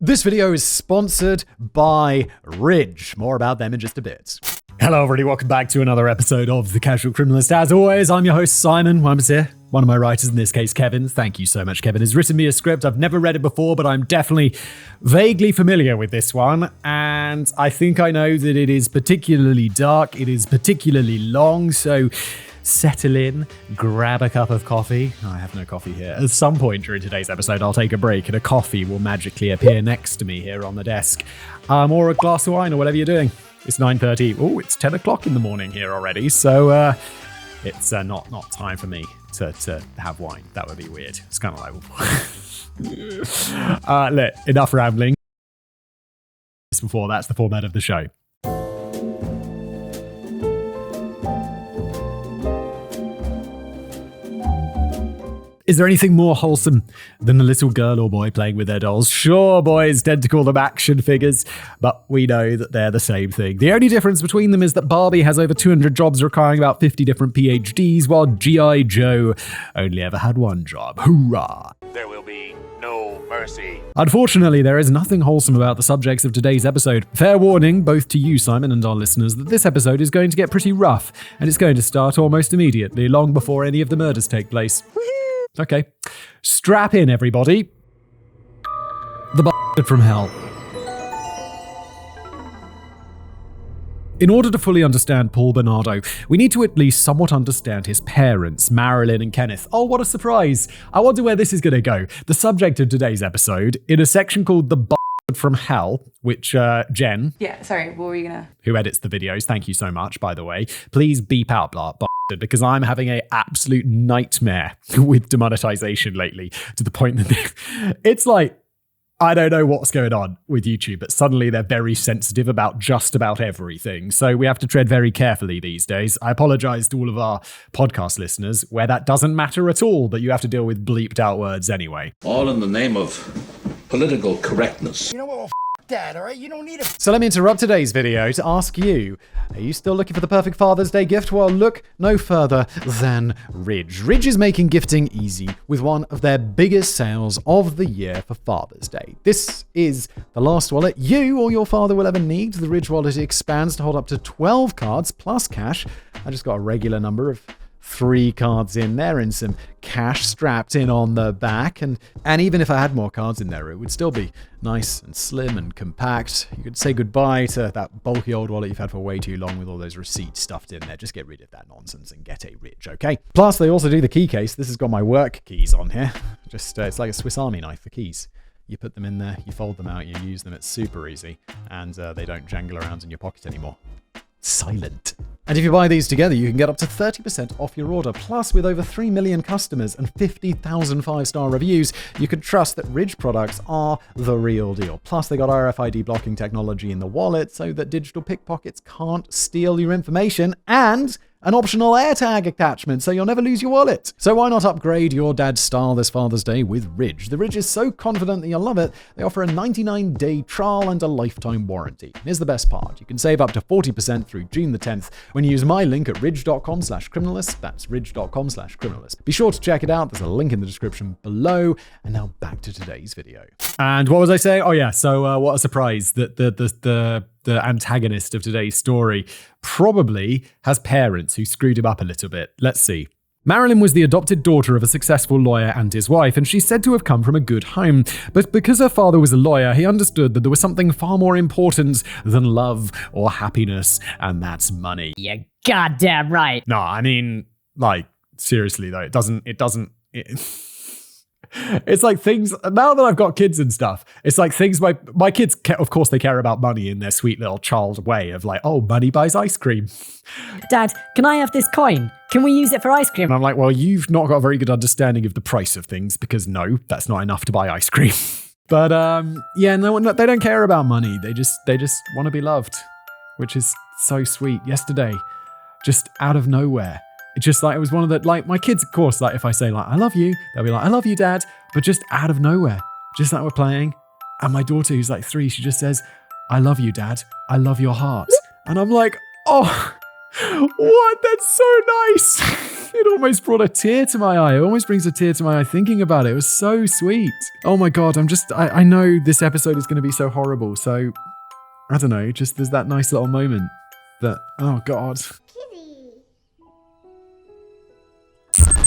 This video is sponsored by Ridge. More about them in just a bit. Hello everybody, welcome back to another episode of The Casual Criminalist. As always, I'm your host Simon. I'm here. One of my writers, in this case Kevin. Thank you so much, Kevin, has written me a script. I've never read it before, but I'm definitely vaguely familiar with this one. And I think I know that it is particularly dark. It is particularly long, so settle in, grab a cup of coffee. I have no coffee here. At some point during today's episode, I'll take a break and a coffee will magically appear next to me here on the desk. Or a glass of wine or whatever you're doing. It's 9:30. Oh, it's 10 o'clock in the morning here already. So it's not time for me to have wine. That would be weird. It's kind of like, look, enough rambling. Before that's the format of the show. Is there anything more wholesome than a little girl or boy playing with their dolls? Sure, boys tend to call them action figures, but we know that they're the same thing. The only difference between them is that Barbie has over 200 jobs requiring about 50 different PhDs, while G.I. Joe only ever had one job. Hoorah! There will be no mercy. Unfortunately, there is nothing wholesome about the subjects of today's episode. Fair warning, both to you, Simon, and our listeners, that this episode is going to get pretty rough, and it's going to start almost immediately, long before any of the murders take place. Okay, strap in, everybody. The bastard from hell. In order to fully understand Paul Bernardo, we need to at least somewhat understand his parents, Marilyn and Kenneth. Oh, what a surprise. I wonder where this is going to go. The subject of today's episode, in a section called The Bastard from Hell, which Jen... Yeah, sorry, what were you going to... Who edits the videos, thank you so much, by the way. Please beep out because I'm having an absolute nightmare with demonetization lately, to the point that it's like, I don't know what's going on with YouTube, but suddenly they're very sensitive about just about everything. So we have to tread very carefully these days. I apologize to all of our podcast listeners where that doesn't matter at all, but you have to deal with bleeped out words anyway. All in the name of political correctness. You know what? Dad, all right? You don't need it. So let me interrupt today's video to ask you, are you still looking for the perfect Father's Day gift? Well, look no further than Ridge. Ridge is making gifting easy with one of their biggest sales of the year for Father's Day. This is the last wallet you or your father will ever need. The Ridge wallet expands to hold up to 12 cards plus cash. I just got a regular number of 3 cards in there and some cash strapped in on the back. And even if I had more cards in there, it would still be nice and slim and compact. You could say goodbye to that bulky old wallet you've had for way too long with all those receipts stuffed in there. Just get rid of that nonsense and get a Ridge, okay? Plus, they also do the key case. This has got my work keys on here. Just it's like a Swiss Army knife for keys. You put them in there, you fold them out, you use them. It's super easy. And they don't jangle around in your pocket anymore. Silent. And if you buy these together, you can get up to 30% off your order. Plus, with over 3 million customers and 50,000 5-star reviews, you can trust that Ridge products are the real deal. Plus, they got RFID blocking technology in the wallet so that digital pickpockets can't steal your information, and an optional AirTag attachment so you'll never lose your wallet. So why not upgrade your dad's style this Father's Day with Ridge? The Ridge is so confident that you'll love it, they offer a 99-day trial and a lifetime warranty. Here's the best part. You can save up to 40% through June the 10th when you use my link at ridge.com/criminalist. That's ridge.com/criminalist. Be sure to check it out. There's a link in the description below. And now back to today's video. And what was I saying? Oh yeah, so what a surprise that the antagonist of today's story probably has parents who screwed him up a little bit. Let's see. Marilyn was the adopted daughter of a successful lawyer and his wife, and she's said to have come from a good home. But because her father was a lawyer, he understood that there was something far more important than love or happiness, and that's money. Yeah, goddamn right. No, I mean, like, seriously though, it's like things, now that I've got kids and stuff, it's like things my kids, of course, they care about money in their sweet little child way of like, oh, money buys ice cream. Dad, can I have this coin? Can we use it for ice cream? And I'm like, well, you've not got a very good understanding of the price of things because no, that's not enough to buy ice cream. But yeah, no, they don't care about money. They just want to be loved, which is so sweet. Yesterday, just out of nowhere, it's just like, it was one of the, like, my kids, of course, like, if I say, like, I love you, they'll be like, I love you, Dad. But just out of nowhere, just like we're playing. And my daughter, who's like 3, she just says, I love you, Dad. I love your heart. And I'm like, oh, what? That's so nice. It almost brought a tear to my eye. It almost brings a tear to my eye thinking about it. It was so sweet. Oh my God, I know this episode is going to be so horrible. So, I don't know, just there's that nice little moment that, oh God.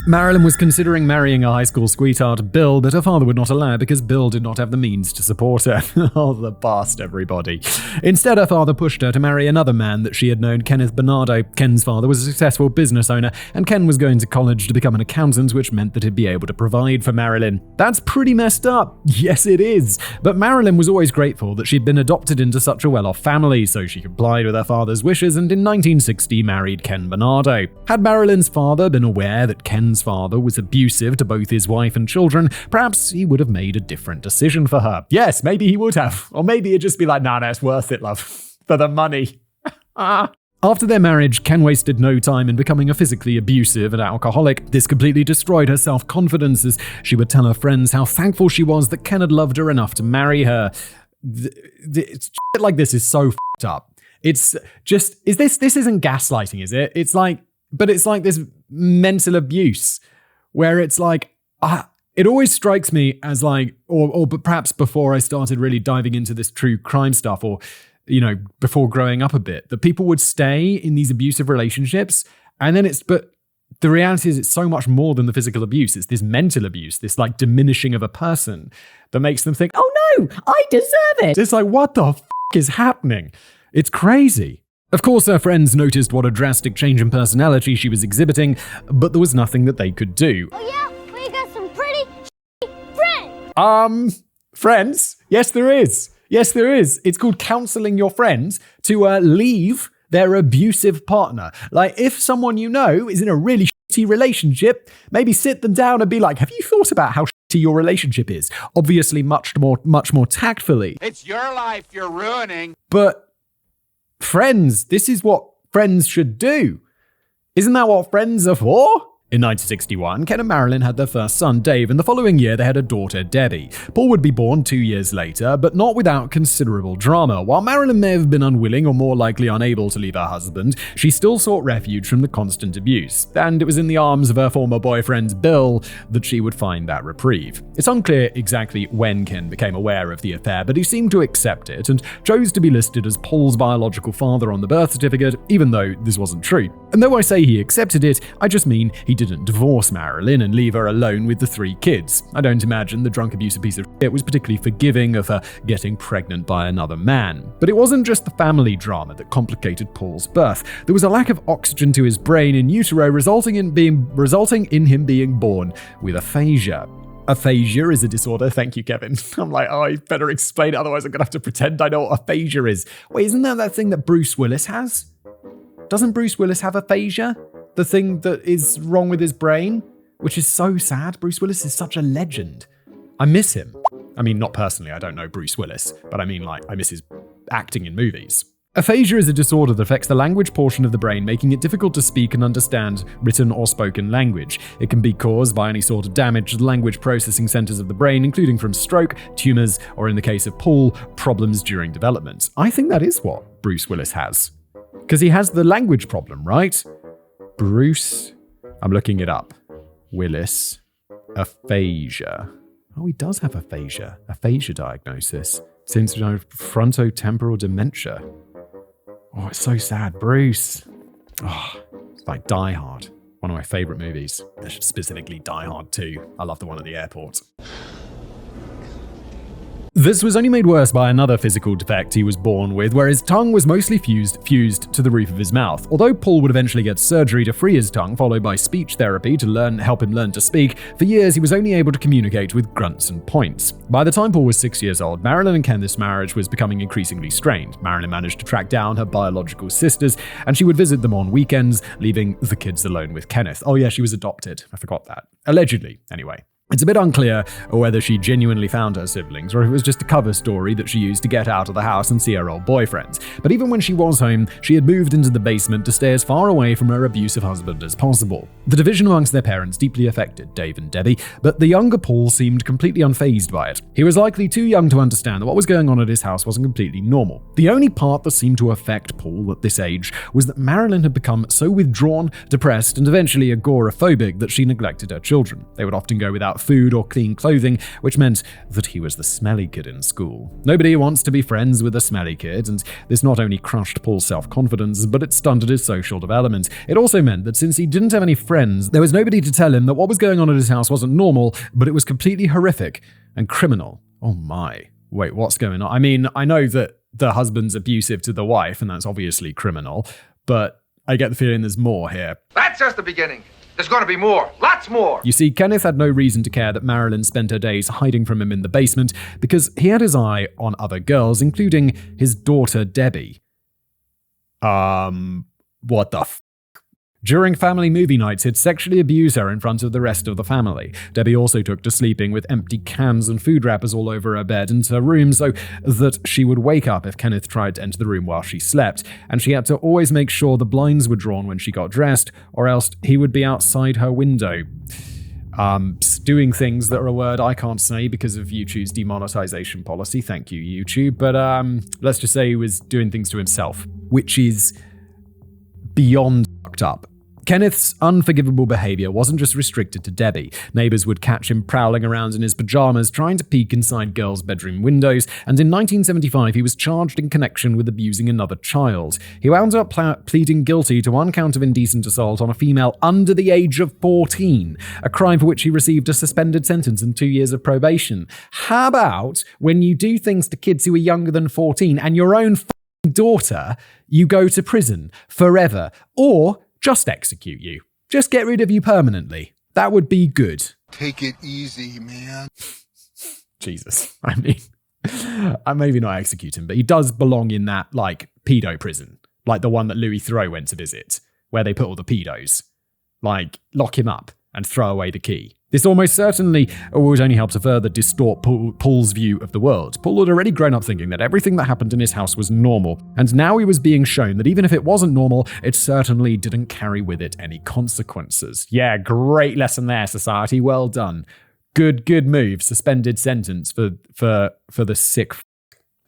Marilyn was considering marrying a high school sweetheart, Bill, but her father would not allow because Bill did not have the means to support her. Oh, the past, everybody. Instead, her father pushed her to marry another man that she had known, Kenneth Bernardo. Ken's father was a successful business owner, and Ken was going to college to become an accountant, which meant that he'd be able to provide for Marilyn. That's pretty messed up. Yes, it is. But Marilyn was always grateful that she'd been adopted into such a well-off family, so she complied with her father's wishes and in 1960 married Ken Bernardo. Had Marilyn's father been aware that Ken's father was abusive to both his wife and children, perhaps he would have made a different decision for her. Yes, maybe he would have. Or maybe he'd just be like, nah, it's worth it, love. For the money. After their marriage, Ken wasted no time in becoming a physically abusive and alcoholic. This completely destroyed her self-confidence as she would tell her friends how thankful she was that Ken had loved her enough to marry her. Shit like this is so f***ed up. It's just, this isn't gaslighting, is it? It's like this mental abuse where it's like, it always strikes me as like, or perhaps before I started really diving into this true crime stuff, or, you know, before growing up a bit, that people would stay in these abusive relationships. And then but the reality is it's so much more than the physical abuse. It's this mental abuse, this like diminishing of a person that makes them think, oh no, I deserve it. It's like, what the f*** is happening? It's crazy. Of course, her friends noticed what a drastic change in personality she was exhibiting, but there was nothing that they could do. Oh yeah? We got some pretty friends! Friends? Yes, there is. Yes, there is. It's called counseling your friends to leave their abusive partner. Like, if someone you know is in a really shitty relationship, maybe sit them down and be like, have you thought about how shitty your relationship is? Obviously, much more tactfully. It's your life you're ruining. But friends, this is what friends should do. Isn't that what friends are for? In 1961, Ken and Marilyn had their first son, Dave, and the following year they had a daughter, Debbie. Paul would be born 2 years later, but not without considerable drama. While Marilyn may have been unwilling or more likely unable to leave her husband, she still sought refuge from the constant abuse, and it was in the arms of her former boyfriend, Bill, that she would find that reprieve. It's unclear exactly when Ken became aware of the affair, but he seemed to accept it and chose to be listed as Paul's biological father on the birth certificate, even though this wasn't true. And though I say he accepted it, I just mean he didn't divorce Marilyn and leave her alone with the 3 kids. I don't imagine the drunk abusive piece of shit was particularly forgiving of her getting pregnant by another man. But it wasn't just the family drama that complicated Paul's birth. There was a lack of oxygen to his brain in utero, resulting in him being born with aphasia. Aphasia is a disorder. Thank you, Kevin. I'm like, oh, I better explain it, otherwise I'm going to have to pretend I know what aphasia is. Wait, isn't that thing that Bruce Willis has? Doesn't Bruce Willis have aphasia? The thing that is wrong with his brain? Which is so sad. Bruce Willis is such a legend. I miss him. I mean, not personally, I don't know Bruce Willis, but I mean, like, I miss his acting in movies. Aphasia is a disorder that affects the language portion of the brain, making it difficult to speak and understand written or spoken language. It can be caused by any sort of damage to the language processing centers of the brain, including from stroke, tumors, or in the case of Paul, problems during development. I think that is what Bruce Willis has. Because he has the language problem, right? Bruce, I'm looking it up. Willis, aphasia. Oh, he does have aphasia. Aphasia diagnosis. Since frontotemporal dementia. Oh, it's so sad. Bruce. Oh, it's like Die Hard. One of my favorite movies. Specifically Die Hard 2. I love the one at the airport. This was only made worse by another physical defect he was born with, where his tongue was mostly fused to the roof of his mouth. Although Paul would eventually get surgery to free his tongue, followed by speech therapy to help him learn to speak, for years he was only able to communicate with grunts and points. By the time Paul was 6 years old, Marilyn and Kenneth's marriage was becoming increasingly strained. Marilyn managed to track down her biological sisters, and she would visit them on weekends, leaving the kids alone with Kenneth. Oh yeah, she was adopted. I forgot that. Allegedly, anyway. It's a bit unclear whether she genuinely found her siblings or if it was just a cover story that she used to get out of the house and see her old boyfriends. But even when she was home, she had moved into the basement to stay as far away from her abusive husband as possible. The division amongst their parents deeply affected Dave and Debbie, but the younger Paul seemed completely unfazed by it. He was likely too young to understand that what was going on at his house wasn't completely normal. The only part that seemed to affect Paul at this age was that Marilyn had become so withdrawn, depressed, and eventually agoraphobic that she neglected her children. They would often go without food or clean clothing, which meant that he was the smelly kid in school. Nobody wants to be friends with a smelly kid, and this not only crushed Paul's self-confidence, but it stunted his social development. It also meant that since he didn't have any friends, there was nobody to tell him that what was going on at his house wasn't normal, but it was completely horrific and criminal. Oh my. Wait, what's going on? I mean, I know that the husband's abusive to the wife, and that's obviously criminal, but I get the feeling there's more here. That's just the beginning. There's going to be more. Lots more. You see, Kenneth had no reason to care that Marilyn spent her days hiding from him in the basement because he had his eye on other girls, including his daughter, Debbie. What the f***? During family movie nights, he'd sexually abuse her in front of the rest of the family. Debbie also took to sleeping with empty cans and food wrappers all over her bed and her room so that she would wake up if Kenneth tried to enter the room while she slept, and she had to always make sure the blinds were drawn when she got dressed, or else he would be outside her window. Doing things that are a word I can't say because of YouTube's demonetization policy. Thank you, YouTube. But let's just say he was doing things to himself, which is beyond fucked up. Kenneth's unforgivable behavior wasn't just restricted to Debbie. Neighbors would catch him prowling around in his pajamas, trying to peek inside girls' bedroom windows, and in 1975 he was charged in connection with abusing another child. He wound up pleading guilty to one count of indecent assault on a female under the age of 14, a crime for which he received a suspended sentence and 2 years of probation. How about when you do things to kids who are younger than 14 and your own daughter, you go to prison forever, or just execute you. Just get rid of you permanently. That would be good. Take it easy, man. Jesus. I mean, I maybe not execute him, but he does belong in that, like, pedo prison. Like the one that Louis Theroux went to visit, where they put all the pedos. Like, lock him up and throw away the key. This almost certainly would only help to further distort Paul's view of the world. Paul had already grown up thinking that everything that happened in his house was normal, and now he was being shown that even if it wasn't normal, it certainly didn't carry with it any consequences. Yeah, great lesson there, society. Well done. Good move. Suspended sentence for the sick.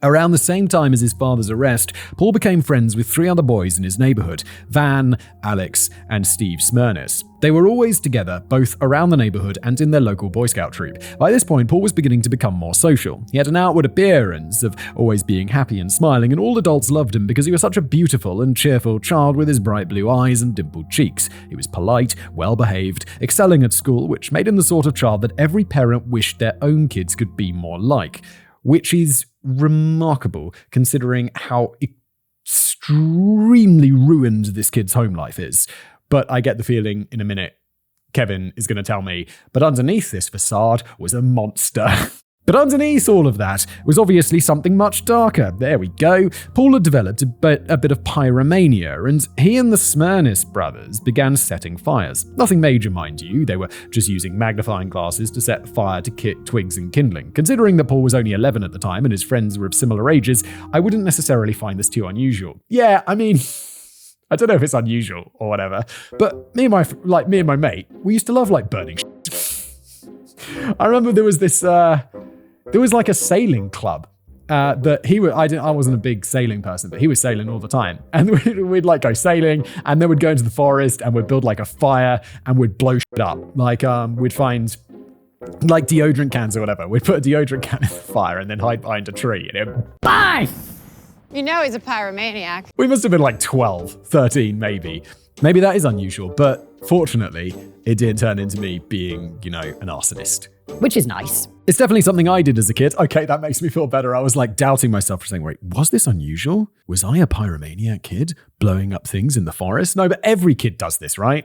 Around the same time as his father's arrest, Paul became friends with 3 other boys in his neighborhood, Van, Alex, and Steve Smyrnis. They were always together, both around the neighborhood and in their local Boy Scout troop. By this point, Paul was beginning to become more social. He had an outward appearance of always being happy and smiling, and all adults loved him because he was such a beautiful and cheerful child with his bright blue eyes and dimpled cheeks. He was polite, well-behaved, excelling at school, which made him the sort of child that every parent wished their own kids could be more like, which is remarkable considering how extremely ruined this kid's home life is. But I get the feeling in a minute Kevin is going to tell me, but underneath this facade was a monster. But underneath all of that was obviously something much darker. There we go. Paul had developed a bit of pyromania, and he and the Smyrnis brothers began setting fires. Nothing major, mind you. They were just using magnifying glasses to set fire to twigs and kindling. Considering that Paul was only 11 at the time and his friends were of similar ages, I wouldn't necessarily find this too unusual. Yeah, I mean, I don't know if it's unusual or whatever, but me and my mate, we used to love burning shit. I remember there was this there was a sailing club that I wasn't a big sailing person, but he was sailing all the time. And we'd go sailing, and then we'd go into the forest and we'd build a fire and we'd blow shit up. We'd find deodorant cans or whatever. We'd put a deodorant can in the fire and then hide behind a tree and it'd bang! You know he's a pyromaniac. We must have been 12, 13 maybe. Maybe that is unusual, but fortunately, it didn't turn into me being, an arsonist. Which is nice. It's definitely something I did as a kid. Okay, that makes me feel better. I was doubting myself for saying, wait, was this unusual? Was I a pyromaniac kid blowing up things in the forest? No, but every kid does this, right?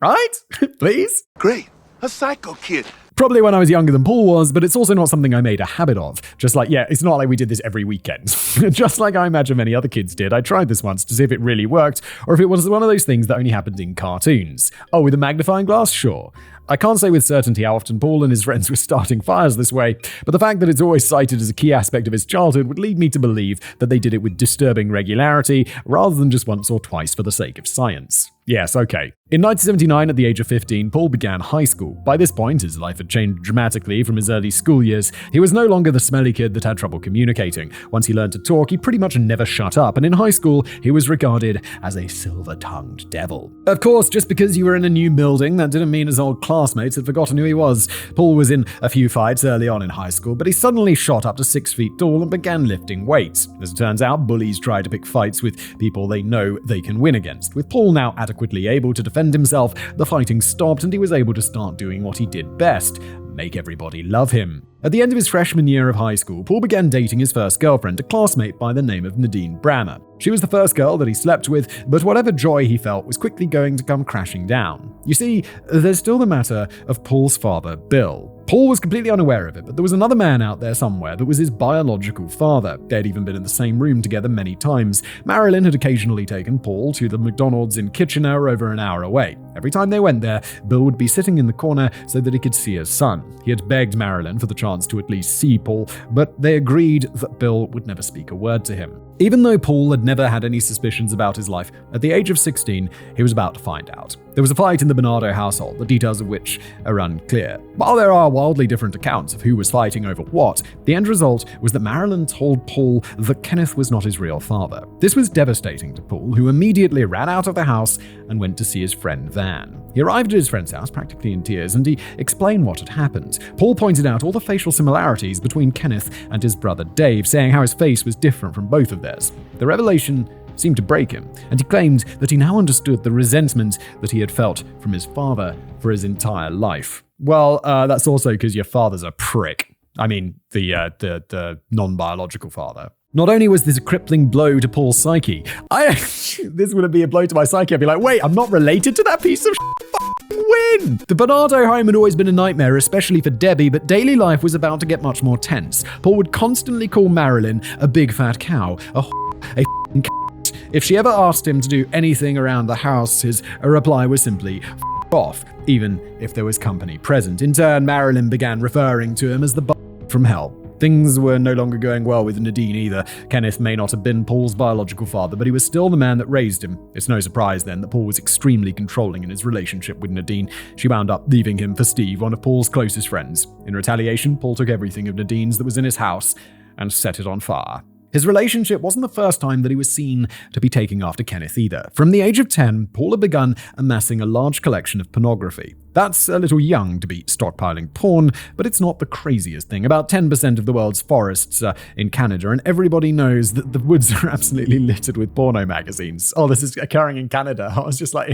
Right? Please? Great. A psycho kid. Probably when I was younger than Paul was, but it's also not something I made a habit of. Just like, yeah, it's not like we did this every weekend. Just like I imagine many other kids did, I tried this once to see if it really worked, or if it was one of those things that only happened in cartoons. Oh, with a magnifying glass? Sure. I can't say with certainty how often Paul and his friends were starting fires this way, but the fact that it's always cited as a key aspect of his childhood would lead me to believe that they did it with disturbing regularity, rather than just once or twice for the sake of science. Yes, okay. In 1979, at the age of 15, Paul began high school. By this point, his life had changed dramatically from his early school years. He was no longer the smelly kid that had trouble communicating. Once he learned to talk, he pretty much never shut up, and in high school, he was regarded as a silver-tongued devil. Of course, just because you were in a new building, that didn't mean his old classmates had forgotten who he was. Paul was in a few fights early on in high school, but he suddenly shot up to 6 feet tall and began lifting weights. As it turns out, bullies try to pick fights with people they know they can win against. With Paul now adequately able to defend himself, the fighting stopped and he was able to start doing what he did best: make everybody love him. At the end of his freshman year of high school, Paul began dating his first girlfriend, a classmate by the name of Nadine Brammer. She was the first girl that he slept with, but whatever joy he felt was quickly going to come crashing down. You see, there's still the matter of Paul's father, Bill. Paul was completely unaware of it, but there was another man out there somewhere that was his biological father. They'd even been in the same room together many times. Marilyn had occasionally taken Paul to the McDonald's in Kitchener, over an hour away. Every time they went there, Bill would be sitting in the corner so that he could see his son. He had begged Marilyn for the chance to at least see Paul, but they agreed that Bill would never speak a word to him. Even though Paul had never had any suspicions about his life, at the age of 16, he was about to find out. There was a fight in the Bernardo household, the details of which are unclear. While there are wildly different accounts of who was fighting over what, the end result was that Marilyn told Paul that Kenneth was not his real father. This was devastating to Paul, who immediately ran out of the house and went to see his friend Van. He arrived at his friend's house practically in tears, and he explained what had happened. Paul pointed out all the facial similarities between Kenneth and his brother Dave, saying how his face was different from both of theirs. The revelation seemed to break him, and he claimed that he now understood the resentment that he had felt from his father for his entire life. Well, that's also because your father's a prick. I mean, the non-biological father. Not only was this a crippling blow to Paul's psyche, this would be a blow to my psyche. I'd be like, wait, I'm not related to that piece of win! The Bernardo home had always been a nightmare, especially for Debbie, but daily life was about to get much more tense. Paul would constantly call Marilyn a big fat cow, a cat. If she ever asked him to do anything around the house, his reply was simply off, even if there was company present. In turn, Marilyn began referring to him as the from hell. Things were no longer going well with Nadine either. Kenneth may not have been Paul's biological father, but he was still the man that raised him. It's no surprise then that Paul was extremely controlling in his relationship with Nadine. She wound up leaving him for Steve, one of Paul's closest friends. In retaliation, Paul took everything of Nadine's that was in his house and set it on fire. His relationship wasn't the first time that he was seen to be taking after Kenneth either. From the age of 10, Paul had begun amassing a large collection of pornography. That's a little young to be stockpiling porn, but it's not the craziest thing. About 10% of the world's forests are in Canada, and everybody knows that the woods are absolutely littered with porno magazines. Oh, this is occurring in Canada. I was just like,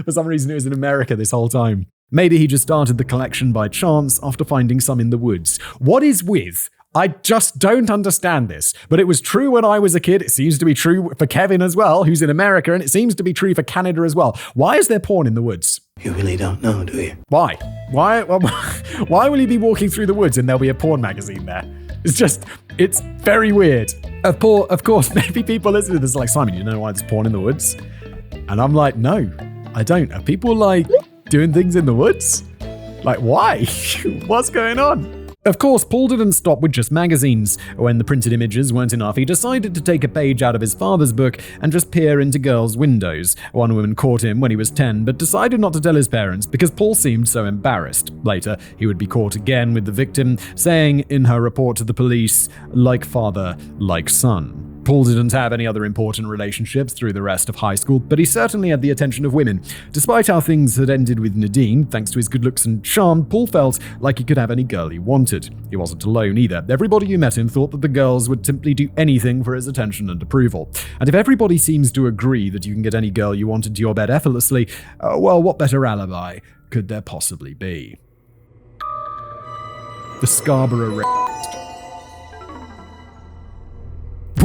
for some reason it was in America this whole time. Maybe he just started the collection by chance after finding some in the woods. What is with? I just don't understand this, but it was true when I was a kid. It seems to be true for Kevin as well, who's in America, and it seems to be true for Canada as well. Why is there porn in the woods? You really don't know, do you? Why? Why will he be walking through the woods and there'll be a porn magazine there? It's very weird. Of course, maybe people listening to this are like, Simon, you know why there's porn in the woods? And I'm like, no, I don't. Are people like doing things in the woods? Like, why? What's going on? Of course, Paul didn't stop with just magazines. When the printed images weren't enough, he decided to take a page out of his father's book and just peer into girls' windows. One woman caught him when he was 10, but decided not to tell his parents because Paul seemed so embarrassed. Later, he would be caught again with the victim, saying in her report to the police, like father, like son. Paul didn't have any other important relationships through the rest of high school, but he certainly had the attention of women. Despite how things had ended with Nadine, thanks to his good looks and charm, Paul felt like he could have any girl he wanted. He wasn't alone either. Everybody who met him thought that the girls would simply do anything for his attention and approval. And if everybody seems to agree that you can get any girl you want into your bed effortlessly, well, what better alibi could there possibly be? The Scarborough rapist.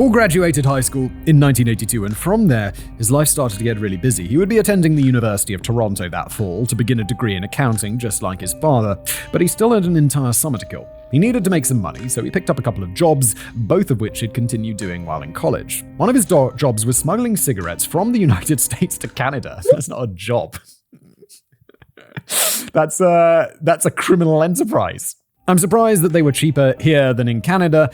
Paul graduated high school in 1982, and from there, his life started to get really busy. He would be attending the University of Toronto that fall to begin a degree in accounting, just like his father, but he still had an entire summer to kill. He needed to make some money, so he picked up a couple of jobs, both of which he'd continued doing while in college. One of his jobs was smuggling cigarettes from the United States to Canada. That's not a job. That's a criminal enterprise. I'm surprised that they were cheaper here than in Canada.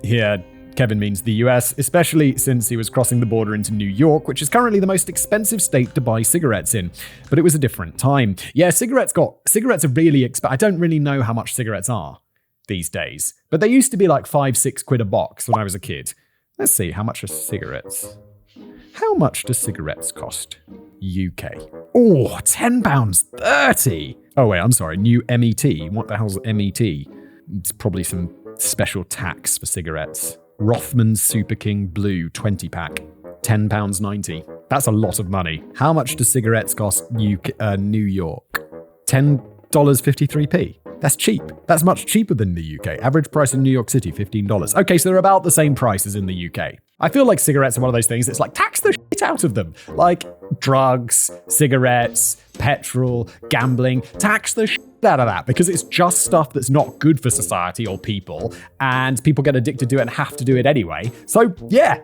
Here, Kevin means the US, especially since he was crossing the border into New York, which is currently the most expensive state to buy cigarettes in. But it was a different time. Yeah, cigarettes are really expensive. I don't really know how much cigarettes are these days, but they used to be like $5-6 a box when I was a kid. Let's see, how much are cigarettes? How much do cigarettes cost? UK. Oh, £10.30. Oh wait, I'm sorry, new MET. What the hell's MET? It's probably some special tax for cigarettes. Rothmans Super King Blue 20-pack, £10.90. That's a lot of money. How much do cigarettes cost New York? $10.53p. That's cheap. That's much cheaper than the UK. Average price in New York City, $15. Okay, so they're about the same price as in the UK. I feel like cigarettes are one of those things that's like, tax the shit out of them. Like drugs, cigarettes, petrol, gambling, tax the shit out of that, because it's just stuff that's not good for society or people, and people get addicted to it and have to do it anyway. So yeah,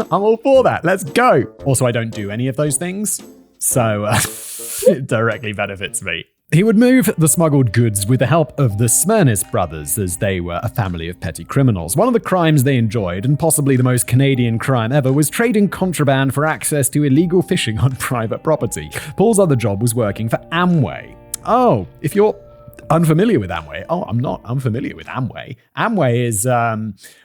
I'm all for that. Let's go. Also, I don't do any of those things, so it directly benefits me. He would move the smuggled goods with the help of the Smirnis brothers, as they were a family of petty criminals. One of the crimes they enjoyed, and possibly the most Canadian crime ever, was trading contraband for access to illegal fishing on private property. Paul's other job was working for Amway. Oh, if you're unfamiliar with Amway, I'm not unfamiliar with Amway. Amway is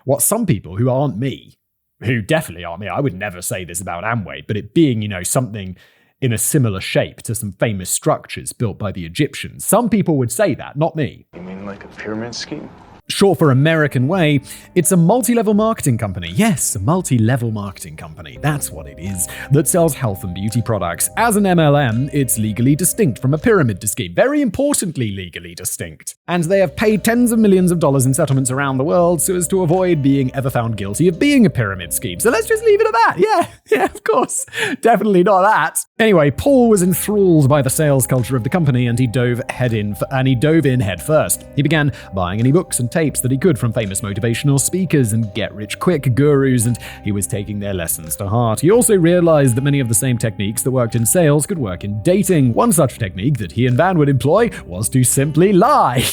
what some people who aren't me, who definitely aren't me, I would never say this about Amway, but it being, something in a similar shape to some famous structures built by the Egyptians. Some people would say that, not me. You mean like a pyramid scheme? Short for American Way, it's a multi-level marketing company. Yes, a multi-level marketing company. That's what it is, that sells health and beauty products. As an MLM, it's legally distinct from a pyramid scheme. Very importantly, legally distinct. And they have paid tens of millions of dollars in settlements around the world so as to avoid being ever found guilty of being a pyramid scheme. So let's just leave it at that. Yeah, of course. Definitely not that. Anyway, Paul was enthralled by the sales culture of the company, and he dove in head first. He began buying any books and tapes that he could from famous motivational speakers and get-rich-quick gurus, and he was taking their lessons to heart. He also realized that many of the same techniques that worked in sales could work in dating. One such technique that he and Van would employ was to simply lie.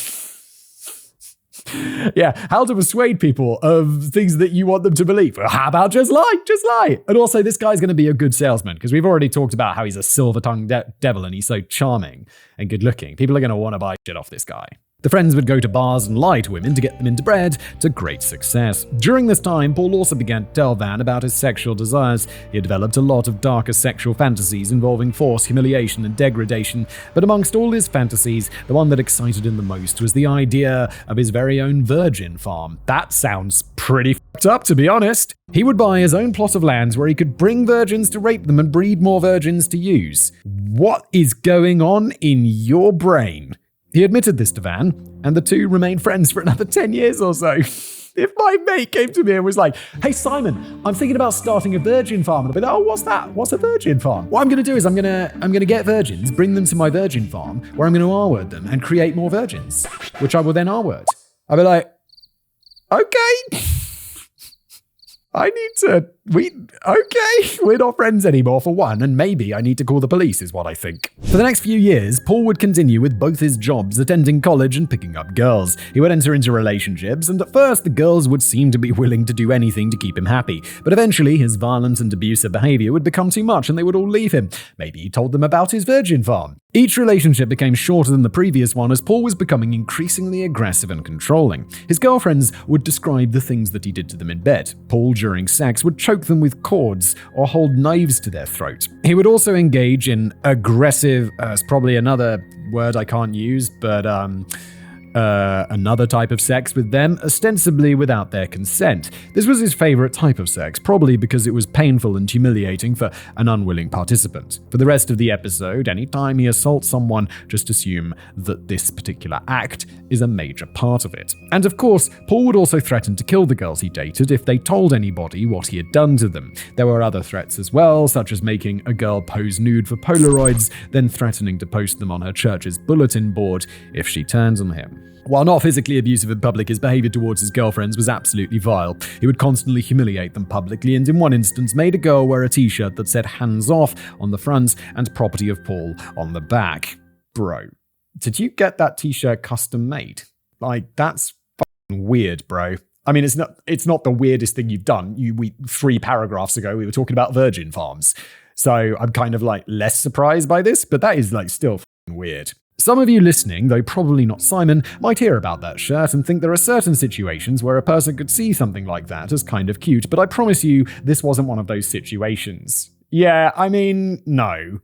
Yeah, how to persuade people of things that you want them to believe. Well, how about just lie? Just lie. And also, this guy's going to be a good salesman, because we've already talked about how he's a silver-tongued devil and he's so charming and good-looking. People are going to want to buy shit off this guy. The friends would go to bars and lie to women to get them into bed, to great success. During this time, Paul also began to tell Van about his sexual desires. He had developed a lot of darker sexual fantasies involving force, humiliation, and degradation. But amongst all his fantasies, the one that excited him the most was the idea of his very own virgin farm. That sounds pretty f***ed up, to be honest. He would buy his own plot of land where he could bring virgins to rape them and breed more virgins to use. What is going on in your brain? He admitted this to Van, and the two remained friends for another 10 years or so. If my mate came to me and was like, "Hey Simon, I'm thinking about starting a virgin farm," and I'd be like, "Oh, what's that? What's a virgin farm?" What I'm going to do is I'm going to get virgins, bring them to my virgin farm, where I'm going to R-word them and create more virgins, which I will then R-word. I'd be like, "Okay, we're not friends anymore for one, and maybe I need to call the police is what I think." For the next few years, Paul would continue with both his jobs, attending college and picking up girls. He would enter into relationships, and at first the girls would seem to be willing to do anything to keep him happy. But eventually his violent and abusive behavior would become too much and they would all leave him. Maybe he told them about his virgin farm. Each relationship became shorter than the previous one as Paul was becoming increasingly aggressive and controlling. His girlfriends would describe the things that he did to them in bed. Paul, during sex, would choke them with cords or hold knives to their throat. He would also engage in aggressive, it's probably another word I can't use, but another type of sex with them, ostensibly without their consent. This was his favorite type of sex, probably because it was painful and humiliating for an unwilling participant. For the rest of the episode, anytime he assaults someone, just assume that this particular act is a major part of it. And of course, Paul would also threaten to kill the girls he dated if they told anybody what he had done to them. There were other threats as well, such as making a girl pose nude for Polaroids, then threatening to post them on her church's bulletin board if she turned on him. While not physically abusive in public, his behavior towards his girlfriends was absolutely vile. He would constantly humiliate them publicly, and in one instance made a girl wear a t-shirt that said "hands off" on the front and "property of Paul" on the back. Bro, did you get that t-shirt custom made? Like, that's fucking weird, bro. I mean, it's not the weirdest thing you've done. 3 paragraphs ago, we were talking about virgin farms. So I'm kind of like less surprised by this, but that is like still fucking weird. Some of you listening, though probably not Simon, might hear about that shirt and think there are certain situations where a person could see something like that as kind of cute, but I promise you, this wasn't one of those situations. Yeah, I mean, no.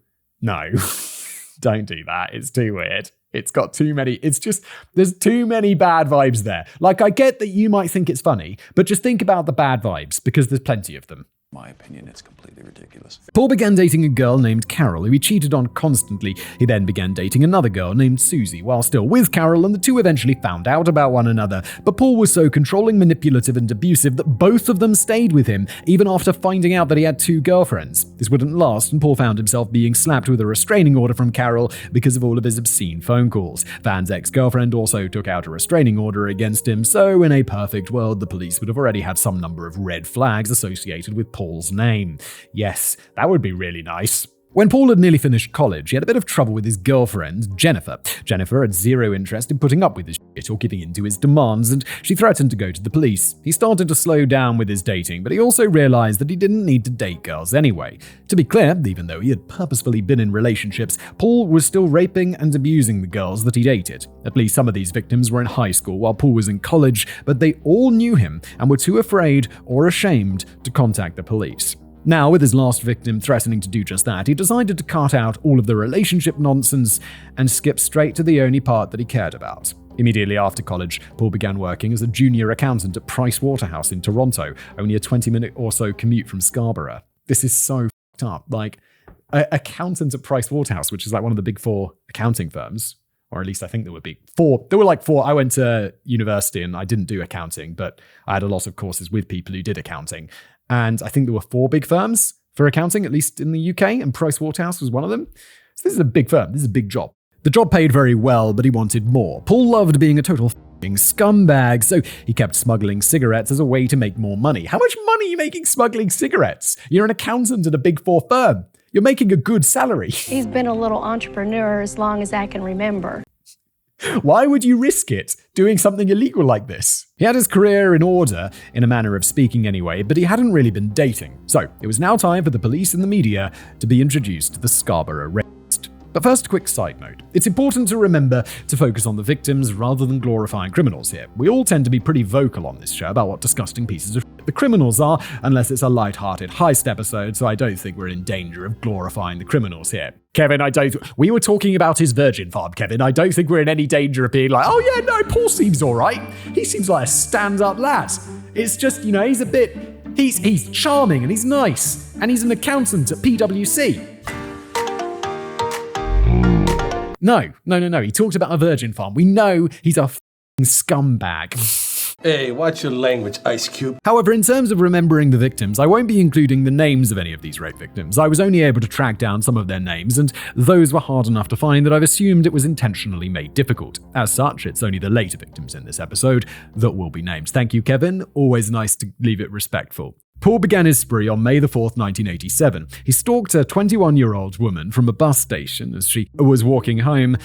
Don't do that. It's too weird. It's got too many, there's too many bad vibes there. Like, I get that you might think it's funny, but just think about the bad vibes, because there's plenty of them. My opinion, it's completely ridiculous. Paul began dating a girl named Carol, who he cheated on constantly. He then began dating another girl named Susie while still with Carol, and the two eventually found out about one another. But Paul was so controlling, manipulative, and abusive that both of them stayed with him, even after finding out that he had 2 girlfriends. This wouldn't last, and Paul found himself being slapped with a restraining order from Carol because of all of his obscene phone calls. Van's ex-girlfriend also took out a restraining order against him, so in a perfect world, the police would have already had some number of red flags associated with Paul's name. Yes, that would be really nice. When Paul had nearly finished college, he had a bit of trouble with his girlfriend, Jennifer. Jennifer had zero interest in putting up with his shit or giving in to his demands, and she threatened to go to the police. He started to slow down with his dating, but he also realized that he didn't need to date girls anyway. To be clear, even though he had purposefully been in relationships, Paul was still raping and abusing the girls that he dated. At least some of these victims were in high school while Paul was in college, but they all knew him and were too afraid or ashamed to contact the police. Now, with his last victim threatening to do just that, he decided to cut out all of the relationship nonsense and skip straight to the only part that he cared about. Immediately after college, Paul began working as a junior accountant at Price Waterhouse in Toronto, only a 20-minute or so commute from Scarborough. This is so fucked up. Like, accountant at Price Waterhouse, which is like one of the big 4 accounting firms, or at least I think there were big 4. There were like 4. I went to university and I didn't do accounting, but I had a lot of courses with people who did accounting. And I think there were 4 big firms for accounting, at least in the UK, and Price Waterhouse was one of them. So this is a big firm. This is a big job. The job paid very well, but he wanted more. Paul loved being a total f***ing scumbag, so he kept smuggling cigarettes as a way to make more money. How much money are you making smuggling cigarettes? You're an accountant at a big 4 firm. You're making a good salary. He's been a little entrepreneur as long as I can remember. Why would you risk it doing something illegal like this? He had his career in order, in a manner of speaking anyway, but he hadn't really been dating. So it was now time for the police and the media to be introduced to the Scarborough rapist. But first, a quick side note. It's important to remember to focus on the victims rather than glorifying criminals here. We all tend to be pretty vocal on this show about what disgusting pieces of shit the criminals are, unless it's a light-hearted heist episode, so I don't think we're in danger of glorifying the criminals here. Kevin, we were talking about his virgin farm, Kevin. I don't think we're in any danger of being like, oh yeah, no, Paul seems all right. He seems like a stand-up lad. It's just, he's a bit, he's charming and he's nice, and he's an accountant at PwC. No. He talked about a virgin farm. We know he's a f***ing scumbag. Hey, watch your language, Ice Cube. However, in terms of remembering the victims, I won't be including the names of any of these rape victims. I was only able to track down some of their names, and those were hard enough to find that I've assumed it was intentionally made difficult. As such, it's only the later victims in this episode that will be named. Thank you, Kevin. Always nice to leave it respectful. Paul began his spree on May the 4th, 1987. He stalked a 21-year-old woman from a bus station as she was walking home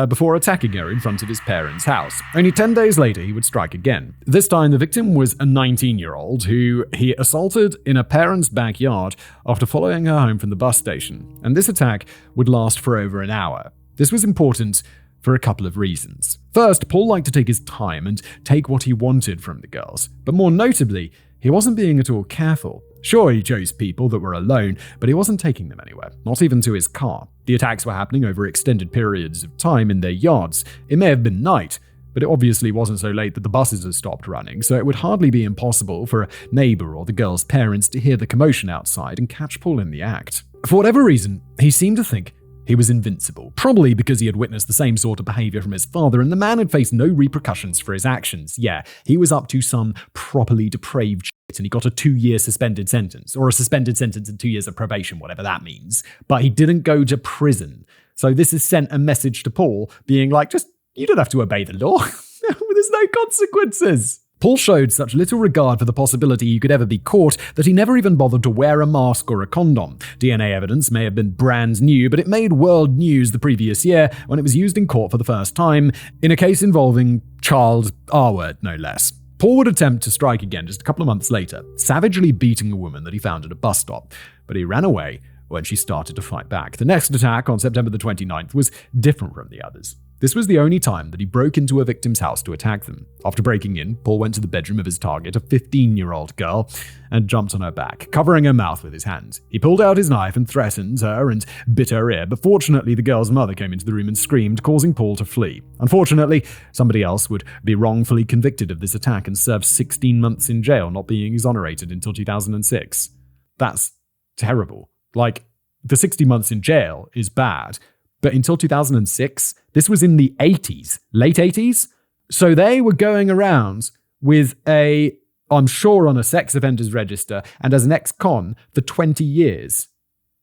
before attacking her in front of his parents' house. Only 10 days later, he would strike again. This time, the victim was a 19-year-old who he assaulted in a parent's backyard after following her home from the bus station. And this attack would last for over an hour. This was important for a couple of reasons. First, Paul liked to take his time and take what he wanted from the girls. But more notably, he wasn't being at all careful. Sure, he chose people that were alone, but he wasn't taking them anywhere, not even to his car. The attacks were happening over extended periods of time in their yards. It may have been night, but it obviously wasn't so late that the buses had stopped running, so it would hardly be impossible for a neighbor or the girl's parents to hear the commotion outside and catch Paul in the act. For whatever reason, he seemed to think he was invincible, probably because he had witnessed the same sort of behavior from his father, and the man had faced no repercussions for his actions. Yeah, he was up to some properly depraved shit, and he got a 2-year suspended sentence, or a suspended sentence and 2 years of probation, whatever that means. But he didn't go to prison. So this has sent a message to Paul, being like, you don't have to obey the law. There's no consequences. Paul showed such little regard for the possibility he could ever be caught that he never even bothered to wear a mask or a condom. DNA evidence may have been brand new, but it made world news the previous year when it was used in court for the first time in a case involving child R-word, no less. Paul would attempt to strike again just a couple of months later, savagely beating a woman that he found at a bus stop, but he ran away when she started to fight back. The next attack on September the 29th was different from the others. This was the only time that he broke into a victim's house to attack them. After breaking in, Paul went to the bedroom of his target, a 15-year-old girl, and jumped on her back, covering her mouth with his hands. He pulled out his knife and threatened her and bit her ear, but fortunately the girl's mother came into the room and screamed, causing Paul to flee. Unfortunately, somebody else would be wrongfully convicted of this attack and serve 16 months in jail, not being exonerated until 2006. That's terrible. Like, the 60 months in jail is bad, but until 2006, this was in the 80s, late 80s. So they were going around with I'm sure on a sex offenders register and as an ex-con for 20 years,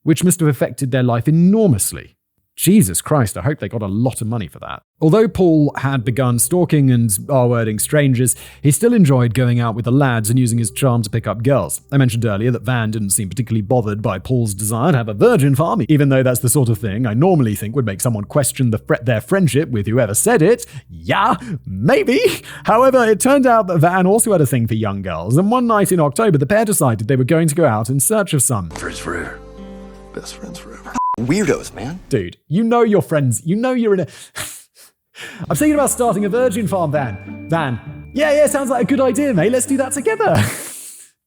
which must have affected their life enormously. Jesus Christ, I hope they got a lot of money for that. Although Paul had begun stalking and R-wording strangers, he still enjoyed going out with the lads and using his charm to pick up girls. I mentioned earlier that Van didn't seem particularly bothered by Paul's desire to have a virgin farm, even though that's the sort of thing I normally think would make someone question their friendship with whoever said it. Yeah, maybe. However, it turned out that Van also had a thing for young girls, and one night in October, the pair decided they were going to go out in search of some. Friends forever. Best friends forever. Weirdos, man. Dude, you know your friends. You know you're in a... I'm thinking about starting a virgin farm, Van. Yeah, sounds like a good idea, mate. Let's do that together.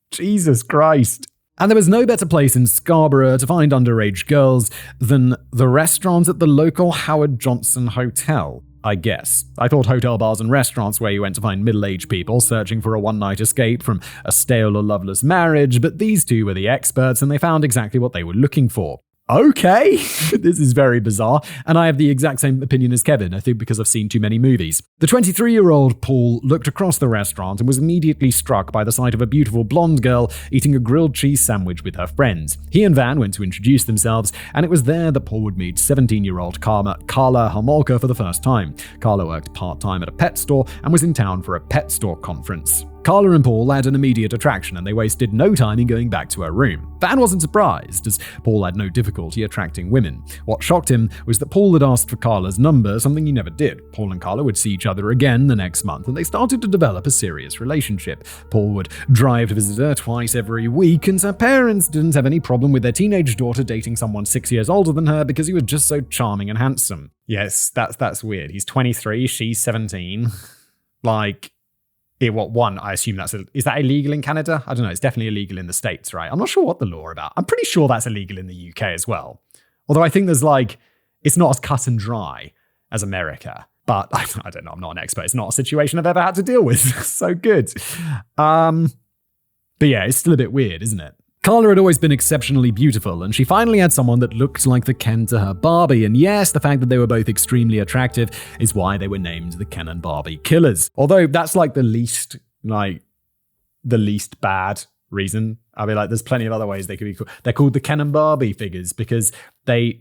Jesus Christ. And there was no better place in Scarborough to find underage girls than the restaurant at the local Howard Johnson Hotel, I guess. I thought hotel bars and restaurants where you went to find middle-aged people searching for a one-night escape from a stale or loveless marriage, but these two were the experts and they found exactly what they were looking for. Okay, this is very bizarre, and I have the exact same opinion as Kevin, I think because I've seen too many movies. The 23-year-old Paul looked across the restaurant and was immediately struck by the sight of a beautiful blonde girl eating a grilled cheese sandwich with her friends. He and Van went to introduce themselves, and it was there that Paul would meet 17-year-old Karla Homolka for the first time. Karla worked part-time at a pet store and was in town for a pet store conference. Karla and Paul had an immediate attraction, and they wasted no time in going back to her room. Van wasn't surprised, as Paul had no difficulty attracting women. What shocked him was that Paul had asked for Karla's number, something he never did. Paul and Karla would see each other again the next month, and they started to develop a serious relationship. Paul would drive to visit her twice every week, and her parents didn't have any problem with their teenage daughter dating someone 6 years older than her because he was just so charming and handsome. Yes, that's weird. He's 23, she's 17. I assume is that illegal in Canada? I don't know. It's definitely illegal in the States, right? I'm not sure what the law about. I'm pretty sure that's illegal in the UK as well. Although I think there's it's not as cut and dry as America. But I don't know. I'm not an expert. It's not a situation I've ever had to deal with. So good. But yeah, it's still a bit weird, isn't it? Karla had always been exceptionally beautiful, and she finally had someone that looked like the Ken to her Barbie, and yes, the fact that they were both extremely attractive is why they were named the Ken and Barbie Killers. Although that's the least bad reason. I mean, there's plenty of other ways they could be called. They're called the Ken and Barbie figures because they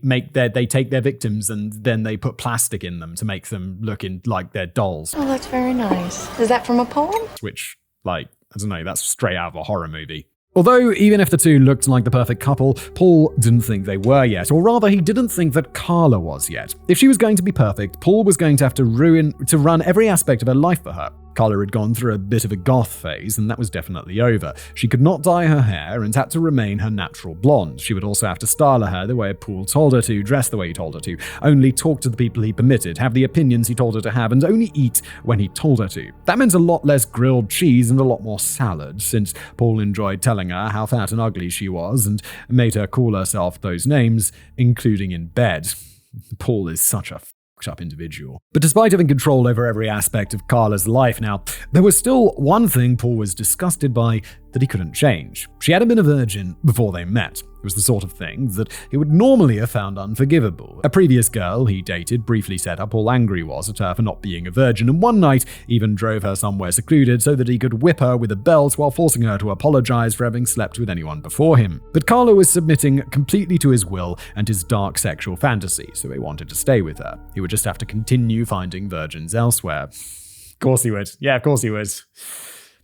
take their victims and then they put plastic in them to make them look like they're dolls. Oh, that's very nice. Is that from a poem? Which, I don't know, that's straight out of a horror movie. Although, even if the two looked like the perfect couple, Paul didn't think they were yet, or rather, he didn't think that Karla was yet. If she was going to be perfect, Paul was going to have to run every aspect of her life for her. Karla had gone through a bit of a goth phase, and that was definitely over. She could not dye her hair and had to remain her natural blonde. She would also have to style her hair the way Paul told her to, dress the way he told her to, only talk to the people he permitted, have the opinions he told her to have, and only eat when he told her to. That meant a lot less grilled cheese and a lot more salad, since Paul enjoyed telling her how fat and ugly she was and made her call herself those names, including in bed. Paul is such a up individual. But despite having control over every aspect of Karla's life now, there was still one thing Paul was disgusted by that he couldn't change. She hadn't been a virgin before they met. It was the sort of thing that he would normally have found unforgivable. A previous girl he dated briefly said how Paul angry was at her for not being a virgin, and one night even drove her somewhere secluded so that he could whip her with a belt while forcing her to apologize for having slept with anyone before him. But Karla was submitting completely to his will and his dark sexual fantasy, so he wanted to stay with her. He would just have to continue finding virgins elsewhere. Of course he would. Yeah, of course he would.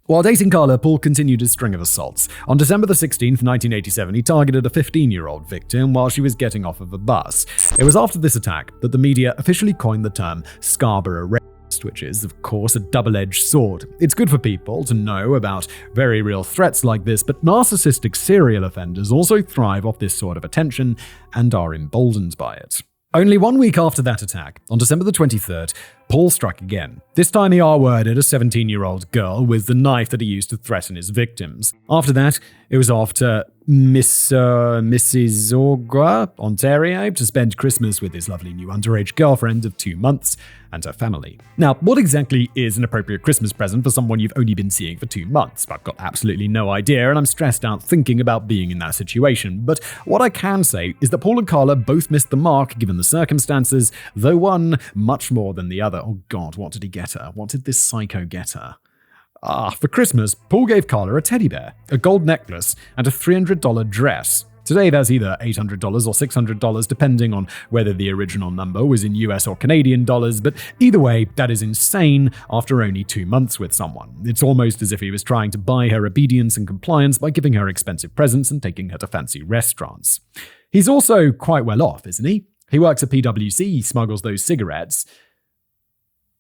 While dating Karla, Paul continued his string of assaults. On December 16, 1987, he targeted a 15-year-old victim while she was getting off of a bus. It was after this attack that the media officially coined the term Scarborough rapist, which is, of course, a double-edged sword. It's good for people to know about very real threats like this, but narcissistic serial offenders also thrive off this sort of attention and are emboldened by it. Only 1 week after that attack, on December the 23rd, Paul struck again. This time he R-worded a 17-year-old girl with the knife that he used to threaten his victims. After that, it was off to Mississauga, Ontario, to spend Christmas with his lovely new underage girlfriend of 2 months and her family. Now, what exactly is an appropriate Christmas present for someone you've only been seeing for 2 months? I've got absolutely no idea, and I'm stressed out thinking about being in that situation. But what I can say is that Paul and Karla both missed the mark given the circumstances, though one much more than the other. Oh God, what did he get her? What did this psycho get her? For Christmas, Paul gave Karla a teddy bear, a gold necklace, and a $300 dress. Today, that's either $800 or $600, depending on whether the original number was in US or Canadian dollars, but either way, that is insane after only 2 months with someone. It's almost as if he was trying to buy her obedience and compliance by giving her expensive presents and taking her to fancy restaurants. He's also quite well off, isn't he? He works at PwC, he smuggles those cigarettes.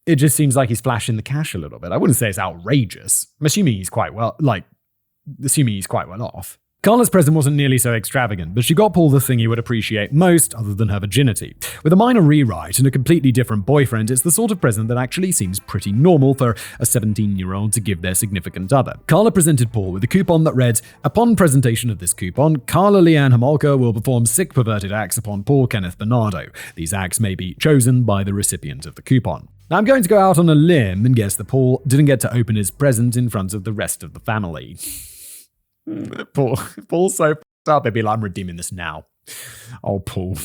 It just seems like he's flashing the cash a little bit. I wouldn't say it's outrageous. I'm assuming he's quite well off. Karla's present wasn't nearly so extravagant, but she got Paul the thing he would appreciate most other than her virginity. With a minor rewrite and a completely different boyfriend, it's the sort of present that actually seems pretty normal for a 17-year-old to give their significant other. Karla presented Paul with a coupon that read, "Upon presentation of this coupon, Karla Homolka will perform sick perverted acts upon Paul Kenneth Bernardo. These acts may be chosen by the recipient of the coupon." Now, I'm going to go out on a limb and guess that Paul didn't get to open his present in front of the rest of the family. Paul's so f***ed up, he'd be like, I'm redeeming this now. Oh, Paul.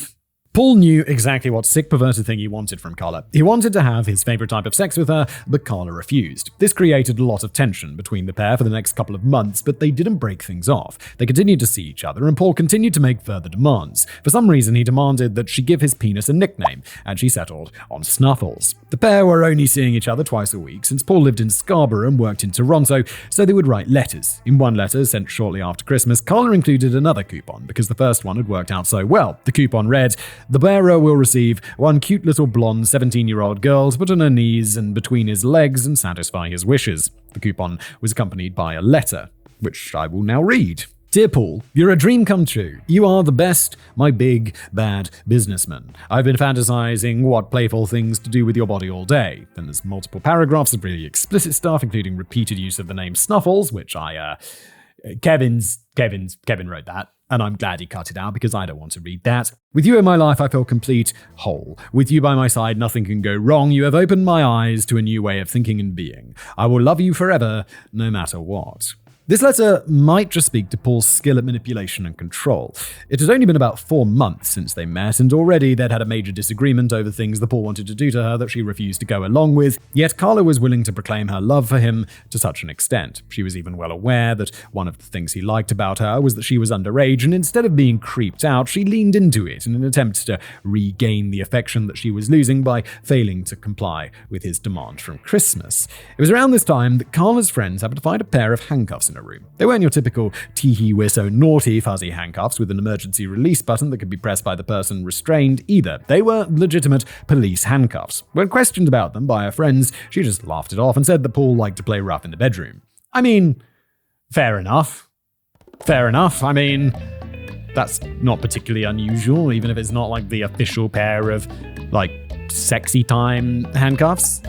Paul knew exactly what sick perverted thing he wanted from Karla. He wanted to have his favorite type of sex with her, but Karla refused. This created a lot of tension between the pair for the next couple of months, but they didn't break things off. They continued to see each other, and Paul continued to make further demands. For some reason, he demanded that she give his penis a nickname, and she settled on Snuffles. The pair were only seeing each other twice a week, since Paul lived in Scarborough and worked in Toronto, so they would write letters. In one letter, sent shortly after Christmas, Karla included another coupon, because the first one had worked out so well. The coupon read, "The bearer will receive one cute little blonde 17-year-old girl to put on her knees and between his legs and satisfy his wishes." The coupon was accompanied by a letter, which I will now read. "Dear Paul, you're a dream come true. You are the best, my big, bad businessman. I've been fantasizing what playful things to do with your body all day." Then there's multiple paragraphs of really explicit stuff, including repeated use of the name Snuffles, which Kevin wrote that. And I'm glad he cut it out because I don't want to read that. "With you in my life, I feel complete, whole. With you by my side, nothing can go wrong. You have opened my eyes to a new way of thinking and being. I will love you forever, no matter what." This letter might just speak to Paul's skill at manipulation and control. It had only been about 4 months since they met, and already they'd had a major disagreement over things that Paul wanted to do to her that she refused to go along with, yet Karla was willing to proclaim her love for him to such an extent. She was even well aware that one of the things he liked about her was that she was underage, and instead of being creeped out, she leaned into it in an attempt to regain the affection that she was losing by failing to comply with his demand from Christmas. It was around this time that Karla's friends happened to find a pair of handcuffs in a room. They weren't your typical tee-hee-we're-so naughty fuzzy handcuffs with an emergency release button that could be pressed by the person restrained either. They were legitimate police handcuffs. When questioned about them by her friends, she just laughed it off and said that Paul liked to play rough in the bedroom. I mean, fair enough. I mean, that's not particularly unusual, even if it's not like the official pair of, like, sexy time handcuffs.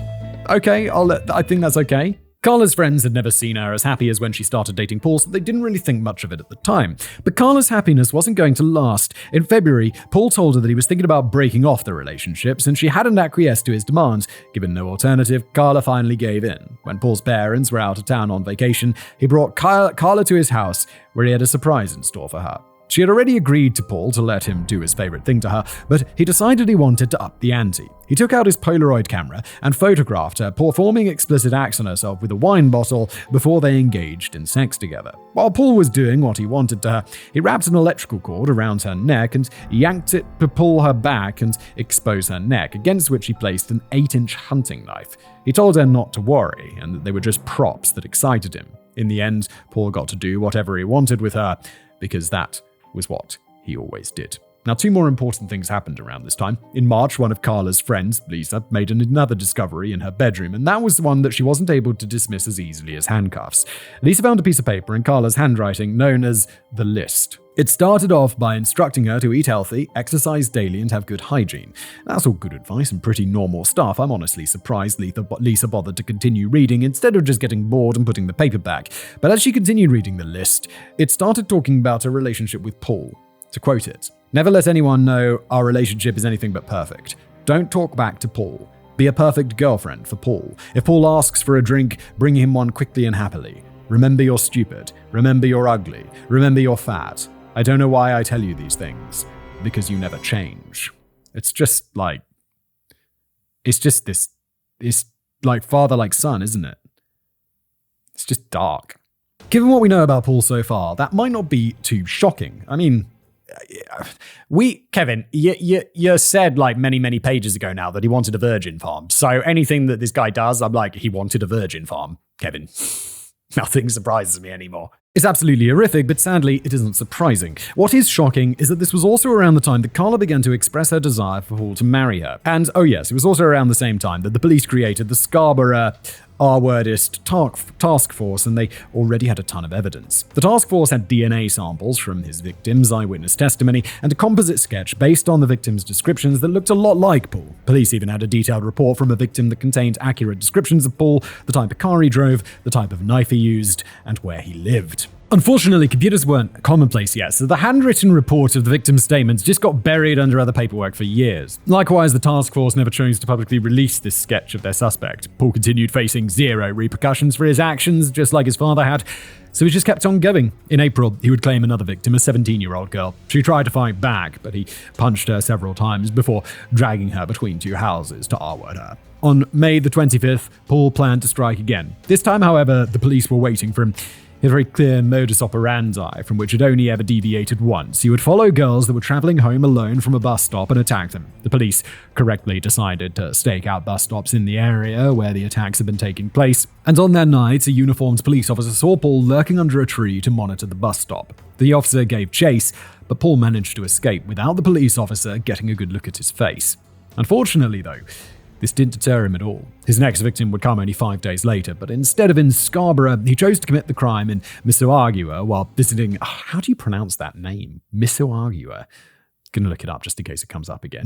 Okay, I think that's okay. Karla's friends had never seen her as happy as when she started dating Paul, so they didn't really think much of it at the time. But Karla's happiness wasn't going to last. In February, Paul told her that he was thinking about breaking off the relationship since she hadn't acquiesced to his demands. Given no alternative, Karla finally gave in. When Paul's parents were out of town on vacation, he brought Karla to his house, where he had a surprise in store for her. She had already agreed to Paul to let him do his favorite thing to her, but he decided he wanted to up the ante. He took out his Polaroid camera and photographed her performing explicit acts on herself with a wine bottle before they engaged in sex together. While Paul was doing what he wanted to her, he wrapped an electrical cord around her neck and yanked it to pull her back and expose her neck, against which he placed an 8-inch hunting knife. He told her not to worry and that they were just props that excited him. In the end, Paul got to do whatever he wanted with her, because that was what he always did. Now, 2 more important things happened around this time. In March, one of Karla's friends, Lisa, made another discovery in her bedroom, and that was the one that she wasn't able to dismiss as easily as handcuffs. Lisa found a piece of paper in Karla's handwriting known as the list. It started off by instructing her to eat healthy, exercise daily, and have good hygiene. That's all good advice and pretty normal stuff. I'm honestly surprised Lisa bothered to continue reading instead of just getting bored and putting the paper back. But as she continued reading the list, it started talking about her relationship with Paul. To quote it, "Never let anyone know our relationship is anything but perfect. Don't talk back to Paul. Be a perfect girlfriend for Paul. If Paul asks for a drink, bring him one quickly and happily. Remember you're stupid. Remember you're ugly. Remember you're fat. I don't know why I tell you these things, because you never change." It's just like father like son, isn't it? It's just dark. Given what we know about Paul so far, that might not be too shocking. I mean, Kevin, you said like many pages ago now that he wanted a virgin farm. So anything that this guy does, I'm like, he wanted a virgin farm, Kevin. Nothing surprises me anymore. It's absolutely horrific, but sadly, it isn't surprising. What is shocking is that this was also around the time that Karla began to express her desire for Paul to marry her. And, oh yes, it was also around the same time that the police created the Scarborough R-wordist task force, and they already had a ton of evidence. The task force had DNA samples from his victims' eyewitness testimony and a composite sketch based on the victims' descriptions that looked a lot like Paul. Police even had a detailed report from a victim that contained accurate descriptions of Paul, the type of car he drove, the type of knife he used, and where he lived. Unfortunately, computers weren't commonplace yet, so the handwritten report of the victim's statements just got buried under other paperwork for years. Likewise, the task force never chose to publicly release this sketch of their suspect. Paul continued facing 0 repercussions for his actions, just like his father had, so he just kept on going. In April, he would claim another victim, a 17-year-old girl. She tried to fight back, but he punched her several times before dragging her between 2 houses to R-word her. On May the 25th, Paul planned to strike again. This time, however, the police were waiting for him. A very clear modus operandi from which it only ever deviated once. He would follow girls that were traveling home alone from a bus stop and attack them. The police correctly decided to stake out bus stops in the area where the attacks had been taking place, and on that night, a uniformed police officer saw Paul lurking under a tree to monitor the bus stop. The officer gave chase, but Paul managed to escape without the police officer getting a good look at his face. Unfortunately, though, this didn't deter him at all. His next victim would come only 5 days later, but instead of in Scarborough, he chose to commit the crime in Mississauga while visiting... how do you pronounce that name? Mississauga. Gonna look it up just in case it comes up again.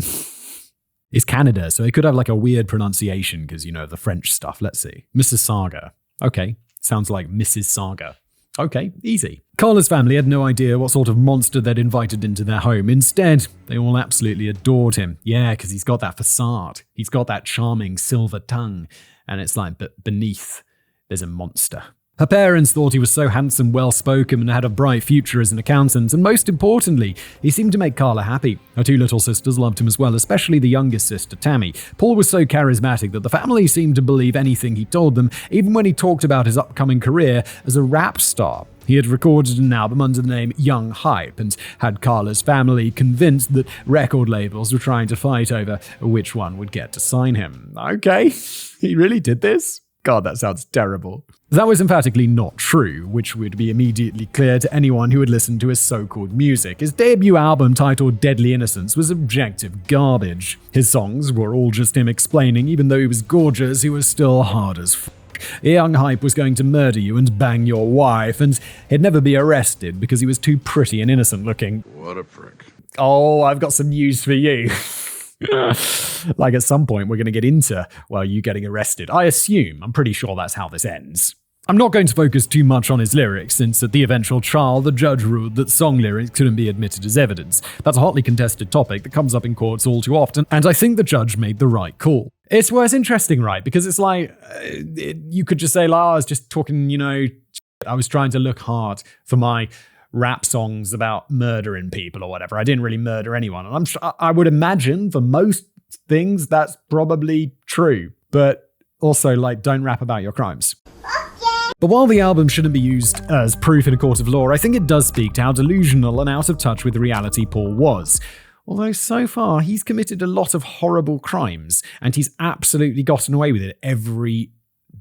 It's Canada, so it could have like a weird pronunciation because, you know, the French stuff. Let's see. Mississauga. Okay, sounds like Mrs. Saga. Okay, easy. Karla's family had no idea what sort of monster they'd invited into their home. Instead, they all absolutely adored him. Yeah, because he's got that facade. He's got that charming silver tongue. And it's like, but beneath, there's a monster. Her parents thought he was so handsome, well-spoken, and had a bright future as an accountant, and most importantly, he seemed to make Karla happy. Her 2 little sisters loved him as well, especially the youngest sister, Tammy. Paul was so charismatic that the family seemed to believe anything he told them, even when he talked about his upcoming career as a rap star. He had recorded an album under the name Young Hype and had Karla's family convinced that record labels were trying to fight over which one would get to sign him. Okay, he really did this? God, that sounds terrible. That was emphatically not true, which would be immediately clear to anyone who had listened to his so-called music. His debut album, titled Deadly Innocence, was objective garbage. His songs were all just him explaining, even though he was gorgeous, he was still hard as f***. Young Hype was going to murder you and bang your wife, and he'd never be arrested because he was too pretty and innocent looking. What a prick. Oh, I've got some news for you. Like at some point we're going to get into, well, you getting arrested. I'm pretty sure that's how this ends. I'm not going to focus too much on his lyrics, since at the eventual trial, the judge ruled that song lyrics couldn't be admitted as evidence. That's a hotly contested topic that comes up in courts all too often, and I think the judge made the right call. It's interesting, right? Because it's like, you could just say, I was just talking, I was trying to look hard for my rap songs about murdering people or whatever. I didn't really murder anyone. And I would imagine for most things that's probably true. But also, don't rap about your crimes. But while the album shouldn't be used as proof in a court of law, I think it does speak to how delusional and out of touch with reality Paul was. Although so far, he's committed a lot of horrible crimes, and he's absolutely gotten away with it every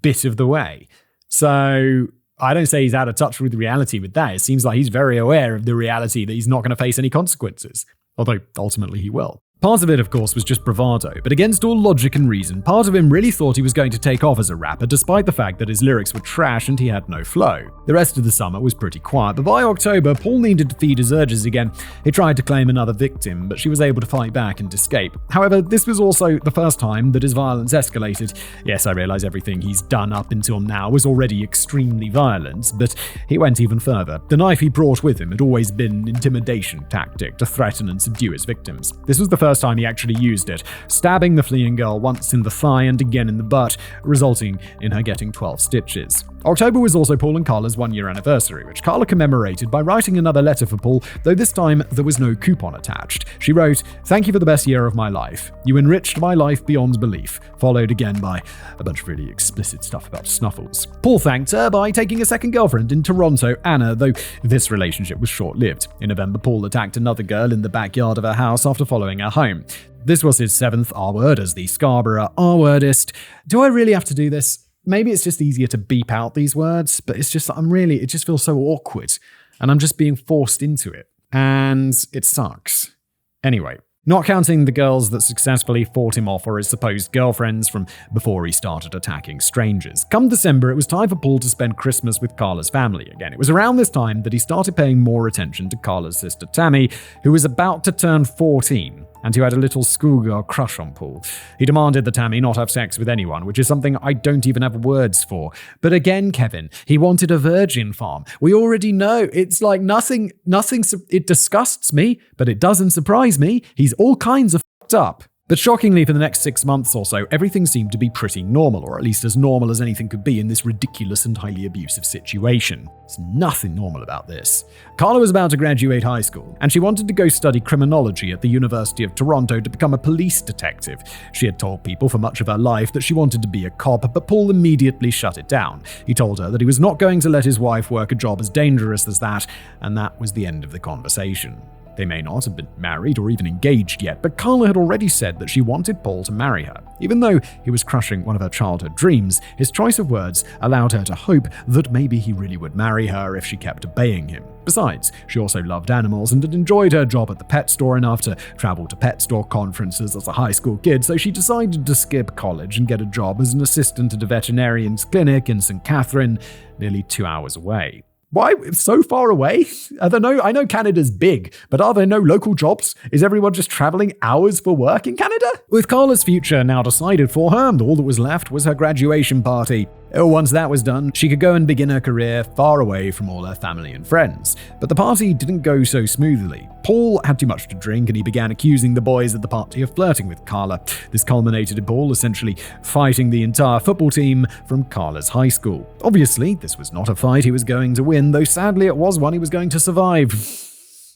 bit of the way. So I don't say he's out of touch with reality with that. It seems like he's very aware of the reality that he's not going to face any consequences. Although ultimately he will. Part of it, of course, was just bravado, but against all logic and reason, part of him really thought he was going to take off as a rapper, despite the fact that his lyrics were trash and he had no flow. The rest of the summer was pretty quiet, but by October, Paul needed to feed his urges again. He tried to claim another victim, but she was able to fight back and escape. However, this was also the first time that his violence escalated. Yes, I realize everything he's done up until now was already extremely violent, but he went even further. The knife he brought with him had always been an intimidation tactic to threaten and subdue his victims. This was the first time he actually used it, stabbing the fleeing girl once in the thigh and again in the butt, resulting in her getting 12 stitches. October was also Paul and Karla's 1-year anniversary, which Karla commemorated by writing another letter for Paul, though this time there was no coupon attached. She wrote, "Thank you for the best year of my life. You enriched my life beyond belief," followed again by a bunch of really explicit stuff about snuffles. Paul thanked her by taking a second girlfriend in Toronto, Anna, though this relationship was short-lived. In November, Paul attacked another girl in the backyard of her house after following her home. This was his 7th R-word as the Scarborough R-wordist. Do I really have to do this? Maybe it's just easier to beep out these words, but it's just, it just feels so awkward, and I'm just being forced into it. And it sucks. Anyway, not counting the girls that successfully fought him off or his supposed girlfriends from before he started attacking strangers. Come December, it was time for Paul to spend Christmas with Karla's family again. It was around this time that he started paying more attention to Karla's sister Tammy, who was about to turn 14. And who had a little schoolgirl crush on Paul. He demanded that Tammy not have sex with anyone, which is something I don't even have words for. But again, Kevin, he wanted a virgin farm. We already know. It's like nothing, it disgusts me, but it doesn't surprise me. He's all kinds of fucked up. But shockingly, for the next 6 months or so, everything seemed to be pretty normal, or at least as normal as anything could be in this ridiculous and highly abusive situation. There's nothing normal about this. Karla was about to graduate high school, and she wanted to go study criminology at the University of Toronto to become a police detective. She had told people for much of her life that she wanted to be a cop, but Paul immediately shut it down. He told her that he was not going to let his wife work a job as dangerous as that, and that was the end of the conversation. They may not have been married or even engaged yet, but Karla had already said that she wanted Paul to marry her. Even though he was crushing one of her childhood dreams, his choice of words allowed her to hope that maybe he really would marry her if she kept obeying him. Besides, she also loved animals and had enjoyed her job at the pet store enough to travel to pet store conferences as a high school kid, so she decided to skip college and get a job as an assistant at a veterinarian's clinic in St. Catherine, nearly 2 hours away. Why so far away? I know Canada's big, but are there no local jobs? Is everyone just traveling hours for work in Canada? With Karla's future now decided for her, all that was left was her graduation party. Once that was done, she could go and begin her career far away from all her family and friends. But the party didn't go so smoothly. Paul had too much to drink and he began accusing the boys at the party of flirting with Karla. This culminated in Paul essentially fighting the entire football team from Karla's high school. Obviously, this was not a fight he was going to win, though sadly it was one he was going to survive.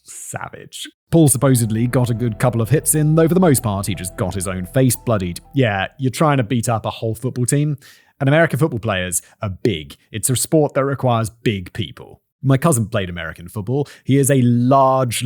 Savage. Paul supposedly got a good couple of hits in, though for the most part he just got his own face bloodied. Yeah, you're trying to beat up a whole football team? And American football players are big. It's a sport that requires big people. My cousin played American football. He is a large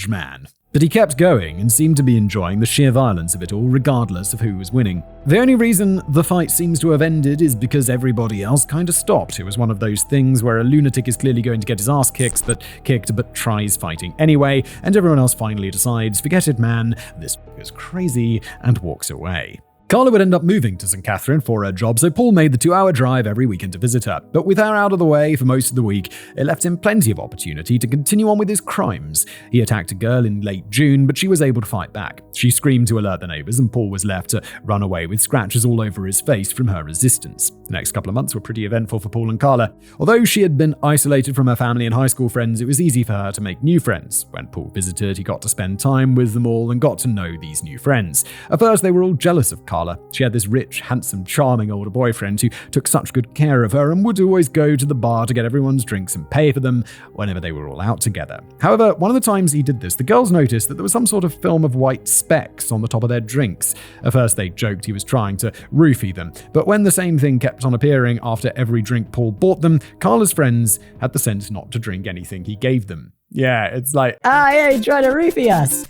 man. But he kept going and seemed to be enjoying the sheer violence of it all, regardless of who was winning. The only reason the fight seems to have ended is because everybody else kind of stopped. It was one of those things where a lunatic is clearly going to get his ass kicked, but tries fighting anyway, and everyone else finally decides, forget it man, this is crazy, and walks away. Karla would end up moving to St. Catherine for her job, so Paul made the 2-hour drive every weekend to visit her. But with her out of the way for most of the week, it left him plenty of opportunity to continue on with his crimes. He attacked a girl in late June, but she was able to fight back. She screamed to alert the neighbors, and Paul was left to run away with scratches all over his face from her resistance. The next couple of months were pretty eventful for Paul and Karla. Although she had been isolated from her family and high school friends, it was easy for her to make new friends. When Paul visited, he got to spend time with them all and got to know these new friends. At first, they were all jealous of Karla. She had this rich, handsome, charming older boyfriend who took such good care of her and would always go to the bar to get everyone's drinks and pay for them whenever they were all out together. However, one of the times he did this, the girls noticed that there was some sort of film of white specks on the top of their drinks. At first, they joked he was trying to roofie them, but when the same thing kept on appearing after every drink Paul bought them, Karla's friends had the sense not to drink anything he gave them. Yeah, it's like, yeah, you trying to roofie us.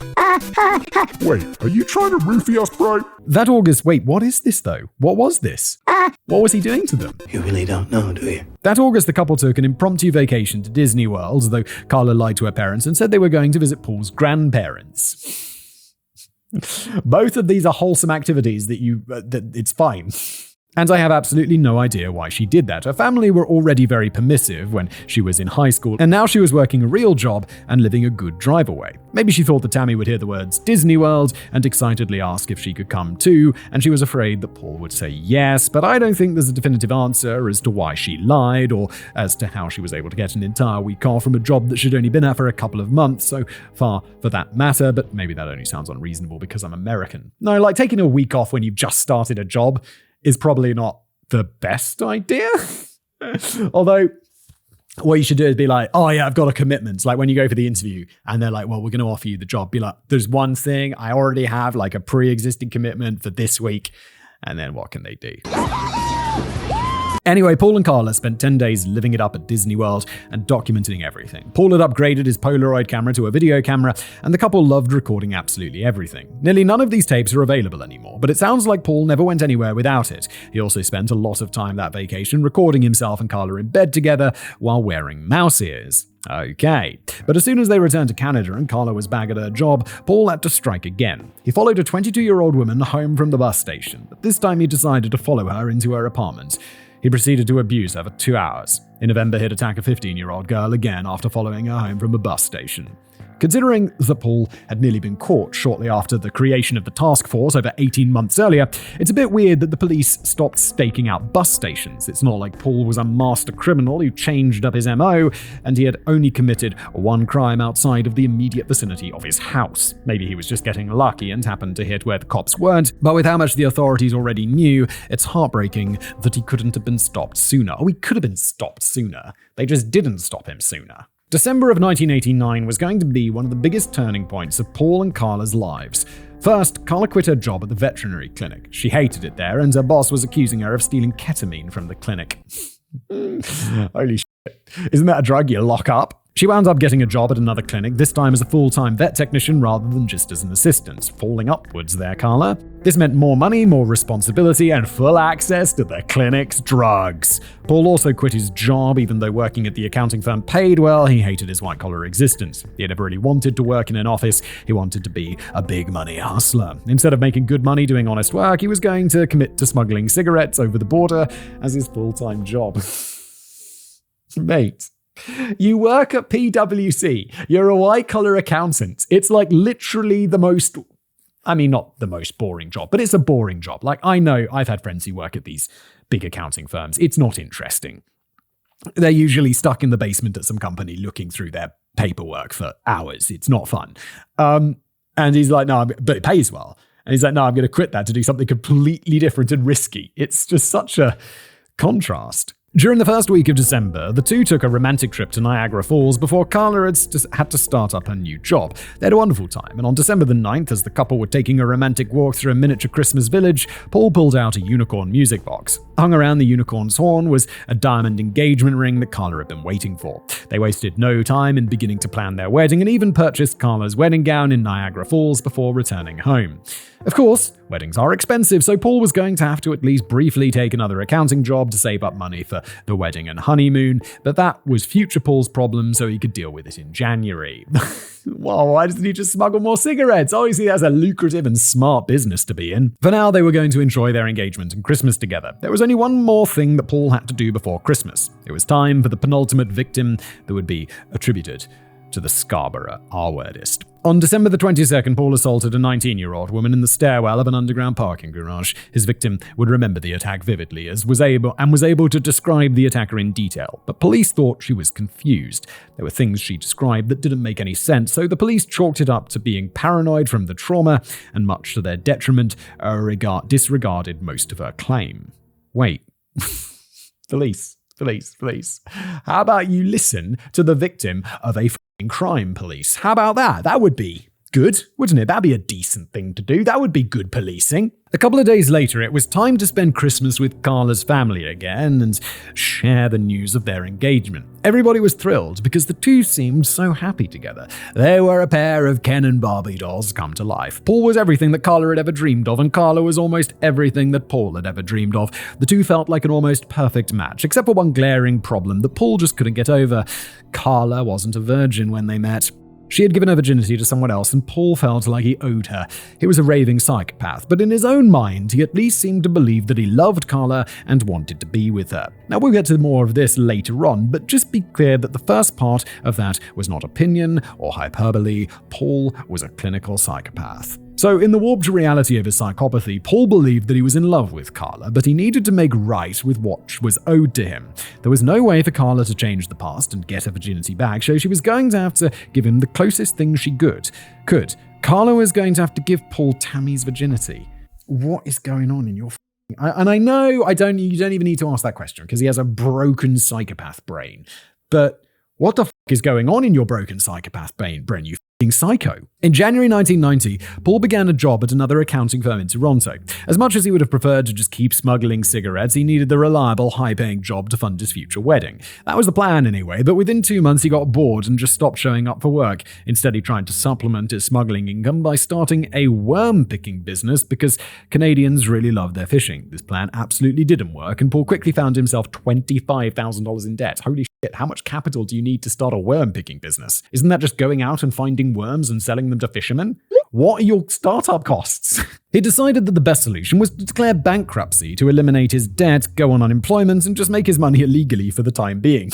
Wait, are you trying to roofie us, bro? That August, wait, what is this though? What was this? What was he doing to them? You really don't know, do you? That August, the couple took an impromptu vacation to Disney World, though Karla lied to her parents and said they were going to visit Paul's grandparents. Both of these are wholesome activities that it's fine. And I have absolutely no idea why she did that. Her family were already very permissive when she was in high school, and now she was working a real job and living a good drive away. Maybe she thought that Tammy would hear the words Disney World and excitedly ask if she could come too, and she was afraid that Paul would say yes, but I don't think there's a definitive answer as to why she lied or as to how she was able to get an entire week off from a job that she'd only been at for a couple of months, so far for that matter, but maybe that only sounds unreasonable because I'm American. No, like taking a week off when you've just started a job is probably not the best idea. Although, what you should do is be like, oh yeah, I've got a commitment. Like when you go for the interview and they're like, well, we're going to offer you the job. Be like, there's one thing, I already have like a pre-existing commitment for this week. And then what can they do? Anyway, Paul and Karla spent 10 days living it up at Disney World and documenting everything. Paul had upgraded his Polaroid camera to a video camera, and the couple loved recording absolutely everything. Nearly none of these tapes are available anymore, but it sounds like Paul never went anywhere without it. He also spent a lot of time that vacation recording himself and Karla in bed together while wearing mouse ears. Okay, but as soon as they returned to Canada and Karla was back at her job, Paul had to strike again. He followed a 22-year-old woman home from the bus station, but this time he decided to follow her into her apartment. He proceeded to abuse her for 2 hours. In November, he'd attack a 15-year-old girl again after following her home from a bus station. Considering that Paul had nearly been caught shortly after the creation of the task force over 18 months earlier, it's a bit weird that the police stopped staking out bus stations. It's not like Paul was a master criminal who changed up his MO, and he had only committed one crime outside of the immediate vicinity of his house. Maybe he was just getting lucky and happened to hit where the cops weren't, but with how much the authorities already knew, it's heartbreaking that he couldn't have been stopped sooner. Oh, he could have been stopped sooner. They just didn't stop him sooner. December of 1989 was going to be one of the biggest turning points of Paul and Karla's lives. First, Karla quit her job at the veterinary clinic. She hated it there, and her boss was accusing her of stealing ketamine from the clinic. Holy shit. Isn't that a drug you lock up? She wound up getting a job at another clinic, this time as a full-time vet technician rather than just as an assistant. Falling upwards there, Karla. This meant more money, more responsibility, and full access to the clinic's drugs. Paul also quit his job, even though working at the accounting firm paid well. He hated his white-collar existence. He had never really wanted to work in an office. He wanted to be a big-money hustler. Instead of making good money doing honest work, he was going to commit to smuggling cigarettes over the border as his full-time job. Mate. You work at PwC. You're a white-collar accountant. It's like literally the most, not the most boring job, but it's a boring job. Like, I know I've had friends who work at these big accounting firms. It's not interesting. They're usually stuck in the basement at some company looking through their paperwork for hours. It's not fun. And he's like, no, but it pays well. And he's like, no, I'm going to quit that to do something completely different and risky. It's just such a contrast. During the first week of December, the two took a romantic trip to Niagara Falls before Karla had to start up her new job. They had a wonderful time, and on December the 9th, as the couple were taking a romantic walk through a miniature Christmas village, Paul pulled out a unicorn music box. Hung around the unicorn's horn was a diamond engagement ring that Karla had been waiting for. They wasted no time in beginning to plan their wedding and even purchased Karla's wedding gown in Niagara Falls before returning home. Of course, weddings are expensive, so Paul was going to have to at least briefly take another accounting job to save up money for the wedding and honeymoon, but that was future Paul's problem, so he could deal with it in January. Well, why doesn't he just smuggle more cigarettes? Obviously, that's a lucrative and smart business to be in. For now, they were going to enjoy their engagement and Christmas together. There was only one more thing that Paul had to do before Christmas. It was time for the penultimate victim that would be attributed to the Scarborough R-wordist. On December the 22nd, Paul assaulted a 19-year-old woman in the stairwell of an underground parking garage. His victim would remember the attack vividly, was able to describe the attacker in detail. But police thought she was confused. There were things she described that didn't make any sense, so the police chalked it up to being paranoid from the trauma, and much to their detriment, disregarded most of her claim. Wait. Police. How about you listen to the victim of a crime, police? How about that? That would be good, wouldn't it? That'd be a decent thing to do. That would be good policing. A couple of days later, it was time to spend Christmas with Karla's family again and share the news of their engagement. Everybody was thrilled because the two seemed so happy together. They were a pair of Ken and Barbie dolls come to life. Paul was everything that Karla had ever dreamed of, and Karla was almost everything that Paul had ever dreamed of. The two felt like an almost perfect match, except for one glaring problem that Paul just couldn't get over. Karla wasn't a virgin when they met. She had given her virginity to someone else, and Paul felt like he owed her. He was a raving psychopath, but in his own mind, he at least seemed to believe that he loved Karla and wanted to be with her. Now, we'll get to more of this later on, but just be clear that the first part of that was not opinion or hyperbole. Paul was a clinical psychopath. So, in the warped reality of his psychopathy, Paul believed that he was in love with Karla, but he needed to make right with what was owed to him. There was no way for Karla to change the past and get her virginity back, so she was going to have to give him the closest thing she could. Karla was going to have to give Paul Tammy's virginity. What is going on in your and I know you don't even need to ask that question because he has a broken psychopath brain. But what the is going on in your broken psychopath brain, you psycho? In January 1990, Paul began a job at another accounting firm in Toronto. As much as he would have preferred to just keep smuggling cigarettes, he needed the reliable, high-paying job to fund his future wedding. That was the plan anyway, but within 2 months he got bored and just stopped showing up for work. Instead, he tried to supplement his smuggling income by starting a worm-picking business because Canadians really love their fishing. This plan absolutely didn't work, and Paul quickly found himself $25,000 in debt. Holy shit, how much capital do you need to start a worm-picking business? Isn't that just going out and finding worms and selling them to fishermen? What are your startup costs? He decided that the best solution was to declare bankruptcy to eliminate his debt, go on unemployment, and just make his money illegally for the time being.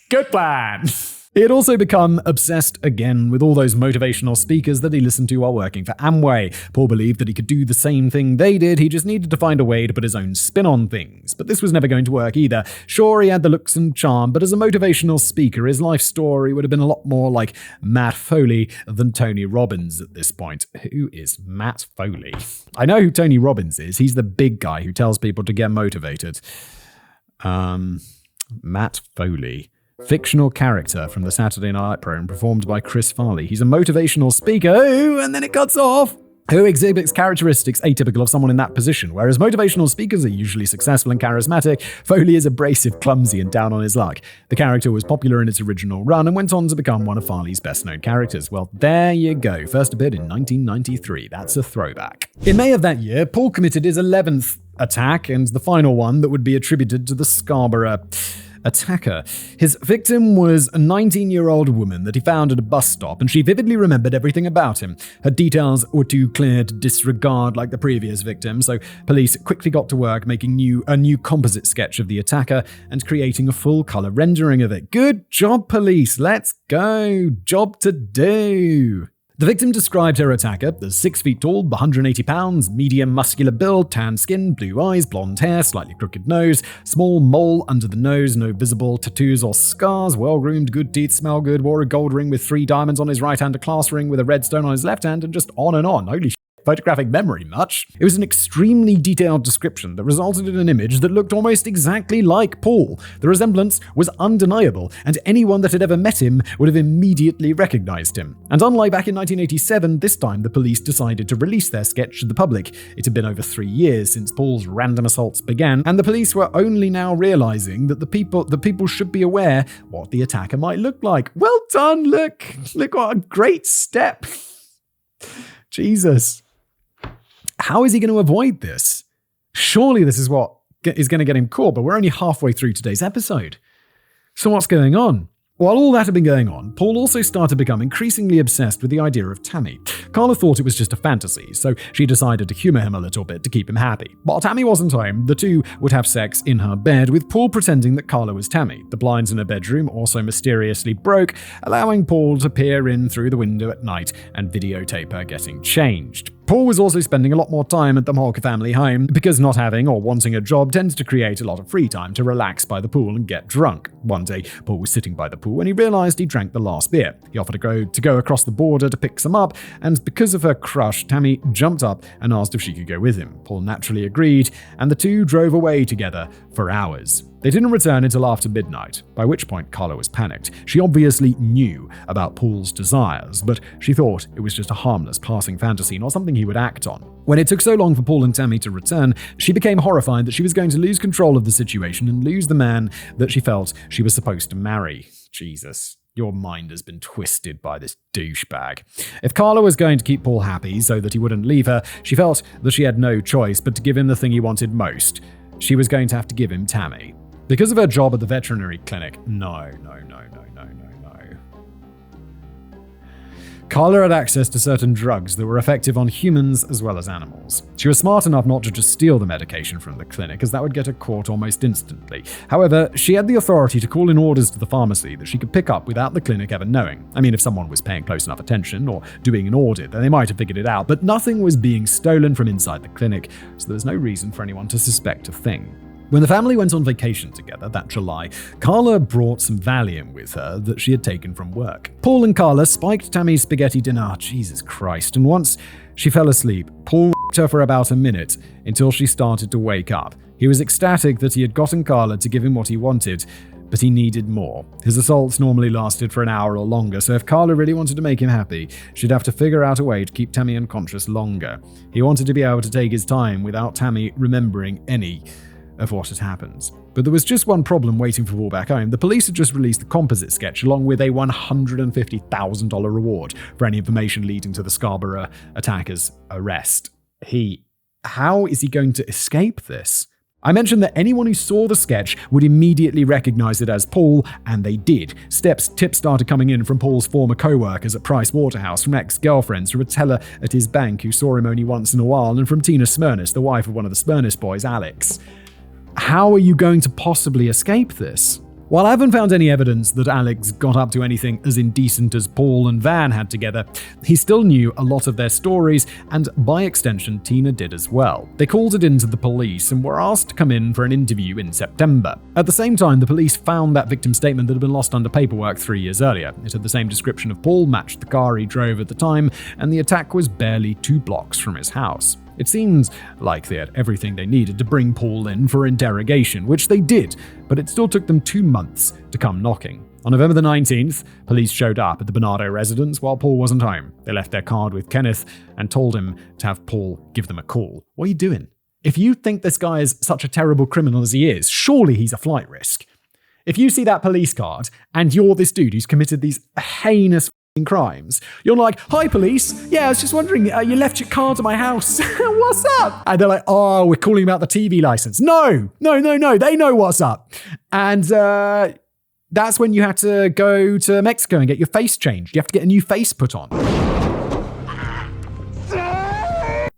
Good plan! He had also become obsessed again with all those motivational speakers that he listened to while working for Amway. Paul believed that he could do the same thing they did, he just needed to find a way to put his own spin on things. But this was never going to work either. Sure, he had the looks and charm, but as a motivational speaker, his life story would have been a lot more like Matt Foley than Tony Robbins at this point. Who is Matt Foley? I know who Tony Robbins is. He's the big guy who tells people to get motivated. Matt Foley. Fictional character from the Saturday Night program performed by Chris Farley. He's a motivational speaker who, and then it cuts off, who exhibits characteristics atypical of someone in that position. Whereas motivational speakers are usually successful and charismatic, Foley is abrasive, clumsy, and down on his luck. The character was popular in its original run and went on to become one of Farley's best-known characters. Well, there you go. First appeared in 1993. That's a throwback. In May of that year, Paul committed his 11th attack and the final one that would be attributed to the Scarborough attacker. His victim was a 19-year-old woman that he found at a bus stop, and she vividly remembered everything about him. Her details were too clear to disregard like the previous victim, so police quickly got to work making a new composite sketch of the attacker and creating a full-color rendering of it. Good job, police! Let's go! Job to do! The victim described her attacker as 6 feet tall, 180 pounds, medium muscular build, tan skin, blue eyes, blonde hair, slightly crooked nose, small mole under the nose, no visible tattoos or scars, well-groomed, good teeth, smell good, wore a gold ring with 3 diamonds on his right hand, a class ring with a red stone on his left hand, and just on and on. Holy shit. Photographic memory much. It was an extremely detailed description that resulted in an image that looked almost exactly like Paul. The resemblance was undeniable, and anyone that had ever met him would have immediately recognized him. And unlike back in 1987, this time the police decided to release their sketch to the public. It had been over 3 years since Paul's random assaults began, and the police were only now realizing that the people should be aware what the attacker might look like. Well done, look what a great step. Jesus. How is he going to avoid this? Surely this is what is going to get him caught, but we're only halfway through today's episode. So what's going on? While all that had been going on, Paul also started to become increasingly obsessed with the idea of Tammy. Karla thought it was just a fantasy, so she decided to humor him a little bit to keep him happy. While Tammy wasn't home, the two would have sex in her bed, with Paul pretending that Karla was Tammy. The blinds in her bedroom also mysteriously broke, allowing Paul to peer in through the window at night and videotape her getting changed. Paul was also spending a lot more time at the Homolka family home because not having or wanting a job tends to create a lot of free time to relax by the pool and get drunk. One day, Paul was sitting by the pool when he realized he drank the last beer. He offered to go across the border to pick some up, and because of her crush, Tammy jumped up and asked if she could go with him. Paul naturally agreed, and the two drove away together for hours. They didn't return until after midnight, by which point Karla was panicked. She obviously knew about Paul's desires, but she thought it was just a harmless passing fantasy, not something he would act on. When it took so long for Paul and Tammy to return, she became horrified that she was going to lose control of the situation and lose the man that she felt she was supposed to marry. Jesus. Your mind has been twisted by this douchebag. If Karla was going to keep Paul happy so that he wouldn't leave her, she felt that she had no choice but to give him the thing he wanted most. She was going to have to give him Tammy. Because of her job at the veterinary clinic, no. Karla had access to certain drugs that were effective on humans as well as animals. She was smart enough not to just steal the medication from the clinic, as that would get her caught almost instantly. However, she had the authority to call in orders to the pharmacy that she could pick up without the clinic ever knowing. I mean, if someone was paying close enough attention or doing an audit, then they might have figured it out, but nothing was being stolen from inside the clinic, so there was no reason for anyone to suspect a thing. When the family went on vacation together that July, Karla brought some Valium with her that she had taken from work. Paul and Karla spiked Tammy's spaghetti dinner, Jesus Christ, and once she fell asleep, Paul rocked her for about a minute until she started to wake up. He was ecstatic that he had gotten Karla to give him what he wanted, but he needed more. His assaults normally lasted for an hour or longer, so if Karla really wanted to make him happy, she'd have to figure out a way to keep Tammy unconscious longer. He wanted to be able to take his time without Tammy remembering any of what had happened. But there was just one problem waiting for Paul back home. The police had just released the composite sketch along with a $150,000 reward for any information leading to the Scarborough attacker's arrest. How is he going to escape this? I mentioned that anyone who saw the sketch would immediately recognize it as Paul, and they did. Tips started coming in from Paul's former co-workers at Price Waterhouse, from ex-girlfriends, from a teller at his bank who saw him only once in a while, and from Tina Smyrnis, the wife of one of the Smyrnis boys, Alex. How are you going to possibly escape this? While I haven't found any evidence that Alex got up to anything as indecent as Paul and Van had together, he still knew a lot of their stories, and by extension, Tina did as well. They called it into the police and were asked to come in for an interview in September. At the same time, the police found that victim's statement that had been lost under paperwork 3 years earlier. It had the same description of Paul, matched the car he drove at the time, and the attack was barely 2 blocks from his house. It seemed like they had everything they needed to bring Paul in for interrogation, which they did, but it still took them 2 months to come knocking. On November the 19th, police showed up at the Bernardo residence while Paul wasn't home. They left their card with Kenneth and told him to have Paul give them a call. What are you doing? If you think this guy is such a terrible criminal as he is, surely he's a flight risk. If you see that police card and you're this dude who's committed these heinous crimes, you're like, "Hi police, yeah, I was just wondering, you left your card at my house. What's up?" And they're like, "Oh, we're calling about the TV license." No, they know what's up. And that's when you had to go to Mexico and get your face changed. You have to get a new face put on.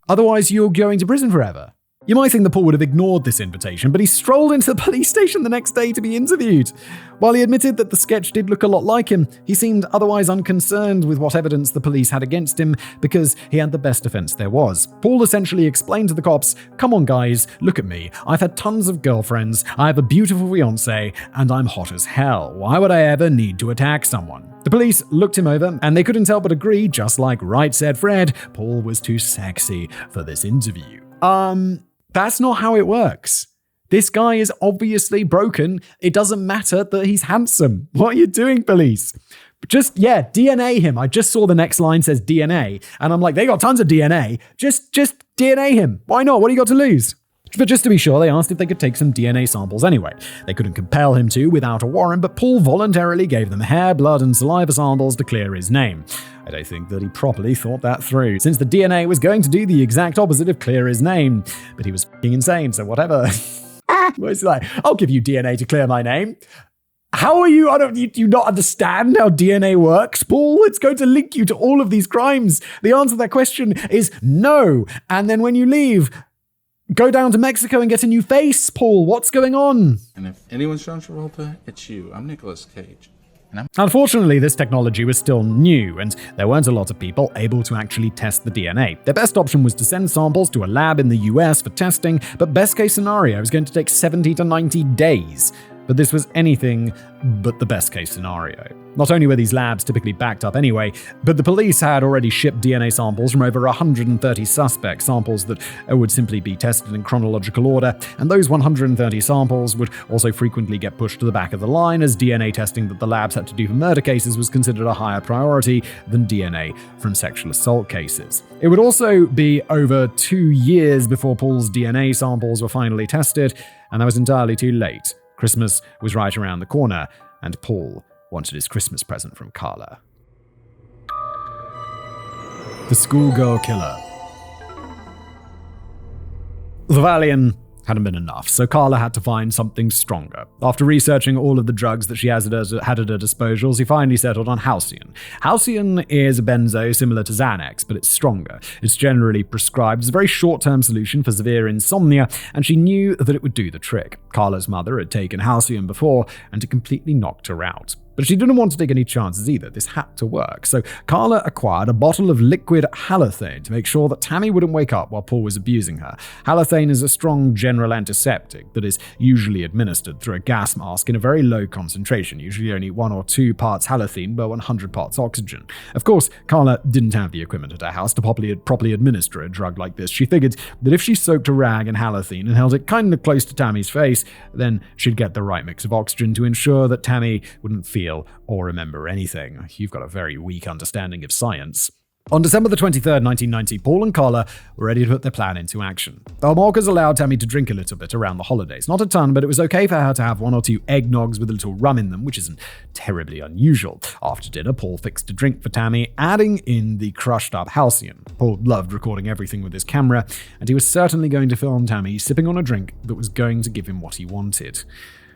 Otherwise, you're going to prison forever. You might think that Paul would have ignored this invitation, but he strolled into the police station the next day to be interviewed. While he admitted that the sketch did look a lot like him, he seemed otherwise unconcerned with what evidence the police had against him because he had the best defense there was. Paul essentially explained to the cops, "Come on guys, look at me. I've had tons of girlfriends, I have a beautiful fiancé, and I'm hot as hell. Why would I ever need to attack someone?" The police looked him over, and they couldn't help but agree, just like Right Said Fred, Paul was too sexy for this interview. That's not how it works. This guy is obviously broken. It doesn't matter that he's handsome. What are you doing, police? DNA him. I just saw the next line says DNA, and I'm like, they got tons of DNA. Just DNA him. Why not? What do you got to lose? But just to be sure, they asked if they could take some DNA samples anyway. They couldn't compel him to without a warrant, but Paul voluntarily gave them hair, blood, and saliva samples to clear his name. I don't think that he properly thought that through, since the DNA was going to do the exact opposite of clear his name. But he was f***ing insane, so whatever. It's like, I'll give you DNA to clear my name. How are you? Do you not understand how DNA works, Paul? It's going to link you to all of these crimes. The answer to that question is no. And then when you leave, go down to Mexico and get a new face, Paul. What's going on? And if anyone's John Travolta, it's you. I'm Nicolas Cage. Unfortunately, this technology was still new, and there weren't a lot of people able to actually test the DNA. Their best option was to send samples to a lab in the US for testing, but best case scenario was going to take 70 to 90 days. But this was anything but the best case scenario. Not only were these labs typically backed up anyway, but the police had already shipped DNA samples from over 130 suspects, samples that would simply be tested in chronological order, and those 130 samples would also frequently get pushed to the back of the line, as DNA testing that the labs had to do for murder cases was considered a higher priority than DNA from sexual assault cases. It would also be over 2 years before Paul's DNA samples were finally tested, and that was entirely too late. Christmas was right around the corner, and Paul wanted his Christmas present from Karla. The Schoolgirl Killer. The Valium hadn't been enough, so Karla had to find something stronger. After researching all of the drugs that she had at her disposal, she finally settled on Halcyon. Halcyon is a benzo similar to Xanax, but it's stronger. It's generally prescribed as a very short-term solution for severe insomnia, and she knew that it would do the trick. Karla's mother had taken Halcyon before, and it completely knocked her out. But she didn't want to take any chances either. This had to work. So Karla acquired a bottle of liquid halothane to make sure that Tammy wouldn't wake up while Paul was abusing her. Halothane is a strong general antiseptic that is usually administered through a gas mask in a very low concentration, usually only 1 or 2 parts halothane per 100 parts oxygen. Of course, Karla didn't have the equipment at her house to properly administer a drug like this. She figured that if she soaked a rag in halothane and held it kind of close to Tammy's face, then she'd get the right mix of oxygen to ensure that Tammy wouldn't feel or remember anything. You've got a very weak understanding of science. On December the 23rd, 1990, Paul and Karla were ready to put their plan into action. The Homolkas allowed Tammy to drink a little bit around the holidays. Not a ton, but it was okay for her to have 1 or 2 eggnogs with a little rum in them, which isn't terribly unusual. After dinner, Paul fixed a drink for Tammy, adding in the crushed up Halcyon. Paul loved recording everything with his camera, and he was certainly going to film Tammy sipping on a drink that was going to give him what he wanted.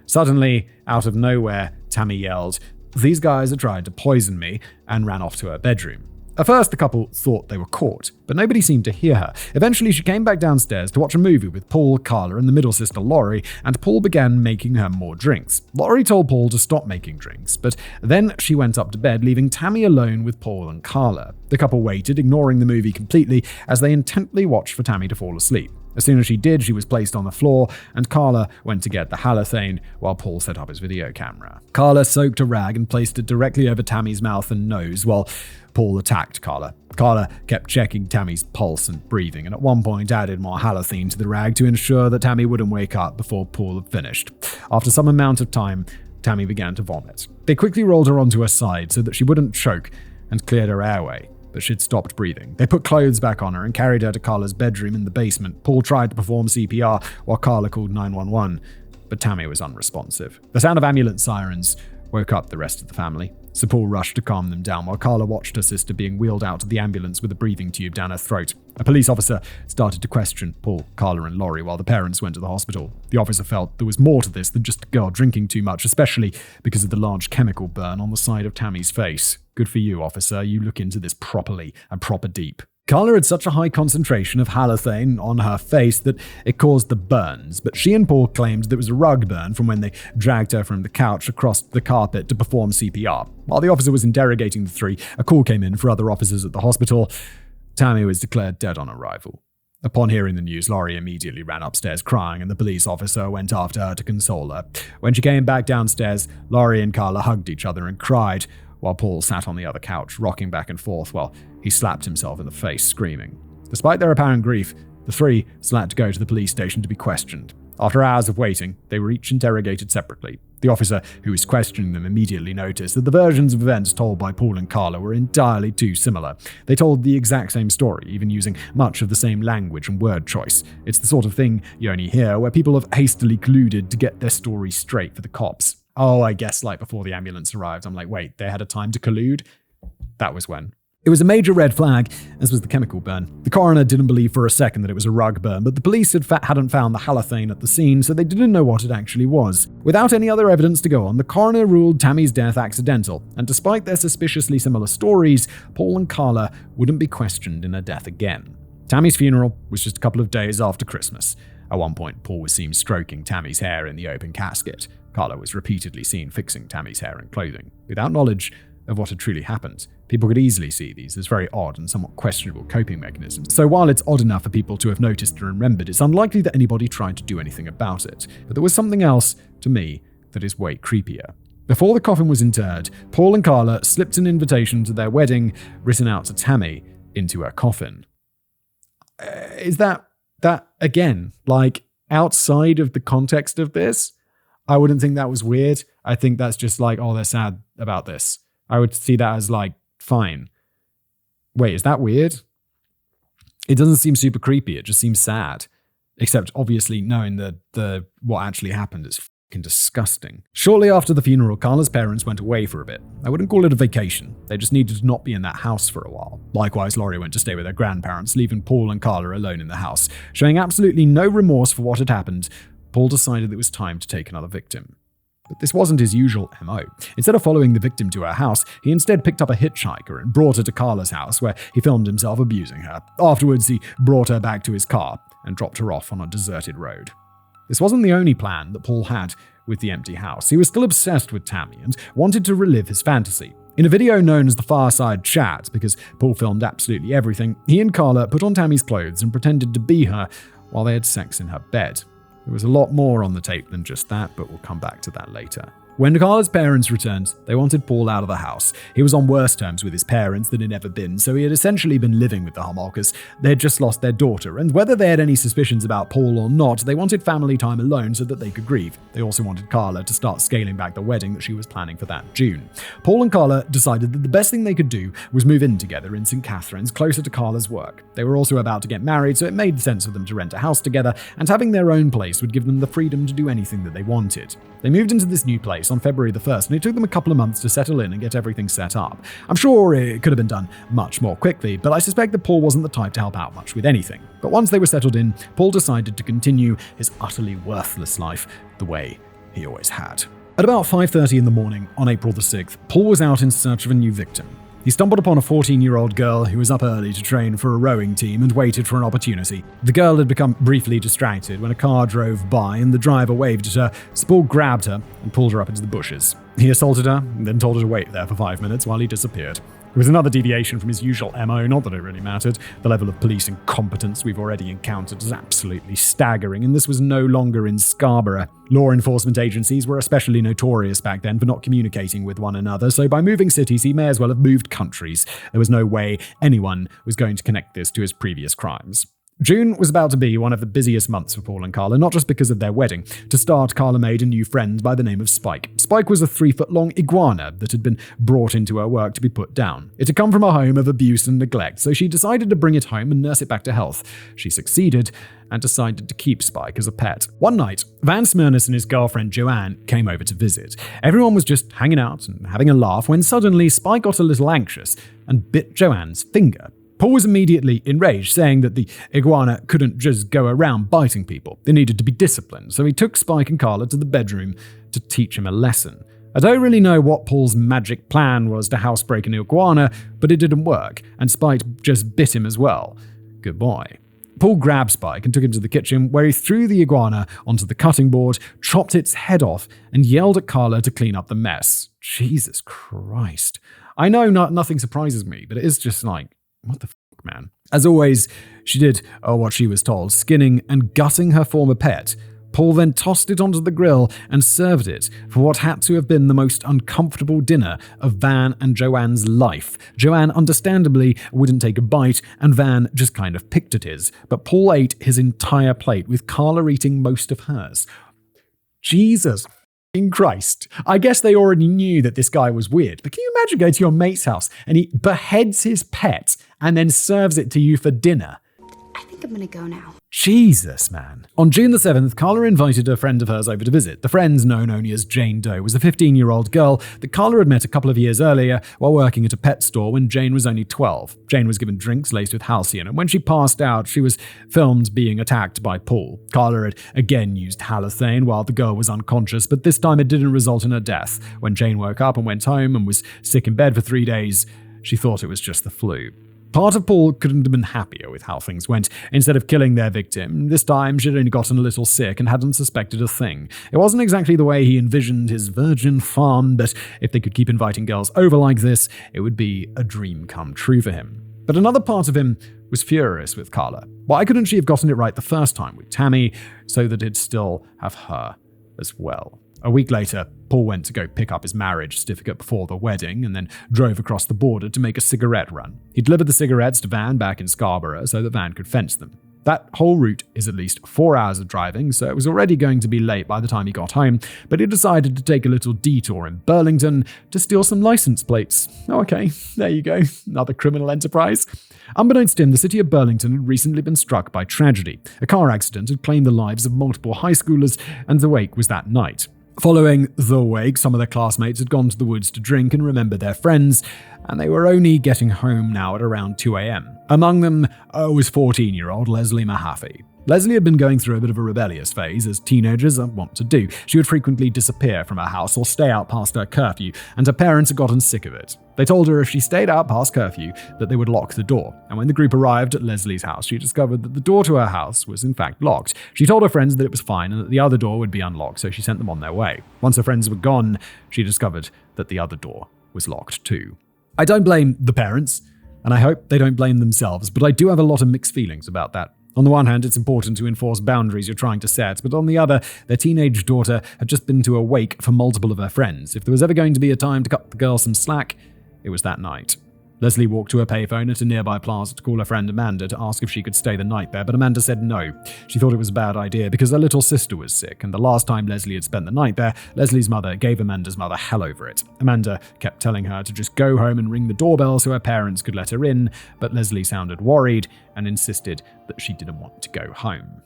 Suddenly, out of nowhere, Tammy yelled, "These guys are trying to poison me," and ran off to her bedroom. At first, the couple thought they were caught, but nobody seemed to hear her. Eventually, she came back downstairs to watch a movie with Paul, Karla, and the middle sister Laurie, and Paul began making her more drinks. Laurie told Paul to stop making drinks, but then she went up to bed, leaving Tammy alone with Paul and Karla. The couple waited, ignoring the movie completely, as they intently watched for Tammy to fall asleep. As soon as she did, she was placed on the floor, and Karla went to get the halothane while Paul set up his video camera. Karla soaked a rag and placed it directly over Tammy's mouth and nose while Paul attacked Karla. Karla kept checking Tammy's pulse and breathing, and at one point added more halothane to the rag to ensure that Tammy wouldn't wake up before Paul had finished. After some amount of time, Tammy began to vomit. They quickly rolled her onto her side so that she wouldn't choke and cleared her airway, but she'd stopped breathing. They put clothes back on her and carried her to Karla's bedroom in the basement. Paul tried to perform CPR while Karla called 911, but Tammy was unresponsive. The sound of ambulance sirens woke up the rest of the family, so Paul rushed to calm them down while Karla watched her sister being wheeled out of the ambulance with a breathing tube down her throat. A police officer started to question Paul, Karla, and Laurie while the parents went to the hospital. The officer felt there was more to this than just a girl drinking too much, especially because of the large chemical burn on the side of Tammy's face. Good for you, officer. You look into this properly and proper deep. Karla had such a high concentration of halothane on her face that it caused the burns, but she and Paul claimed there was a rug burn from when they dragged her from the couch across the carpet to perform CPR. While the officer was interrogating the three, a call came in for other officers at the hospital. Tammy was declared dead on arrival. Upon hearing the news, Laurie immediately ran upstairs crying, and the police officer went after her to console her. When she came back downstairs, Laurie and Karla hugged each other and cried, while Paul sat on the other couch, rocking back and forth while he slapped himself in the face, screaming. Despite their apparent grief, the three slapped to go to the police station to be questioned. After hours of waiting, they were each interrogated separately. The officer who was questioning them immediately noticed that the versions of events told by Paul and Karla were entirely too similar. They told the exact same story, even using much of the same language and word choice. It's the sort of thing you only hear where people have hastily colluded to get their story straight for the cops. Oh, I guess like before the ambulance arrived, I'm like, wait, they had a time to collude? That was when. It was a major red flag, as was the chemical burn. The coroner didn't believe for a second that it was a rug burn, but the police hadn't found the halothane at the scene, so they didn't know what it actually was. Without any other evidence to go on, the coroner ruled Tammy's death accidental, and despite their suspiciously similar stories, Paul and Karla wouldn't be questioned in her death again. Tammy's funeral was just a couple of days after Christmas. At one point, Paul was seen stroking Tammy's hair in the open casket. Karla was repeatedly seen fixing Tammy's hair and clothing. Without knowledge of what had truly happened, people could easily see these as very odd and somewhat questionable coping mechanisms. So while it's odd enough for people to have noticed and remembered, it's unlikely that anybody tried to do anything about it. But there was something else, to me, that is way creepier. Before the coffin was interred, Paul and Karla slipped an invitation to their wedding, written out to Tammy, into her coffin. Is that again, like, outside of the context of this? I wouldn't think that was weird. I think that's just like, oh, they're sad about this. I would see that as like, fine. Wait, is that weird? It doesn't seem super creepy. It just seems sad. Except obviously knowing the what actually happened is fucking disgusting. Shortly after the funeral, Karla's parents went away for a bit. I wouldn't call it a vacation. They just needed to not be in that house for a while. Likewise, Laurie went to stay with her grandparents, leaving Paul and Karla alone in the house. Showing absolutely no remorse for what had happened, Paul decided it was time to take another victim. But this wasn't his usual MO. Instead of following the victim to her house, he instead picked up a hitchhiker and brought her to Karla's house, where he filmed himself abusing her. Afterwards, he brought her back to his car and dropped her off on a deserted road. This wasn't the only plan that Paul had with the empty house. He was still obsessed with Tammy and wanted to relive his fantasy. In a video known as the Far Side Chat, because Paul filmed absolutely everything, he and Karla put on Tammy's clothes and pretended to be her while they had sex in her bed. There was a lot more on the tape than just that, but we'll come back to that later. When Karla's parents returned, they wanted Paul out of the house. He was on worse terms with his parents than he'd ever been, so he had essentially been living with the Homolkas. They had just lost their daughter, and whether they had any suspicions about Paul or not, they wanted family time alone so that they could grieve. They also wanted Karla to start scaling back the wedding that she was planning for that June. Paul and Karla decided that the best thing they could do was move in together in St. Catherine's, closer to Karla's work. They were also about to get married, so it made sense for them to rent a house together, and having their own place would give them the freedom to do anything that they wanted. They moved into this new place on February the 1st, and it took them a couple of months to settle in and get everything set up. I'm sure it could have been done much more quickly, but I suspect that Paul wasn't the type to help out much with anything. But once they were settled in, Paul decided to continue his utterly worthless life the way he always had. At about 5:30 in the morning on April the 6th, Paul was out in search of a new victim. He stumbled upon a 14-year-old girl who was up early to train for a rowing team and waited for an opportunity. The girl had become briefly distracted when a car drove by and the driver waved at her, so Paul grabbed her and pulled her up into the bushes. He assaulted her and then told her to wait there for 5 minutes while he disappeared. It was another deviation from his usual MO, not that it really mattered. The level of police incompetence we've already encountered is absolutely staggering, and this was no longer in Scarborough. Law enforcement agencies were especially notorious back then for not communicating with one another, so by moving cities, he may as well have moved countries. There was no way anyone was going to connect this to his previous crimes. June was about to be one of the busiest months for Paul and Karla, not just because of their wedding. To start, Karla made a new friend by the name of Spike. Spike was a 3-foot-long iguana that had been brought into her work to be put down. It had come from a home of abuse and neglect, so she decided to bring it home and nurse it back to health. She succeeded and decided to keep Spike as a pet. One night, Van Smyrnis and his girlfriend Joanne came over to visit. Everyone was just hanging out and having a laugh when suddenly Spike got a little anxious and bit Joanne's finger. Paul was immediately enraged, saying that the iguana couldn't just go around biting people. They needed to be disciplined, so he took Spike and Karla to the bedroom to teach him a lesson. I don't really know what Paul's magic plan was to housebreak an iguana, but it didn't work, and Spike just bit him as well. Good boy. Paul grabbed Spike and took him to the kitchen, where he threw the iguana onto the cutting board, chopped its head off, and yelled at Karla to clean up the mess. Jesus Christ. I know nothing surprises me, but it is just like, what the fuck, man? As always, she did what she was told, skinning and gutting her former pet. Paul then tossed it onto the grill and served it for what had to have been the most uncomfortable dinner of Van and Joanne's life. Joanne, understandably, wouldn't take a bite, and Van just kind of picked at his. But Paul ate his entire plate, with Karla eating most of hers. Jesus in Christ. I guess they already knew that this guy was weird, but can you imagine going to your mate's house and he beheads his pet and then serves it to you for dinner? I think think I'm gonna go now. Jesus, man. On June the 7th, Karla invited a friend of hers over to visit. The friend, known only as Jane Doe, was a 15-year-old girl that Karla had met a couple of years earlier while working at a pet store when Jane was only 12. Jane was given drinks laced with halcyon, and when she passed out, she was filmed being attacked by Paul. Karla had again used halothane while the girl was unconscious, but this time it didn't result in her death. When Jane woke up and went home and was sick in bed for 3 days, she thought it was just the flu. Part of Paul couldn't have been happier with how things went. Instead of killing their victim, this time she'd only gotten a little sick and hadn't suspected a thing. It wasn't exactly the way he envisioned his virgin farm, but if they could keep inviting girls over like this, it would be a dream come true for him. But another part of him was furious with Karla. Why couldn't she have gotten it right the first time with Tammy, so that it'd still have her as well? A week later, Paul went to go pick up his marriage certificate before the wedding and then drove across the border to make a cigarette run. He delivered the cigarettes to Van back in Scarborough so that Van could fence them. That whole route is at least 4 hours of driving, so it was already going to be late by the time he got home, but he decided to take a little detour in Burlington to steal some license plates. Oh, okay, there you go, another criminal enterprise. Unbeknownst to him, the city of Burlington had recently been struck by tragedy. A car accident had claimed the lives of multiple high schoolers, and the wake was that night. Following the wake, some of their classmates had gone to the woods to drink and remember their friends, and they were only getting home now at around 2 a.m. Among them was 14-year-old Leslie Mahaffey. Leslie had been going through a bit of a rebellious phase, as teenagers want to do. She would frequently disappear from her house or stay out past her curfew, and her parents had gotten sick of it. They told her if she stayed out past curfew, that they would lock the door. And when the group arrived at Leslie's house, she discovered that the door to her house was in fact locked. She told her friends that it was fine and that the other door would be unlocked, so she sent them on their way. Once her friends were gone, she discovered that the other door was locked too. I don't blame the parents, and I hope they don't blame themselves, but I do have a lot of mixed feelings about that. On the one hand, it's important to enforce boundaries you're trying to set, but on the other, their teenage daughter had just been to a wake for multiple of her friends. If there was ever going to be a time to cut the girl some slack, it was that night. Leslie walked to her payphone at a nearby plaza to call her friend Amanda to ask if she could stay the night there, but Amanda said no. She thought it was a bad idea because her little sister was sick, and the last time Leslie had spent the night there, Leslie's mother gave Amanda's mother hell over it. Amanda kept telling her to just go home and ring the doorbell so her parents could let her in, but Leslie sounded worried and insisted that she didn't want to go home.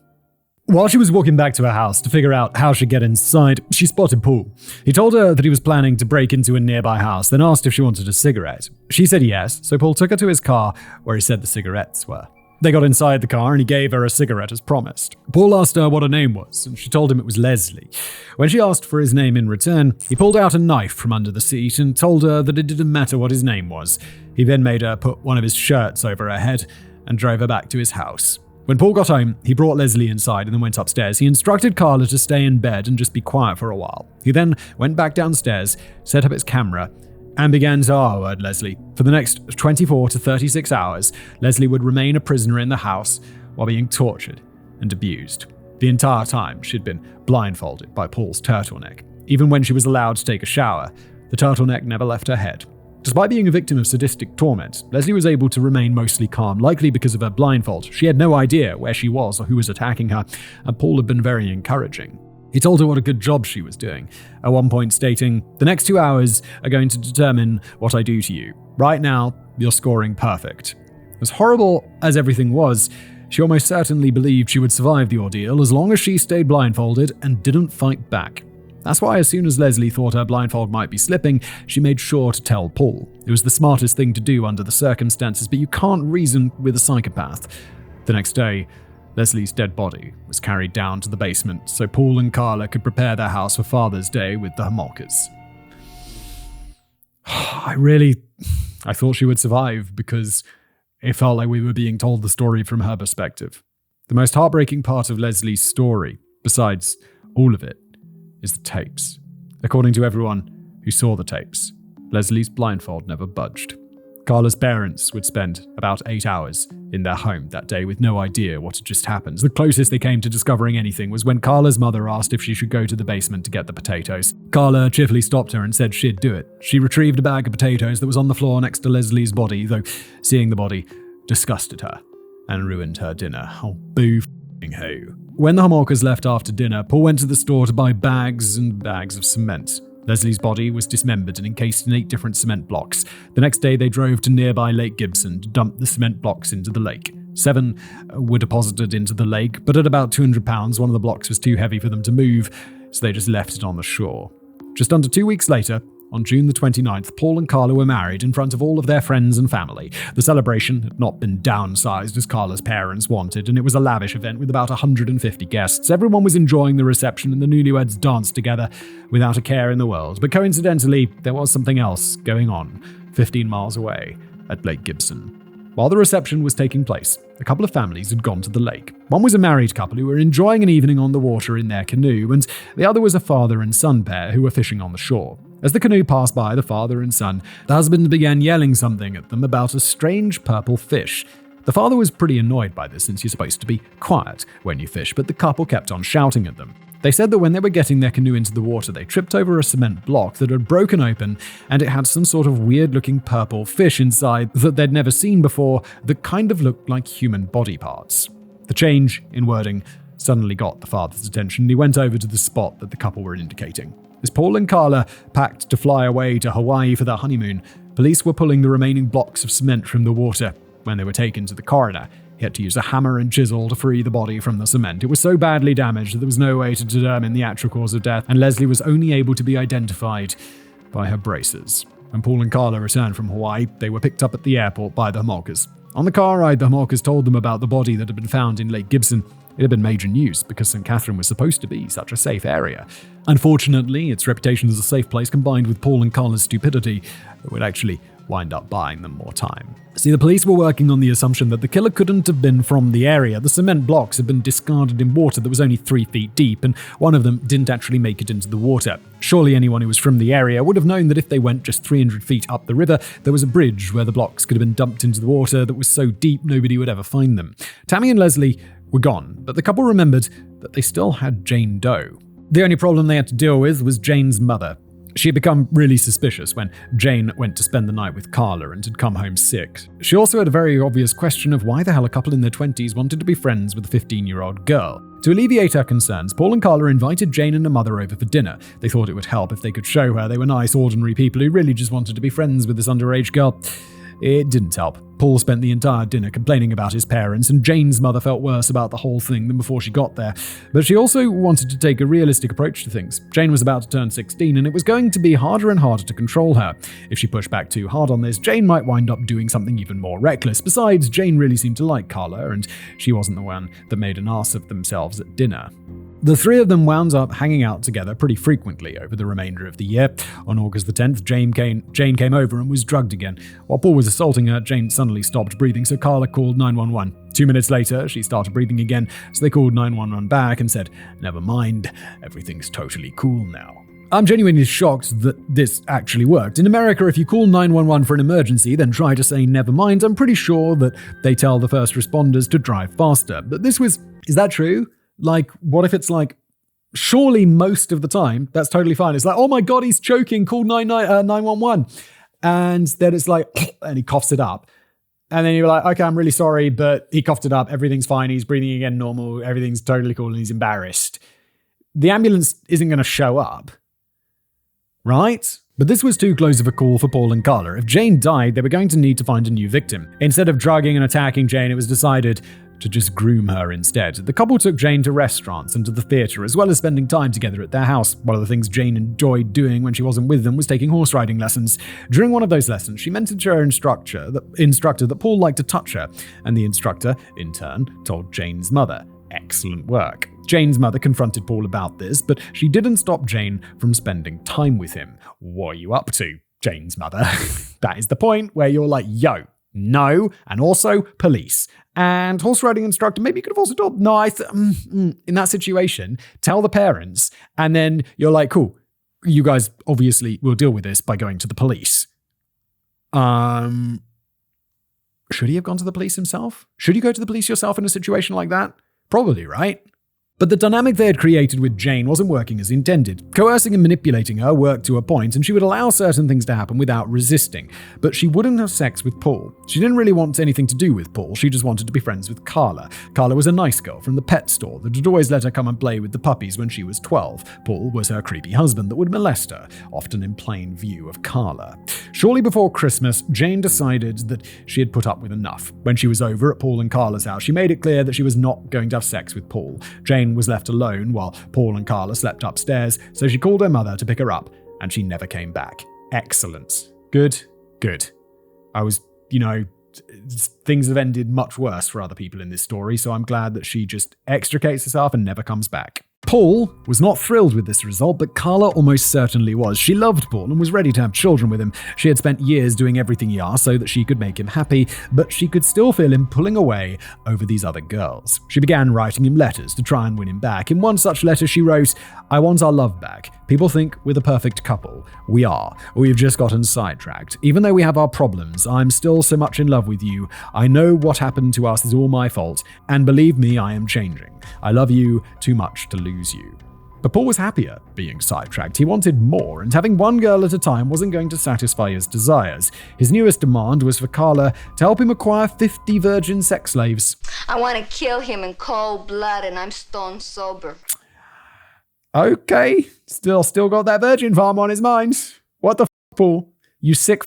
While she was walking back to her house to figure out how she'd get inside, she spotted Paul. He told her that he was planning to break into a nearby house, then asked if she wanted a cigarette. She said yes, so Paul took her to his car where he said the cigarettes were. They got inside the car and he gave her a cigarette as promised. Paul asked her what her name was, and she told him it was Leslie. When she asked for his name in return, he pulled out a knife from under the seat and told her that it didn't matter what his name was. He then made her put one of his shirts over her head and drove her back to his house. When Paul got home, he brought Leslie inside and then went upstairs. He instructed Karla to stay in bed and just be quiet for a while. He then went back downstairs, set up his camera, and began to R-word Leslie. For the next 24 to 36 hours, Leslie would remain a prisoner in the house while being tortured and abused. The entire time, she'd been blindfolded by Paul's turtleneck. Even when she was allowed to take a shower, the turtleneck never left her head. Despite being a victim of sadistic torment, Leslie was able to remain mostly calm, likely because of her blindfold. She had no idea where she was or who was attacking her, and Paul had been very encouraging. He told her what a good job she was doing, at one point stating, "The next 2 hours are going to determine what I do to you. Right now, you're scoring perfect." As horrible as everything was, she almost certainly believed she would survive the ordeal as long as she stayed blindfolded and didn't fight back. That's why as soon as Leslie thought her blindfold might be slipping, she made sure to tell Paul. It was the smartest thing to do under the circumstances, but you can't reason with a psychopath. The next day, Leslie's dead body was carried down to the basement so Paul and Karla could prepare their house for Father's Day with the Homolkas. I thought she would survive because it felt like we were being told the story from her perspective. The most heartbreaking part of Leslie's story, besides all of it, is the tapes. According to everyone who saw the tapes, Leslie's blindfold never budged. Karla's parents would spend about 8 hours in their home that day with no idea what had just happened. The closest they came to discovering anything was when Karla's mother asked if she should go to the basement to get the potatoes. Karla cheerfully stopped her and said she'd do it. She retrieved a bag of potatoes that was on the floor next to Leslie's body, though seeing the body disgusted her and ruined her dinner. Oh, boo f***ing who. When the Homolkas left after dinner, Paul went to the store to buy bags and bags of cement. Leslie's body was dismembered and encased in 8 different cement blocks. The next day, they drove to nearby Lake Gibson to dump the cement blocks into the lake. 7 were deposited into the lake, but at about 200 pounds, one of the blocks was too heavy for them to move, so they just left it on the shore. Just under 2 weeks later, on June the 29th, Paul and Karla were married in front of all of their friends and family. The celebration had not been downsized as Karla's parents wanted, and it was a lavish event with about 150 guests. Everyone was enjoying the reception, and the newlyweds danced together without a care in the world. But coincidentally, there was something else going on 15 miles away at Lake Gibson. While the reception was taking place, a couple of families had gone to the lake. One was a married couple who were enjoying an evening on the water in their canoe, and the other was a father and son pair who were fishing on the shore. As the canoe passed by the father and son, the husband began yelling something at them about a strange purple fish. The father was pretty annoyed by this since you're supposed to be quiet when you fish, but the couple kept on shouting at them. They said that when they were getting their canoe into the water, they tripped over a cement block that had broken open, and it had some sort of weird-looking purple fish inside that they'd never seen before that kind of looked like human body parts. The change in wording suddenly got the father's attention, and he went over to the spot that the couple were indicating. As Paul and Karla packed to fly away to Hawaii for their honeymoon, police were pulling the remaining blocks of cement from the water. When they were taken to the coroner, he had to use a hammer and chisel to free the body from the cement. It was so badly damaged that there was no way to determine the actual cause of death, and Leslie was only able to be identified by her braces. When Paul and Karla returned from Hawaii, they were picked up at the airport by the Homolkas. On the car ride, the Homolkas told them about the body that had been found in Lake Gibson. It had been major news because St. Catherine was supposed to be such a safe area. Unfortunately, its reputation as a safe place combined with Paul and Karla's stupidity would actually wind up buying them more time. See, the police were working on the assumption that the killer couldn't have been from the area. The cement blocks had been discarded in water that was only 3 feet deep, and one of them didn't actually make it into the water. Surely anyone who was from the area would have known that if they went just 300 feet up the river, there was a bridge where the blocks could have been dumped into the water that was so deep nobody would ever find them. Tammy and Leslie were gone, but the couple remembered that they still had Jane Doe. The only problem they had to deal with was Jane's mother. She had become really suspicious when Jane went to spend the night with Karla and had come home sick. She also had a very obvious question of why the hell a couple in their 20s wanted to be friends with a 15-year-old girl. To alleviate her concerns, Paul and Karla invited Jane and her mother over for dinner. They thought it would help if they could show her they were nice, ordinary people who really just wanted to be friends with this underage girl. It didn't help. Paul spent the entire dinner complaining about his parents, and Jane's mother felt worse about the whole thing than before she got there. But she also wanted to take a realistic approach to things. Jane was about to turn 16, and it was going to be harder and harder to control her. If she pushed back too hard on this, Jane might wind up doing something even more reckless. Besides, Jane really seemed to like Karla, and she wasn't the one that made an ass of themselves at dinner. The three of them wound up hanging out together pretty frequently over the remainder of the year. On August the 10th, Jane came over and was drugged again. While Paul was assaulting her, Jane suddenly stopped breathing, so Karla called 911. 2 minutes later, she started breathing again, so they called 911 back and said, "Never mind, everything's totally cool now." I'm genuinely shocked that this actually worked. In America, if you call 911 for an emergency, then try to say never mind, I'm pretty sure that they tell the first responders to drive faster. But is that true? Like, what if it's like, surely most of the time, that's totally fine. It's like, oh my God, he's choking, call 911. And then it's like, and he coughs it up. And then you're like, okay, I'm really sorry, but he coughed it up. Everything's fine. He's breathing again normal. Everything's totally cool and he's embarrassed. The ambulance isn't going to show up, right? But this was too close of a call for Paul and Karla. If Jane died, they were going to need to find a new victim. Instead of drugging and attacking Jane, it was decided to just groom her instead. The couple took Jane to restaurants and to the theatre, as well as spending time together at their house. One of the things Jane enjoyed doing when she wasn't with them was taking horse riding lessons. During one of those lessons, she mentioned to her instructor that Paul liked to touch her, and the instructor, in turn, told Jane's mother. Excellent work. Jane's mother confronted Paul about this, but she didn't stop Jane from spending time with him. What are you up to, Jane's mother? That is the point where you're like, yo, no, and also police. And horse riding instructor, maybe you could have also told, no, in that situation, tell the parents, and then you're like, cool, you guys obviously will deal with this by going to the police. Should he have gone to the police himself? Should you go to the police yourself in a situation like that? Probably, right? But the dynamic they had created with Jane wasn't working as intended. Coercing and manipulating her worked to a point, and she would allow certain things to happen without resisting. But she wouldn't have sex with Paul. She didn't really want anything to do with Paul, she just wanted to be friends with Karla. Karla was a nice girl from the pet store that had always let her come and play with the puppies when she was 12. Paul was her creepy husband that would molest her, often in plain view of Karla. Shortly before Christmas, Jane decided that she had put up with enough. When she was over at Paul and Karla's house, she made it clear that she was not going to have sex with Paul. Jane was left alone while Paul and Karla slept upstairs, so she called her mother to pick her up, and she never came back. Excellent. Good. Things have ended much worse for other people in this story, so I'm glad that she just extricates herself and never comes back. Paul was not thrilled with this result, but Karla almost certainly was. She loved Paul and was ready to have children with him. She had spent years doing everything he asked so that she could make him happy, but she could still feel him pulling away over these other girls. She began writing him letters to try and win him back. In one such letter she wrote, "I want our love back. People think we're the perfect couple. We are. We've just gotten sidetracked. Even though we have our problems, I'm still so much in love with you. I know what happened to us is all my fault, and believe me, I am changing. I love you too much to lose you." But Paul was happier being sidetracked. He wanted more, and having one girl at a time wasn't going to satisfy his desires. His newest demand was for Karla to help him acquire 50 virgin sex slaves. I want to kill him in cold blood, and I'm stone sober. Okay, still got that virgin farm on his mind. What the Paul? You sick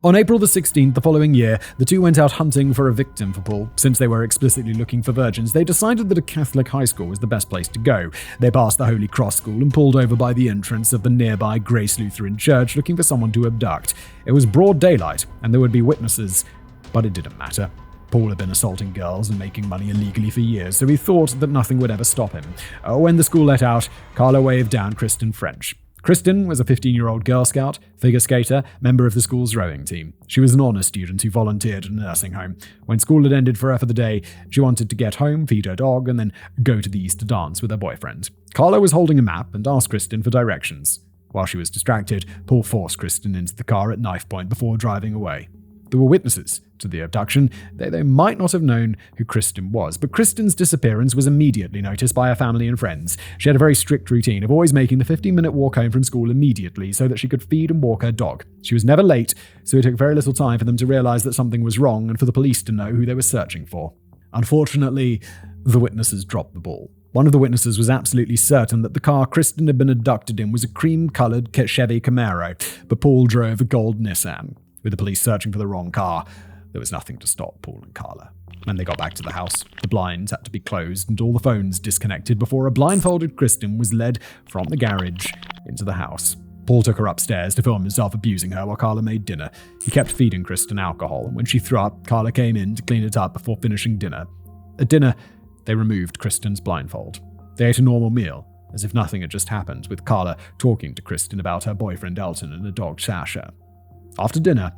On April the 16th the following year, the two went out hunting for a victim for Paul. Since they were explicitly looking for virgins, they decided that a Catholic high school was the best place to go. They passed the Holy Cross School and pulled over by the entrance of the nearby Grace Lutheran Church looking for someone to abduct. It was broad daylight, and there would be witnesses, but it didn't matter. Paul had been assaulting girls and making money illegally for years, so he thought that nothing would ever stop him. When the school let out, Karla waved down Kristen French. Kristen was a 15-year-old Girl Scout, figure skater, member of the school's rowing team. She was an honor student who volunteered at a nursing home. When school had ended for her for the day, she wanted to get home, feed her dog, and then go to the Easter dance with her boyfriend. Karla was holding a map and asked Kristen for directions. While she was distracted, Paul forced Kristen into the car at knife point before driving away. There were witnesses to the abduction. They might not have known who Kristen was, but Kristen's disappearance was immediately noticed by her family and friends. She had a very strict routine of always making the 15-minute walk home from school immediately so that she could feed and walk her dog. She was never late, so it took very little time for them to realize that something was wrong and for the police to know who they were searching for. Unfortunately, the witnesses dropped the ball. One of the witnesses was absolutely certain that the car Kristen had been abducted in was a cream-colored Chevy Camaro, but Paul drove a gold Nissan. With the police searching for the wrong car, there was nothing to stop Paul and Karla. When they got back to the house, the blinds had to be closed and all the phones disconnected before a blindfolded Kristen was led from the garage into the house. Paul took her upstairs to film himself abusing her while Karla made dinner. He kept feeding Kristen alcohol, and when she threw up, Karla came in to clean it up before finishing dinner. At dinner, they removed Kristen's blindfold. They ate a normal meal, as if nothing had just happened, with Karla talking to Kristen about her boyfriend Elton and her dog Sasha. After dinner,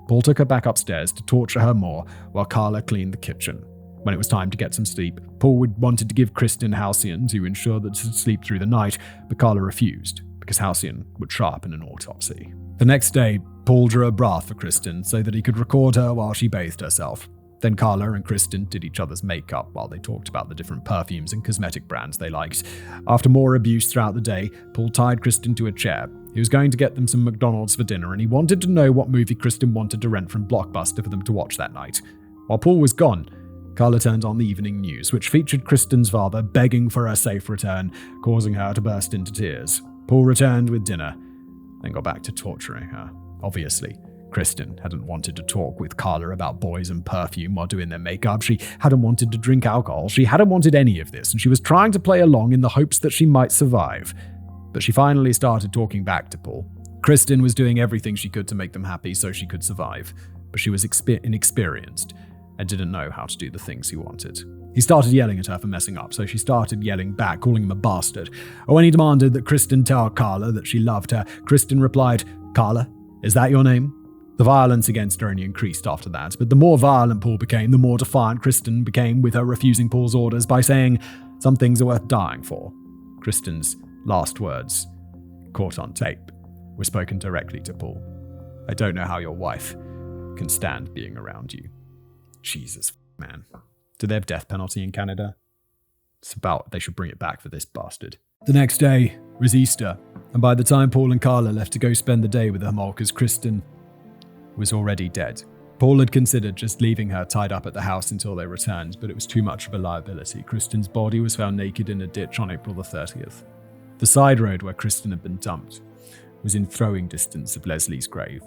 Paul took her back upstairs to torture her more while Karla cleaned the kitchen. When it was time to get some sleep, Paul wanted to give Kristen Halcyon to ensure that she'd sleep through the night, but Karla refused, because Halcyon would show up in an autopsy. The next day, Paul drew a bath for Kristen so that he could record her while she bathed herself. Then Karla and Kristen did each other's makeup while they talked about the different perfumes and cosmetic brands they liked. After more abuse throughout the day, Paul tied Kristen to a chair. He was going to get them some McDonald's for dinner, and he wanted to know what movie Kristen wanted to rent from Blockbuster for them to watch that night. While Paul was gone, Karla turned on the evening news, which featured Kristen's father begging for her safe return, causing her to burst into tears. Paul returned with dinner, then got back to torturing her. Obviously, Kristen hadn't wanted to talk with Karla about boys and perfume while doing their makeup. She hadn't wanted to drink alcohol. She hadn't wanted any of this, and she was trying to play along in the hopes that she might survive. But she finally started talking back to Paul. Kristen was doing everything she could to make them happy so she could survive, but she was inexperienced and didn't know how to do the things he wanted. He started yelling at her for messing up, so she started yelling back, calling him a bastard. When he demanded that Kristen tell Karla that she loved her, Kristen replied, "Karla, is that your name?" The violence against her only increased after that, but the more violent Paul became, the more defiant Kristen became, with her refusing Paul's orders by saying, "Some things are worth dying for." Kristen's last words, caught on tape, were spoken directly to Paul. "I don't know how your wife can stand being around you." Jesus, man. Do they have death penalty in Canada? It's about they should bring it back for this bastard. The next day was Easter, and by the time Paul and Karla left to go spend the day with the Homolkas, Kristen was already dead. Paul had considered just leaving her tied up at the house until they returned, but it was too much of a liability. Kristen's body was found naked in a ditch on April the 30th. The side road where Kristen had been dumped was in throwing distance of Leslie's grave,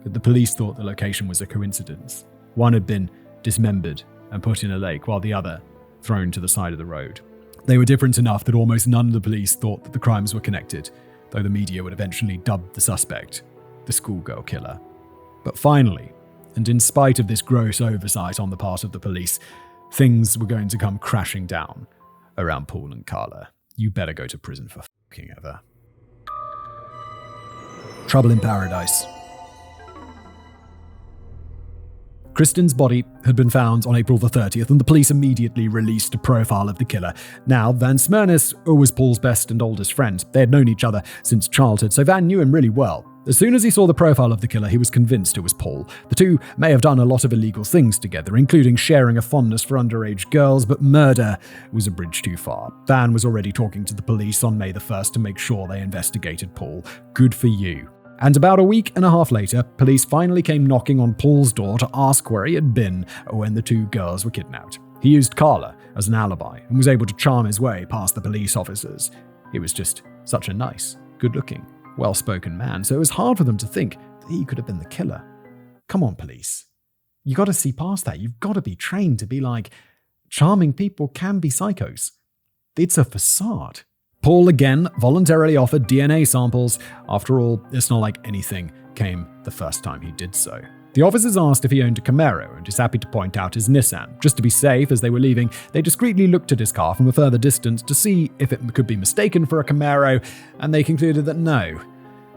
but the police thought the location was a coincidence. One had been dismembered and put in a lake, while the other thrown to the side of the road. They were different enough that almost none of the police thought that the crimes were connected, though the media would eventually dub the suspect the schoolgirl killer. But finally, and in spite of this gross oversight on the part of the police, things were going to come crashing down around Paul and Karla. You better go to prison for fucking ever. Trouble in Paradise. Kristen's body had been found on April the 30th, and the police immediately released a profile of the killer. Now, Van Smyrnis was Paul's best and oldest friend. They had known each other since childhood, so Van knew him really well. As soon as he saw the profile of the killer, he was convinced it was Paul. The two may have done a lot of illegal things together, including sharing a fondness for underage girls, but murder was a bridge too far. Van was already talking to the police on May the 1st to make sure they investigated Paul. Good for you. And about a week and a half later, police finally came knocking on Paul's door to ask where he had been when the two girls were kidnapped. He used Karla as an alibi and was able to charm his way past the police officers. He was just such a nice, good-looking, well-spoken man, so it was hard for them to think that he could have been the killer. Come on, police. You got to see past that. You've got to be trained to be like, charming people can be psychos. It's a facade. Paul again voluntarily offered DNA samples. After all, it's not like anything came the first time he did so. The officers asked if he owned a Camaro, and is happy to point out his Nissan. Just to be safe, as they were leaving, they discreetly looked at his car from a further distance to see if it could be mistaken for a Camaro, and they concluded that no,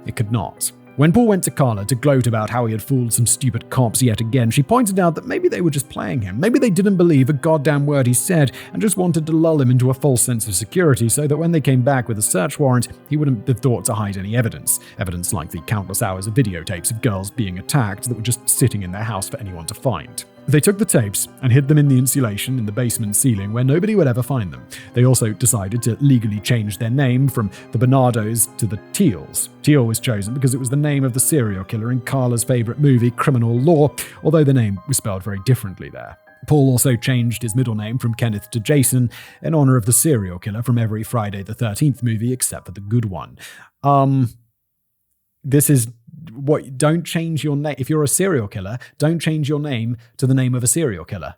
it could not. When Paul went to Karla to gloat about how he had fooled some stupid cops yet again, she pointed out that maybe they were just playing him. Maybe they didn't believe a goddamn word he said and just wanted to lull him into a false sense of security so that when they came back with a search warrant, he wouldn't have thought to hide any evidence. Evidence like the countless hours of videotapes of girls being attacked that were just sitting in their house for anyone to find. They took the tapes and hid them in the insulation in the basement ceiling where nobody would ever find them. They also decided to legally change their name from the Bernardos to the Teals. Teal was chosen because it was the name of the serial killer in Karla's favorite movie, Criminal Law, although the name was spelled very differently there. Paul also changed his middle name from Kenneth to Jason in honor of the serial killer from every Friday the 13th movie except for the good one. This is what, don't change your name. If you're a serial killer, don't change your name to the name of a serial killer.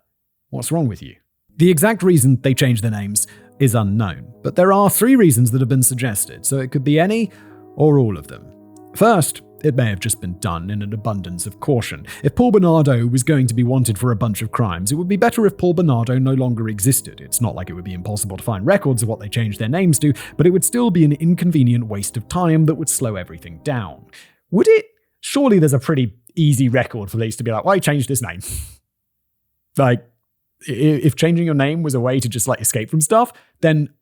What's wrong with you? The exact reason they changed their names is unknown, but there are 3 reasons that have been suggested, so it could be any or all of them. First, it may have just been done in an abundance of caution. If Paul Bernardo was going to be wanted for a bunch of crimes, it would be better if Paul Bernardo no longer existed. It's not like it would be impossible to find records of what they changed their names to, but it would still be an inconvenient waste of time that would slow everything down. Would it? Surely there's a pretty easy record for police to be like, why change this name? Like, if changing your name was a way to just like escape from stuff, then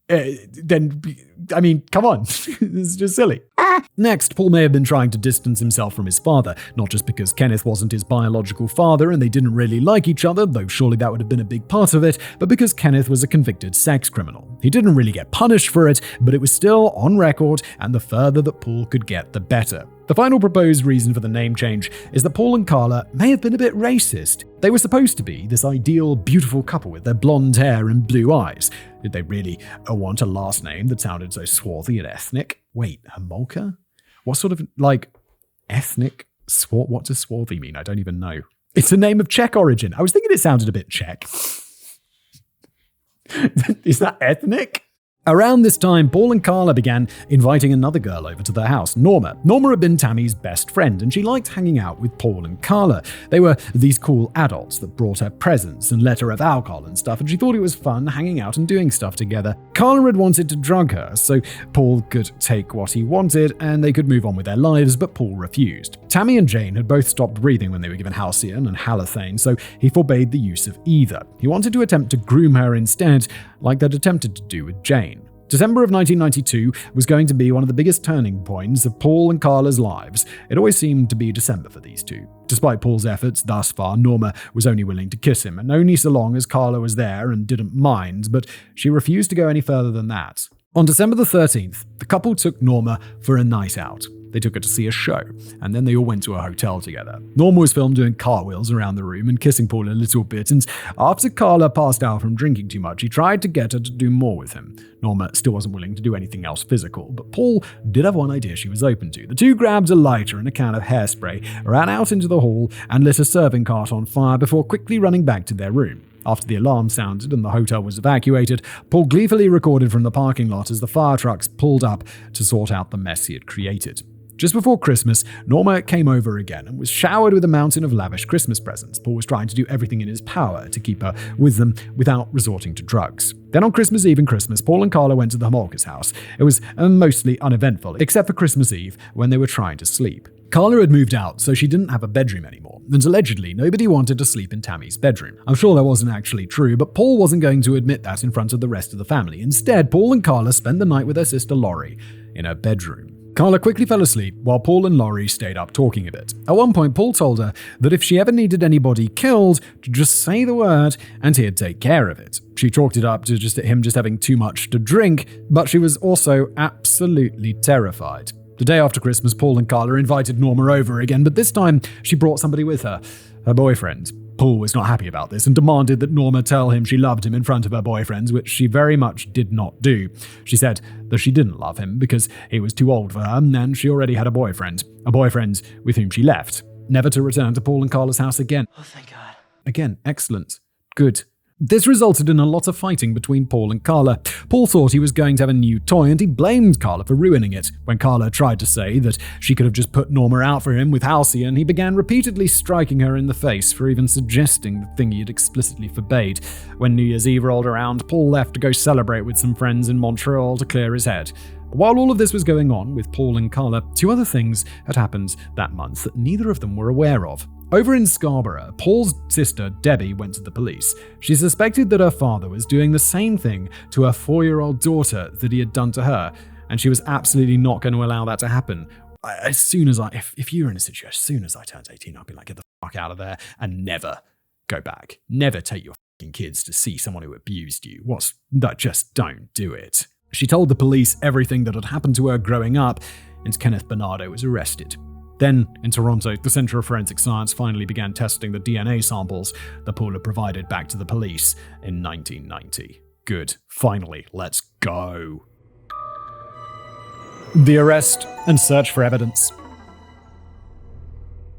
I mean, come on. This is just silly. Next, Paul may have been trying to distance himself from his father, not just because Kenneth wasn't his biological father and they didn't really like each other, though surely that would have been a big part of it, but because Kenneth was a convicted sex criminal. He didn't really get punished for it, but it was still on record, and the further that Paul could get, the better. The final proposed reason for the name change is that Paul and Karla may have been a bit racist. They were supposed to be this ideal, beautiful couple with their blonde hair and blue eyes. Did they really want a last name that sounded so swarthy and ethnic? Wait, Homolka? What sort of, like, ethnic? What does swarthy mean? I don't even know. It's a name of Czech origin. I was thinking it sounded a bit Czech. Is that ethnic? Around this time, Paul and Karla began inviting another girl over to their house, Norma. Norma had been Tammy's best friend, and she liked hanging out with Paul and Karla. They were these cool adults that brought her presents and let her have alcohol and stuff, and she thought it was fun hanging out and doing stuff together. Karla had wanted to drug her, so Paul could take what he wanted, and they could move on with their lives, but Paul refused. Tammy and Jane had both stopped breathing when they were given Halcyon and Halothane, so he forbade the use of either. He wanted to attempt to groom her instead, like they'd attempted to do with Jane. December of 1992 was going to be one of the biggest turning points of Paul and Karla's lives. It always seemed to be December for these two. Despite Paul's efforts thus far, Norma was only willing to kiss him, and only so long as Karla was there and didn't mind, but she refused to go any further than that. On December the 13th, the couple took Norma for a night out. They took her to see a show, and then they all went to a hotel together. Norma was filmed doing cartwheels around the room and kissing Paul a little bit, and after Karla passed out from drinking too much, he tried to get her to do more with him. Norma still wasn't willing to do anything else physical, but Paul did have one idea she was open to. The two grabbed a lighter and a can of hairspray, ran out into the hall, and lit a serving cart on fire before quickly running back to their room. After the alarm sounded and the hotel was evacuated, Paul gleefully recorded from the parking lot as the fire trucks pulled up to sort out the mess he had created. Just before Christmas, Norma came over again and was showered with a mountain of lavish Christmas presents. Paul was trying to do everything in his power to keep her with them without resorting to drugs. Then on Christmas Eve and Christmas, Paul and Karla went to the Homolka's house. It was mostly uneventful, except for Christmas Eve when they were trying to sleep. Karla had moved out, so she didn't have a bedroom anymore, and allegedly nobody wanted to sleep in Tammy's bedroom. I'm sure that wasn't actually true, but Paul wasn't going to admit that in front of the rest of the family. Instead, Paul and Karla spent the night with their sister Laurie in her bedroom. Karla quickly fell asleep while Paul and Laurie stayed up talking a bit. At one point, Paul told her that if she ever needed anybody killed, to just say the word and he'd take care of it. She chalked it up to him just having too much to drink, but she was also absolutely terrified. The day after Christmas, Paul and Karla invited Norma over again, but this time she brought somebody with her, her boyfriend. Paul was not happy about this and demanded that Norma tell him she loved him in front of her boyfriends, which she very much did not do. She said that she didn't love him because he was too old for her and she already had a boyfriend with whom she left, never to return to Paul and Karla's house again. Oh, thank God. Again, excellent. Good. This resulted in a lot of fighting between Paul and Karla. Paul thought he was going to have a new toy and he blamed Karla for ruining it. When Karla tried to say that she could have just put Norma out for him with Halcyon, he began repeatedly striking her in the face for even suggesting the thing he had explicitly forbade. When New Year's Eve rolled around, Paul left to go celebrate with some friends in Montreal to clear his head. While all of this was going on with Paul and Karla, two other things had happened that month that neither of them were aware of. Over in Scarborough, Paul's sister, Debbie, went to the police. She suspected that her father was doing the same thing to her 4-year-old daughter that he had done to her, and she was absolutely not going to allow that to happen. If you were in a situation, as soon as I turned 18, I'd be like, get the fuck out of there and never go back. Never take your fucking kids to see someone who abused you. Just don't do it. She told the police everything that had happened to her growing up, and Kenneth Bernardo was arrested. Then, in Toronto, the Centre of Forensic Science finally began testing the DNA samples that Paul had provided back to the police in 1990. Good. Finally, let's go. The arrest and search for evidence.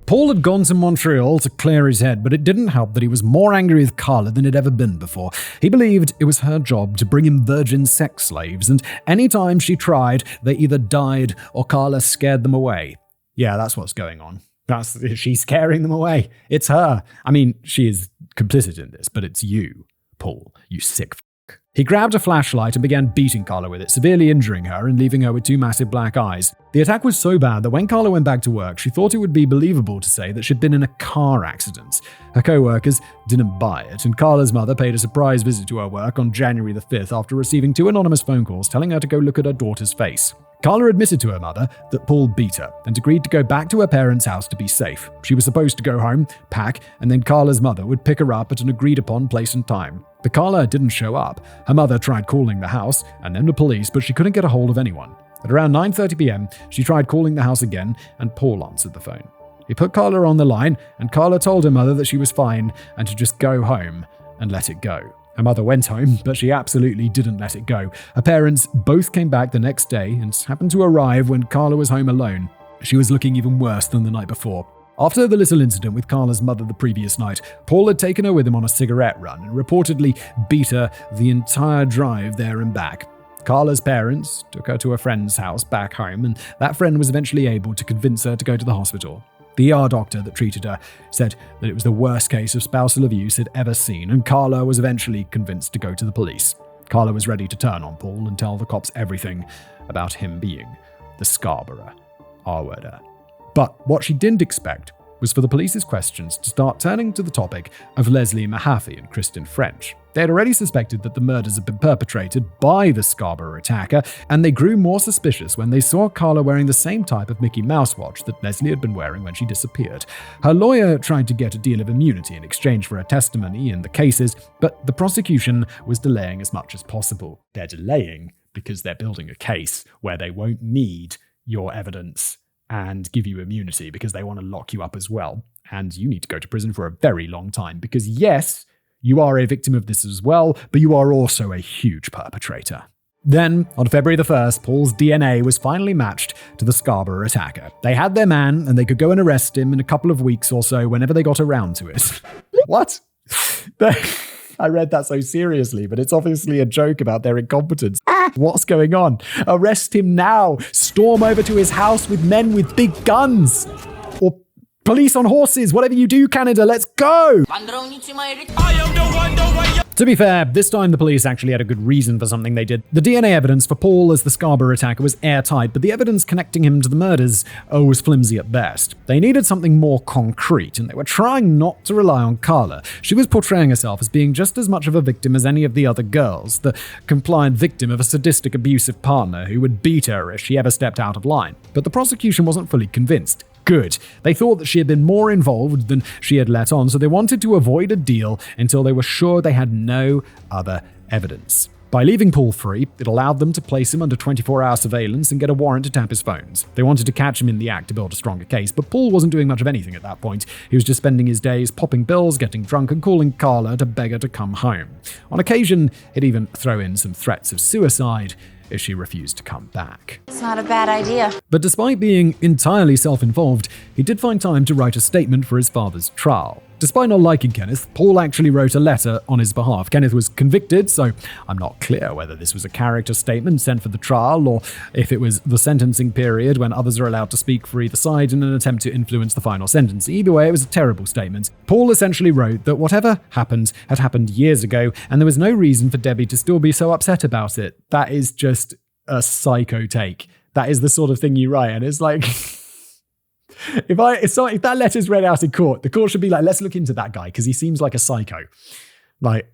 Paul had gone to Montreal to clear his head, but it didn't help that he was more angry with Karla than he'd ever been before. He believed it was her job to bring him virgin sex slaves, and any time she tried, they either died or Karla scared them away. Yeah, that's what's going on. She's scaring them away. It's her. I mean, she is complicit in this, but it's you, Paul, you sick fuck. He grabbed a flashlight and began beating Karla with it, severely injuring her and leaving her with 2 massive black eyes. The attack was so bad that when Karla went back to work, she thought it would be believable to say that she'd been in a car accident. Her co-workers didn't buy it, and Karla's mother paid a surprise visit to her work on January the 5th after receiving 2 anonymous phone calls telling her to go look at her daughter's face. Karla admitted to her mother that Paul beat her and agreed to go back to her parents' house to be safe. She was supposed to go home, pack, and then Karla's mother would pick her up at an agreed-upon place and time. But Karla didn't show up. Her mother tried calling the house and then the police, but she couldn't get a hold of anyone. At around 9:30 p.m., she tried calling the house again, and Paul answered the phone. He put Karla on the line, and Karla told her mother that she was fine and to just go home and let it go. Her mother went home, but she absolutely didn't let it go. Her parents both came back the next day and happened to arrive when Karla was home alone. She was looking even worse than the night before. After the little incident with Karla's mother the previous night, Paul had taken her with him on a cigarette run and reportedly beat her the entire drive there and back. Karla's parents took her to a friend's house back home, and that friend was eventually able to convince her to go to the hospital. The ER doctor that treated her said that it was the worst case of spousal abuse he'd ever seen, and Karla was eventually convinced to go to the police. Karla was ready to turn on Paul and tell the cops everything about him being the Scarborough R-worder. But what she didn't expect was for the police's questions to start turning to the topic of Leslie Mahaffey and Kristen French. They had already suspected that the murders had been perpetrated by the Scarborough attacker, and they grew more suspicious when they saw Karla wearing the same type of Mickey Mouse watch that Leslie had been wearing when she disappeared. Her lawyer tried to get a deal of immunity in exchange for her testimony in the cases, but the prosecution was delaying as much as possible. They're delaying because they're building a case where they won't need your evidence and give you immunity because they want to lock you up as well. And you need to go to prison for a very long time because, yes, you are a victim of this as well, but you are also a huge perpetrator. Then, on February the 1st, Paul's DNA was finally matched to the Scarborough attacker. They had their man, and they could go and arrest him in a couple of weeks or so whenever they got around to it. What? I read that so seriously, but it's obviously a joke about their incompetence. What's going on? Arrest him now! Storm over to his house with men with big guns! Or police on horses, whatever you do, Canada, let's go! To be fair, this time the police actually had a good reason for something they did. The DNA evidence for Paul as the Scarborough attacker was airtight, but the evidence connecting him to the murders was flimsy at best. They needed something more concrete, and they were trying not to rely on Karla. She was portraying herself as being just as much of a victim as any of the other girls, the compliant victim of a sadistic, abusive partner who would beat her if she ever stepped out of line. But the prosecution wasn't fully convinced. Good. They thought that she had been more involved than she had let on, so they wanted to avoid a deal until they were sure they had no other evidence. By leaving Paul free, it allowed them to place him under 24-hour surveillance and get a warrant to tap his phones. They wanted to catch him in the act to build a stronger case, but Paul wasn't doing much of anything at that point. He was just spending his days popping pills, getting drunk, and calling Karla to beg her to come home. On occasion, he'd even throw in some threats of suicide if she refused to come back. It's not a bad idea. But despite being entirely self-involved, he did find time to write a statement for his father's trial. Despite not liking Kenneth, Paul actually wrote a letter on his behalf. Kenneth was convicted, so I'm not clear whether this was a character statement sent for the trial or if it was the sentencing period when others are allowed to speak for either side in an attempt to influence the final sentence. Either way, it was a terrible statement. Paul essentially wrote that whatever happened had happened years ago, and there was no reason for Debbie to still be so upset about it. That is just a psycho take. That is the sort of thing you write, and it's like... If that letter's read out in court, the court should be like, let's look into that guy because he seems like a psycho. Like,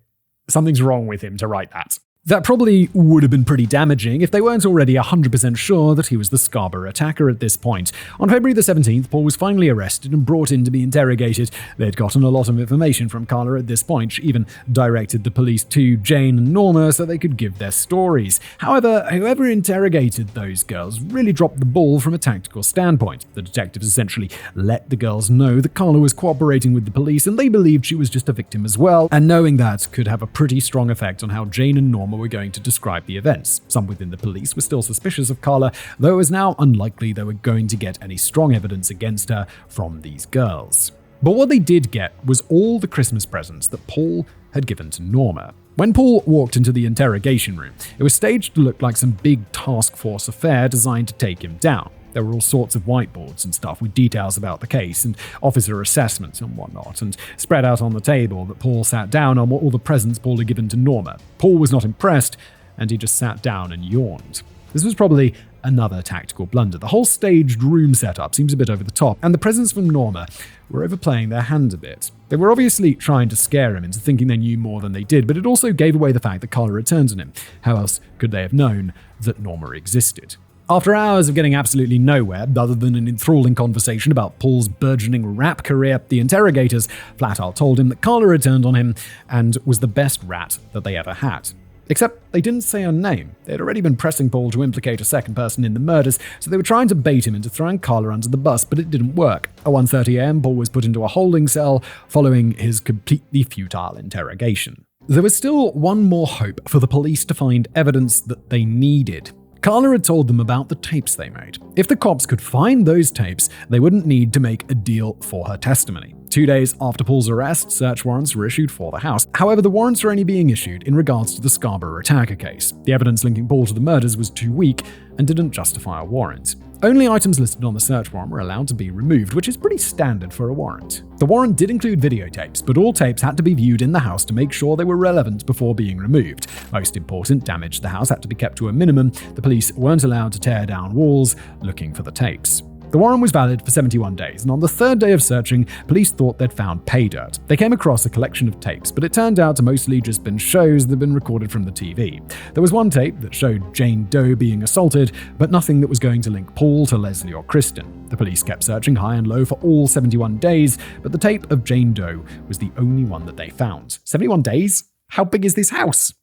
something's wrong with him to write that. That probably would have been pretty damaging if they weren't already 100% sure that he was the Scarborough attacker at this point. On February the 17th, Paul was finally arrested and brought in to be interrogated. They'd gotten a lot of information from Karla at this point. She even directed the police to Jane and Norma so they could give their stories. However, whoever interrogated those girls really dropped the ball from a tactical standpoint. The detectives essentially let the girls know that Karla was cooperating with the police and they believed she was just a victim as well, and knowing that could have a pretty strong effect on how Jane and Norma were going to describe the events. Some within the police were still suspicious of Karla, though it was now unlikely they were going to get any strong evidence against her from these girls. But what they did get was all the Christmas presents that Paul had given to Norma. When Paul walked into the interrogation room, it was staged to look like some big task force affair designed to take him down. There were all sorts of whiteboards and stuff with details about the case and officer assessments and whatnot, and spread out on the table that Paul sat down on were all the presents Paul had given to Norma. Paul was not impressed, and he just sat down and yawned. This was probably another tactical blunder. The whole staged room setup seems a bit over the top, and the presents from Norma were overplaying their hand a bit. They were obviously trying to scare him into thinking they knew more than they did, but it also gave away the fact that Karla had turned on him. How else could they have known that Norma existed? After hours of getting absolutely nowhere, other than an enthralling conversation about Paul's burgeoning rap career, the interrogators flat out told him that Karla had turned on him and was the best rat that they ever had. Except they didn't say her name. They had already been pressing Paul to implicate a second person in the murders, so they were trying to bait him into throwing Karla under the bus, but it didn't work. At 1:30 a.m., Paul was put into a holding cell following his completely futile interrogation. There was still one more hope for the police to find evidence that they needed. Karla had told them about the tapes they made. If the cops could find those tapes, they wouldn't need to make a deal for her testimony. 2 days after Paul's arrest, search warrants were issued for the house. However, the warrants were only being issued in regards to the Scarborough attacker case. The evidence linking Paul to the murders was too weak and didn't justify a warrant. Only items listed on the search warrant were allowed to be removed, which is pretty standard for a warrant. The warrant did include videotapes, but all tapes had to be viewed in the house to make sure they were relevant before being removed. Most important, damage to the house had to be kept to a minimum. The police weren't allowed to tear down walls looking for the tapes. The warrant was valid for 71 days, and on the third day of searching, police thought they'd found pay dirt. They came across a collection of tapes, but it turned out to mostly just been shows that had been recorded from the TV. There was one tape that showed Jane Doe being assaulted, but nothing that was going to link Paul to Leslie or Kristen. The police kept searching high and low for all 71 days, but the tape of Jane Doe was the only one that they found. 71 days? How big is this house?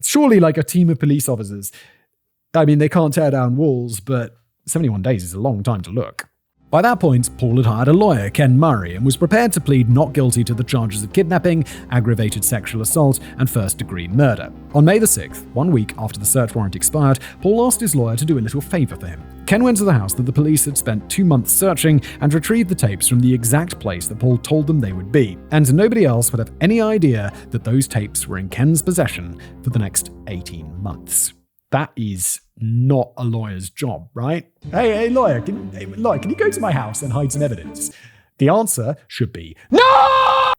Surely like a team of police officers. I mean, they can't tear down walls, but 71 days is a long time to look. By that point, Paul had hired a lawyer, Ken Murray, and was prepared to plead not guilty to the charges of kidnapping, aggravated sexual assault, and first-degree murder. On May the 6th, 1 week after the search warrant expired, Paul asked his lawyer to do a little favor for him. Ken went to the house that the police had spent 2 months searching and retrieved the tapes from the exact place that Paul told them they would be. And nobody else would have any idea that those tapes were in Ken's possession for the next 18 months. That is not a lawyer's job, right? Hey, lawyer, can you go to my house and hide some evidence? The answer should be no!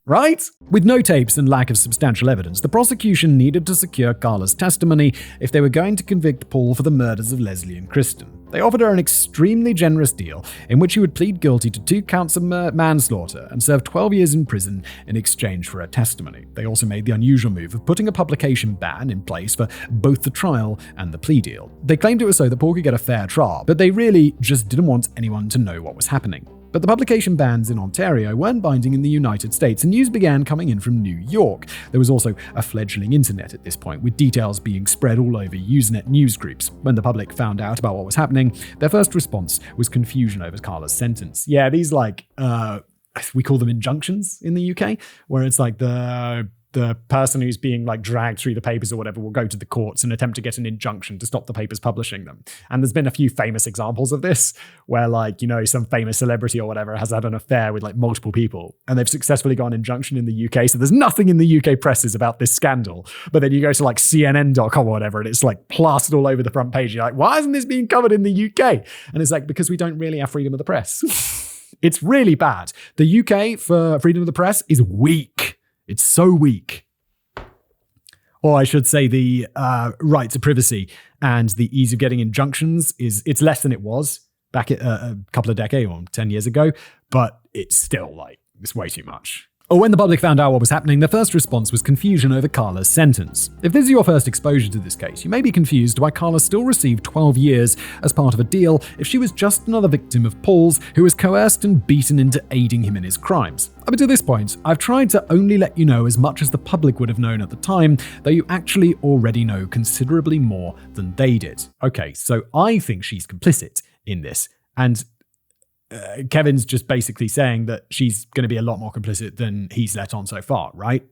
Right? With no tapes and lack of substantial evidence, the prosecution needed to secure Karla's testimony if they were going to convict Paul for the murders of Leslie and Kristen. They offered her an extremely generous deal in which she would plead guilty to 2 counts of manslaughter and serve 12 years in prison in exchange for her testimony. They also made the unusual move of putting a publication ban in place for both the trial and the plea deal. They claimed it was so that Paul could get a fair trial, but they really just didn't want anyone to know what was happening. But the publication bans in Ontario weren't binding in the United States, and news began coming in from New York. There was also a fledgling internet at this point, with details being spread all over Usenet news groups. When the public found out about what was happening, their first response was confusion over Karla's sentence. Yeah, these we call them injunctions in the UK, where it's like the person who's being like dragged through the papers or whatever will go to the courts and attempt to get an injunction to stop the papers publishing them. And there's been a few famous examples of this where some famous celebrity or whatever has had an affair with like multiple people and they've successfully got an injunction in the UK. So there's nothing in the UK presses about this scandal. But then you go to like CNN.com or whatever and it's like plastered all over the front page. You're like, why isn't this being covered in the UK? And it's like, because we don't really have freedom of the press. It's really bad. The UK for freedom of the press is weak. It's so weak. Or I should say the right to privacy and the ease of getting injunctions it's less than it was back a couple of decades or 10 years ago, but it's still it's way too much. Or when the public found out what was happening, their first response was confusion over Karla's sentence. If this is your first exposure to this case, you may be confused why Karla still received 12 years as part of a deal if she was just another victim of Paul's who was coerced and beaten into aiding him in his crimes. Up until this point, I've tried to only let you know as much as the public would have known at the time, though you actually already know considerably more than they did. Okay, so I think she's complicit in this, and Kevin's just basically saying that she's going to be a lot more complicit than he's let on so far, right?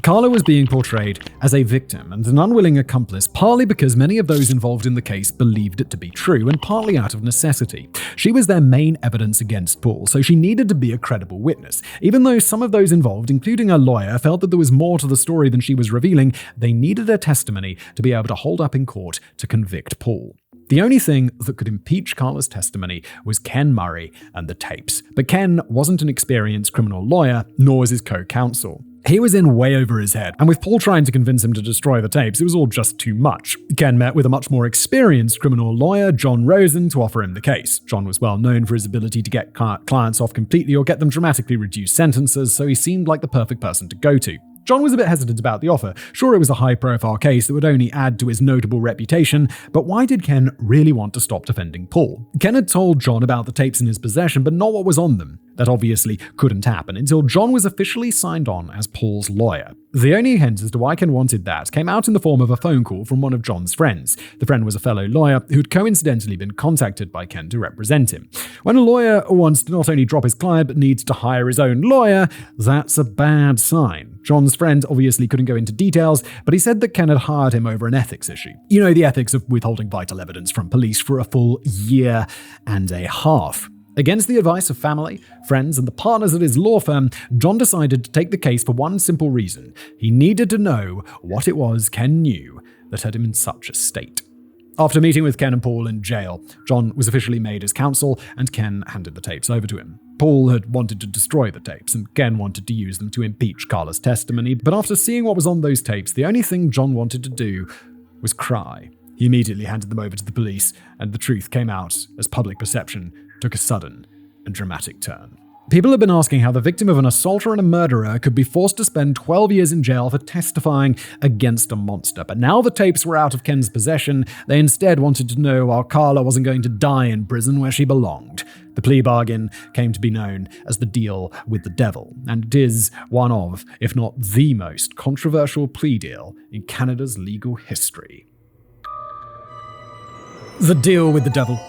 Karla was being portrayed as a victim and an unwilling accomplice, partly because many of those involved in the case believed it to be true, and partly out of necessity. She was their main evidence against Paul, so she needed to be a credible witness. Even though some of those involved, including her lawyer, felt that there was more to the story than she was revealing, they needed her testimony to be able to hold up in court to convict Paul. The only thing that could impeach Karla's testimony was Ken Murray and the tapes. But Ken wasn't an experienced criminal lawyer, nor was his co-counsel. He was in way over his head, and with Paul trying to convince him to destroy the tapes, it was all just too much. Ken met with a much more experienced criminal lawyer, John Rosen, to offer him the case. John was well known for his ability to get clients off completely or get them dramatically reduced sentences, so he seemed like the perfect person to go to. John was a bit hesitant about the offer. Sure, it was a high-profile case that would only add to his notable reputation, but why did Ken really want to stop defending Paul? Ken had told John about the tapes in his possession, but not what was on them. That obviously couldn't happen until John was officially signed on as Paul's lawyer. The only hint as to why Ken wanted that came out in the form of a phone call from one of John's friends. The friend was a fellow lawyer who'd coincidentally been contacted by Ken to represent him. When a lawyer wants to not only drop his client but needs to hire his own lawyer, that's a bad sign. John's friend obviously couldn't go into details, but he said that Ken had hired him over an ethics issue. You know, the ethics of withholding vital evidence from police for a full year and a half. Against the advice of family, friends, and the partners at his law firm, John decided to take the case for one simple reason. He needed to know what it was Ken knew that had him in such a state. After meeting with Ken and Paul in jail, John was officially made his counsel, and Ken handed the tapes over to him. Paul had wanted to destroy the tapes, and Ken wanted to use them to impeach Karla's testimony, but after seeing what was on those tapes, the only thing John wanted to do was cry. He immediately handed them over to the police, and the truth came out as public perception took a sudden and dramatic turn. People have been asking how the victim of an assaulter and a murderer could be forced to spend 12 years in jail for testifying against a monster. But now the tapes were out of Ken's possession, they instead wanted to know why Karla wasn't going to die in prison where she belonged. The plea bargain came to be known as the deal with the devil, and it is one of, if not the most controversial plea deal in Canada's legal history. The deal with the devil.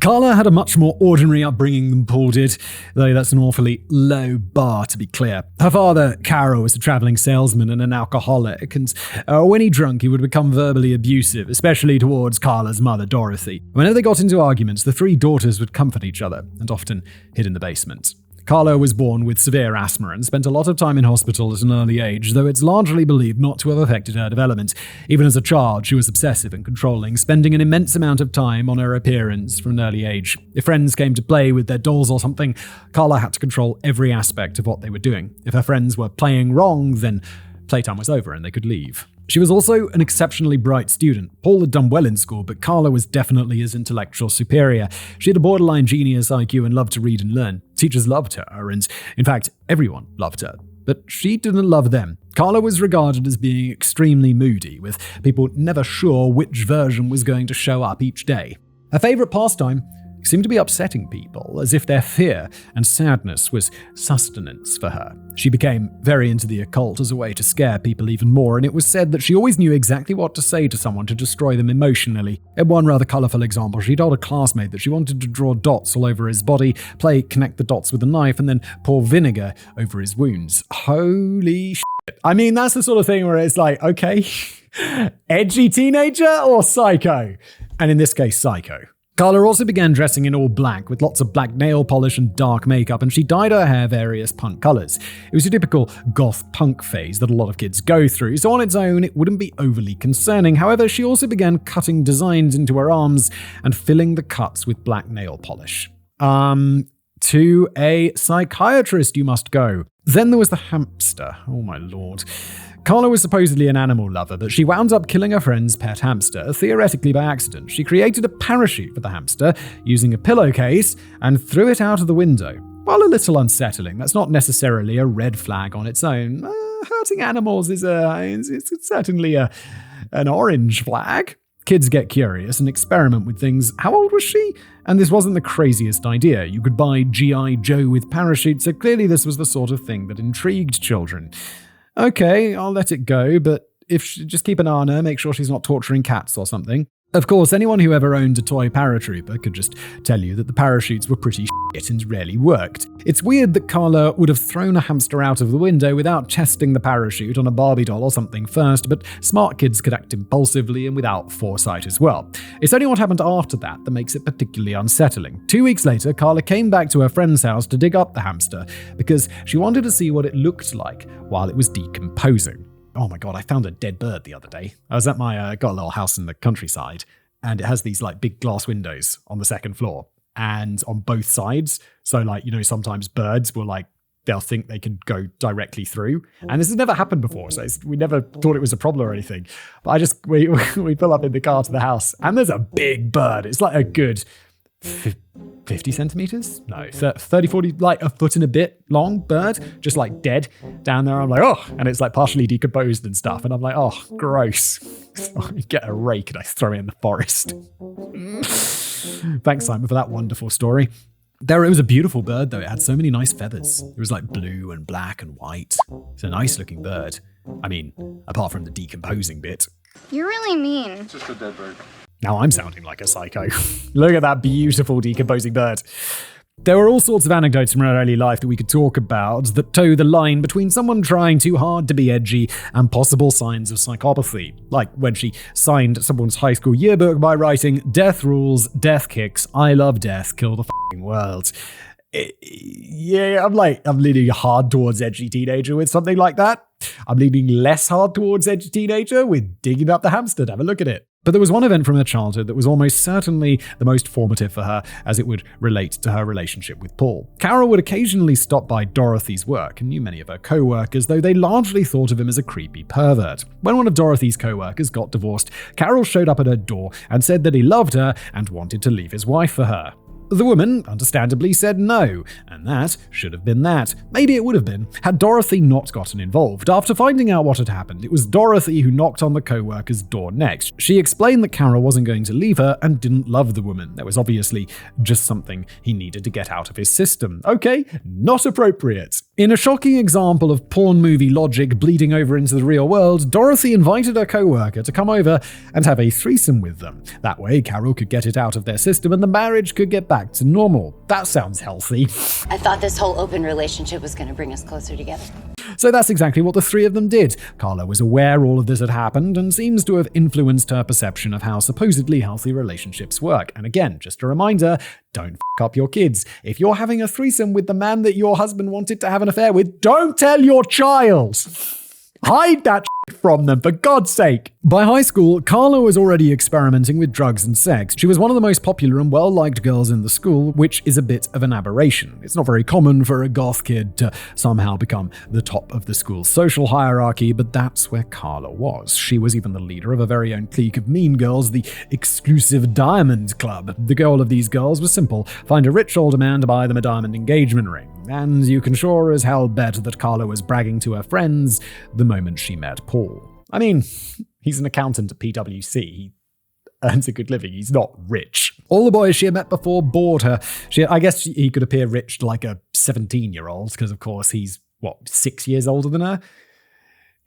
Karla had a much more ordinary upbringing than Paul did, though that's an awfully low bar to be clear. Her father, Carol, was a travelling salesman and an alcoholic, and when he drank, he would become verbally abusive, especially towards Karla's mother, Dorothy. Whenever they got into arguments, the three daughters would comfort each other, and often hid in the basement. Karla was born with severe asthma and spent a lot of time in hospital at an early age, though it's largely believed not to have affected her development. Even as a child, she was obsessive and controlling, spending an immense amount of time on her appearance from an early age. If friends came to play with their dolls or something, Karla had to control every aspect of what they were doing. If her friends were playing wrong, then playtime was over and they could leave. She was also an exceptionally bright student. Paul had done well in school, but Karla was definitely his intellectual superior. She had a borderline genius IQ and loved to read and learn. Teachers loved her, and in fact, everyone loved her. But she didn't love them. Karla was regarded as being extremely moody, with people never sure which version was going to show up each day. Her favourite pastime seemed to be upsetting people, as if their fear and sadness was sustenance for her. She became very into the occult as a way to scare people even more, and it was said that she always knew exactly what to say to someone to destroy them emotionally. In one rather colourful example, she told a classmate that she wanted to draw dots all over his body, connect the dots with a knife, and then pour vinegar over his wounds. Holy shit. I mean, that's the sort of thing where it's like, okay, edgy teenager or psycho? And in this case, psycho. Karla also began dressing in all black, with lots of black nail polish and dark makeup, and she dyed her hair various punk colours. It was a typical goth punk phase that a lot of kids go through, so on its own it wouldn't be overly concerning. However, she also began cutting designs into her arms and filling the cuts with black nail polish. To a psychiatrist you must go. Then there was the hamster. Oh my lord. Karla was supposedly an animal lover, but she wound up killing her friend's pet hamster, theoretically by accident. She created a parachute for the hamster using a pillowcase and threw it out of the window. While a little unsettling, that's not necessarily a red flag on its own. Hurting animals is it's certainly an orange flag. Kids get curious and experiment with things. How old was she? And this wasn't the craziest idea. You could buy G.I. Joe with parachutes, so clearly this was the sort of thing that intrigued children. Okay, I'll let it go, but just keep an eye on her, make sure she's not torturing cats or something. Of course, anyone who ever owned a toy paratrooper could just tell you that the parachutes were pretty shit and rarely worked. It's weird that Karla would have thrown a hamster out of the window without testing the parachute on a Barbie doll or something first, but smart kids could act impulsively and without foresight as well. It's only what happened after that that makes it particularly unsettling. 2 weeks later, Karla came back to her friend's house to dig up the hamster because she wanted to see what it looked like while it was decomposing. Oh my god, I found a dead bird the other day. I was at got a little house in the countryside, and it has these big glass windows on the second floor and on both sides. So sometimes birds will they'll think they can go directly through. And this has never happened before, so we never thought it was a problem or anything. But we pull up in the car to the house, and there's a big bird. It's a good 50 centimeters? No, 30, 40, a foot and a bit long bird, just dead down there. I'm oh, and it's partially decomposed and stuff. And I'm oh, gross. So I get a rake and I throw it in the forest. Thanks, Simon, for that wonderful story. It was a beautiful bird, though. It had so many nice feathers. It was blue and black and white. It's a nice looking bird. I mean, apart from the decomposing bit. You're really mean. It's just a dead bird. Now I'm sounding like a psycho. Look at that beautiful decomposing bird. There were all sorts of anecdotes from her early life that we could talk about that toe the line between someone trying too hard to be edgy and possible signs of psychopathy. Like when she signed someone's high school yearbook by writing, "Death rules, death kicks, I love death, kill the f***ing world." I'm leaning hard towards edgy teenager with something like that. I'm leaning less hard towards edgy teenager with digging up the hamster to have a look at it. But there was one event from her childhood that was almost certainly the most formative for her, as it would relate to her relationship with Paul. Carol would occasionally stop by Dorothy's work and knew many of her co-workers, though they largely thought of him as a creepy pervert. When one of Dorothy's co-workers got divorced, Carol showed up at her door and said that he loved her and wanted to leave his wife for her. The woman, understandably, said no, and that should have been that. Maybe it would have been, had Dorothy not gotten involved. After finding out what had happened, it was Dorothy who knocked on the co-worker's door next. She explained that Carol wasn't going to leave her and didn't love the woman. There was obviously just something he needed to get out of his system. Okay, not appropriate. In a shocking example of porn movie logic bleeding over into the real world, Dorothy invited her co-worker to come over and have a threesome with them. That way, Carol could get it out of their system and the marriage could get back to normal. That sounds healthy. I thought this whole open relationship was going to bring us closer together. So that's exactly what the three of them did. Karla was aware all of this had happened and seems to have influenced her perception of how supposedly healthy relationships work. And again, just a reminder, don't f*** up your kids. If you're having a threesome with the man that your husband wanted to have an affair with, don't tell your child. Hide that from them, for God's sake. By high school, Karla was already experimenting with drugs and sex. She was one of the most popular and well-liked girls in the school, which is a bit of an aberration. It's not very common for a goth kid to somehow become the top of the school's social hierarchy, but that's where Karla was. She was even the leader of her very own clique of mean girls, the exclusive Diamond Club. The goal of these girls was simple: find a rich older man to buy them a diamond engagement ring. And you can sure as hell bet that Karla was bragging to her friends the moment she met Paul. I mean, he's an accountant at PwC. He earns a good living. He's not rich. All the boys she had met before bored her. I guess he could appear rich to like a 17-year-old, because of course he's, 6 years older than her?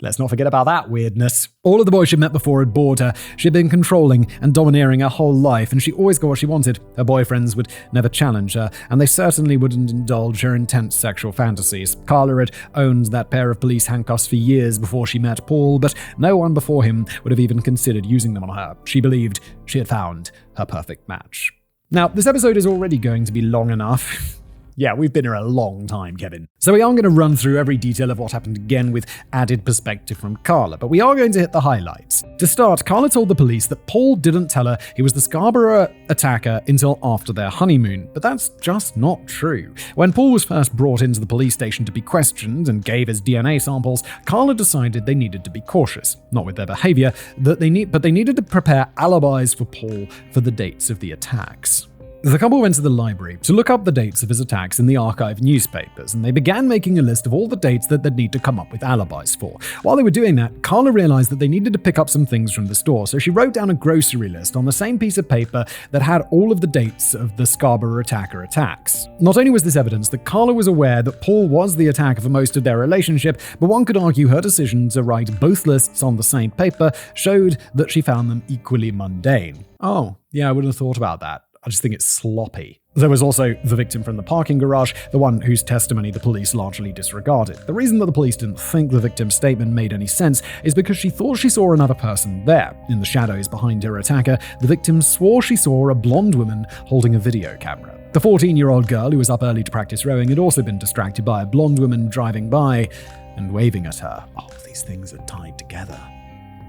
Let's not forget about that weirdness. All of the boys she'd met before had bored her. She'd been controlling and domineering her whole life, and she always got what she wanted. Her boyfriends would never challenge her, and they certainly wouldn't indulge her intense sexual fantasies. Karla had owned that pair of police handcuffs for years before she met Paul, but no one before him would have even considered using them on her. She believed she had found her perfect match. Now, this episode is already going to be long enough. Yeah, we've been here a long time, Kevin. So we aren't going to run through every detail of what happened again with added perspective from Karla, but we are going to hit the highlights. To start, Karla told the police that Paul didn't tell her he was the Scarborough attacker until after their honeymoon, but that's just not true. When Paul was first brought into the police station to be questioned and gave his DNA samples, Karla decided they needed to be cautious, not with their behavior, but they needed to prepare alibis for Paul for the dates of the attacks. The couple went to the library to look up the dates of his attacks in the archive newspapers, and they began making a list of all the dates that they'd need to come up with alibis for. While they were doing that, Karla realized that they needed to pick up some things from the store, so she wrote down a grocery list on the same piece of paper that had all of the dates of the Scarborough attacker attacks. Not only was this evidence that Karla was aware that Paul was the attacker for most of their relationship, but one could argue her decision to write both lists on the same paper showed that she found them equally mundane. Oh, yeah, I wouldn't have thought about that. I just think it's sloppy. There was also the victim from the parking garage, the one whose testimony the police largely disregarded. The reason that the police didn't think the victim's statement made any sense is because she thought she saw another person there. In the shadows behind her attacker, the victim swore she saw a blonde woman holding a video camera. The 14-year-old girl who was up early to practice rowing had also been distracted by a blonde woman driving by and waving at her. Oh, these things are tied together.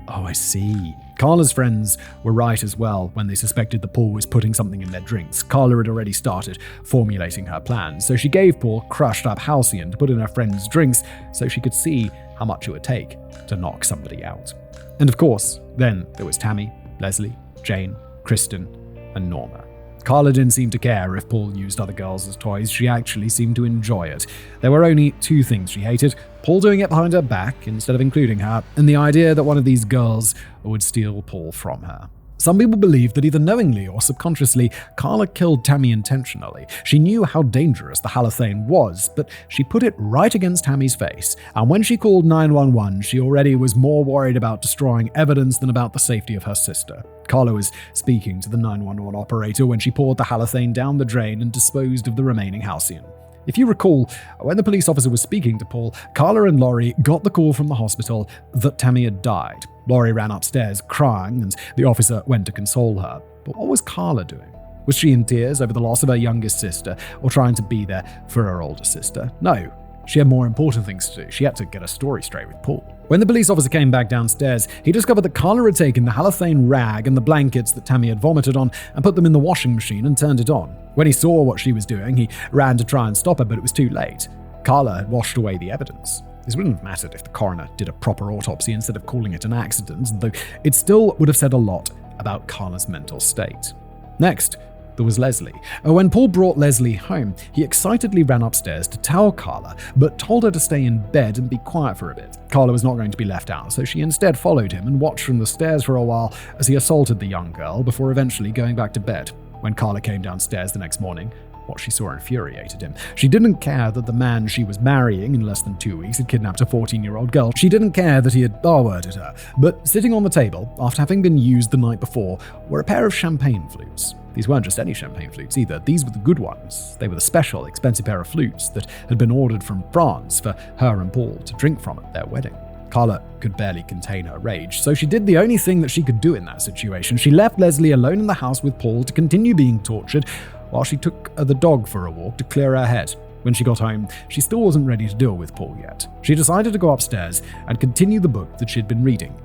Oh, I see. Karla's friends were right as well when they suspected that Paul was putting something in their drinks. Karla had already started formulating her plan, so she gave Paul crushed up halcyon to put in her friend's drinks so she could see how much it would take to knock somebody out. And of course, then there was Tammy, Leslie, Jane, Kristen, and Norma. Karla didn't seem to care if Paul used other girls as toys. She actually seemed to enjoy it. There were only two things she hated: Paul doing it behind her back instead of including her, and the idea that one of these girls would steal Paul from her. Some people believe that either knowingly or subconsciously, Karla killed Tammy intentionally. She knew how dangerous the halothane was, but she put it right against Tammy's face. And when she called 911, she already was more worried about destroying evidence than about the safety of her sister. Karla was speaking to the 911 operator when she poured the halothane down the drain and disposed of the remaining halcyon. If you recall, when the police officer was speaking to Paul, Karla and Laurie got the call from the hospital that Tammy had died. Laurie ran upstairs crying, and the officer went to console her. But what was Karla doing? Was she in tears over the loss of her youngest sister, or trying to be there for her older sister? No. She had more important things to do. She had to get a story straight with Paul. When the police officer came back downstairs, he discovered that Karla had taken the halothane rag and the blankets that Tammy had vomited on and put them in the washing machine and turned it on. When he saw what she was doing, he ran to try and stop her, but it was too late. Karla had washed away the evidence. This wouldn't have mattered if the coroner did a proper autopsy instead of calling it an accident, though it still would have said a lot about Karla's mental state. Next, there was Leslie. When Paul brought Leslie home, he excitedly ran upstairs to tell Karla, but told her to stay in bed and be quiet for a bit. Karla was not going to be left out, so she instead followed him and watched from the stairs for a while as he assaulted the young girl before eventually going back to bed. When Karla came downstairs the next morning, what she saw infuriated him. She didn't care that the man she was marrying in less than 2 weeks had kidnapped a 14-year-old girl. She didn't care that he had R-worded her. But sitting on the table, after having been used the night before, were a pair of champagne flutes. These weren't just any champagne flutes either. These were the good ones. They were the special, expensive pair of flutes that had been ordered from France for her and Paul to drink from at their wedding. Karla could barely contain her rage, so she did the only thing that she could do in that situation. She left Leslie alone in the house with Paul to continue being tortured while she took the dog for a walk to clear her head. When she got home, she still wasn't ready to deal with Paul yet. She decided to go upstairs and continue the book that she'd been reading,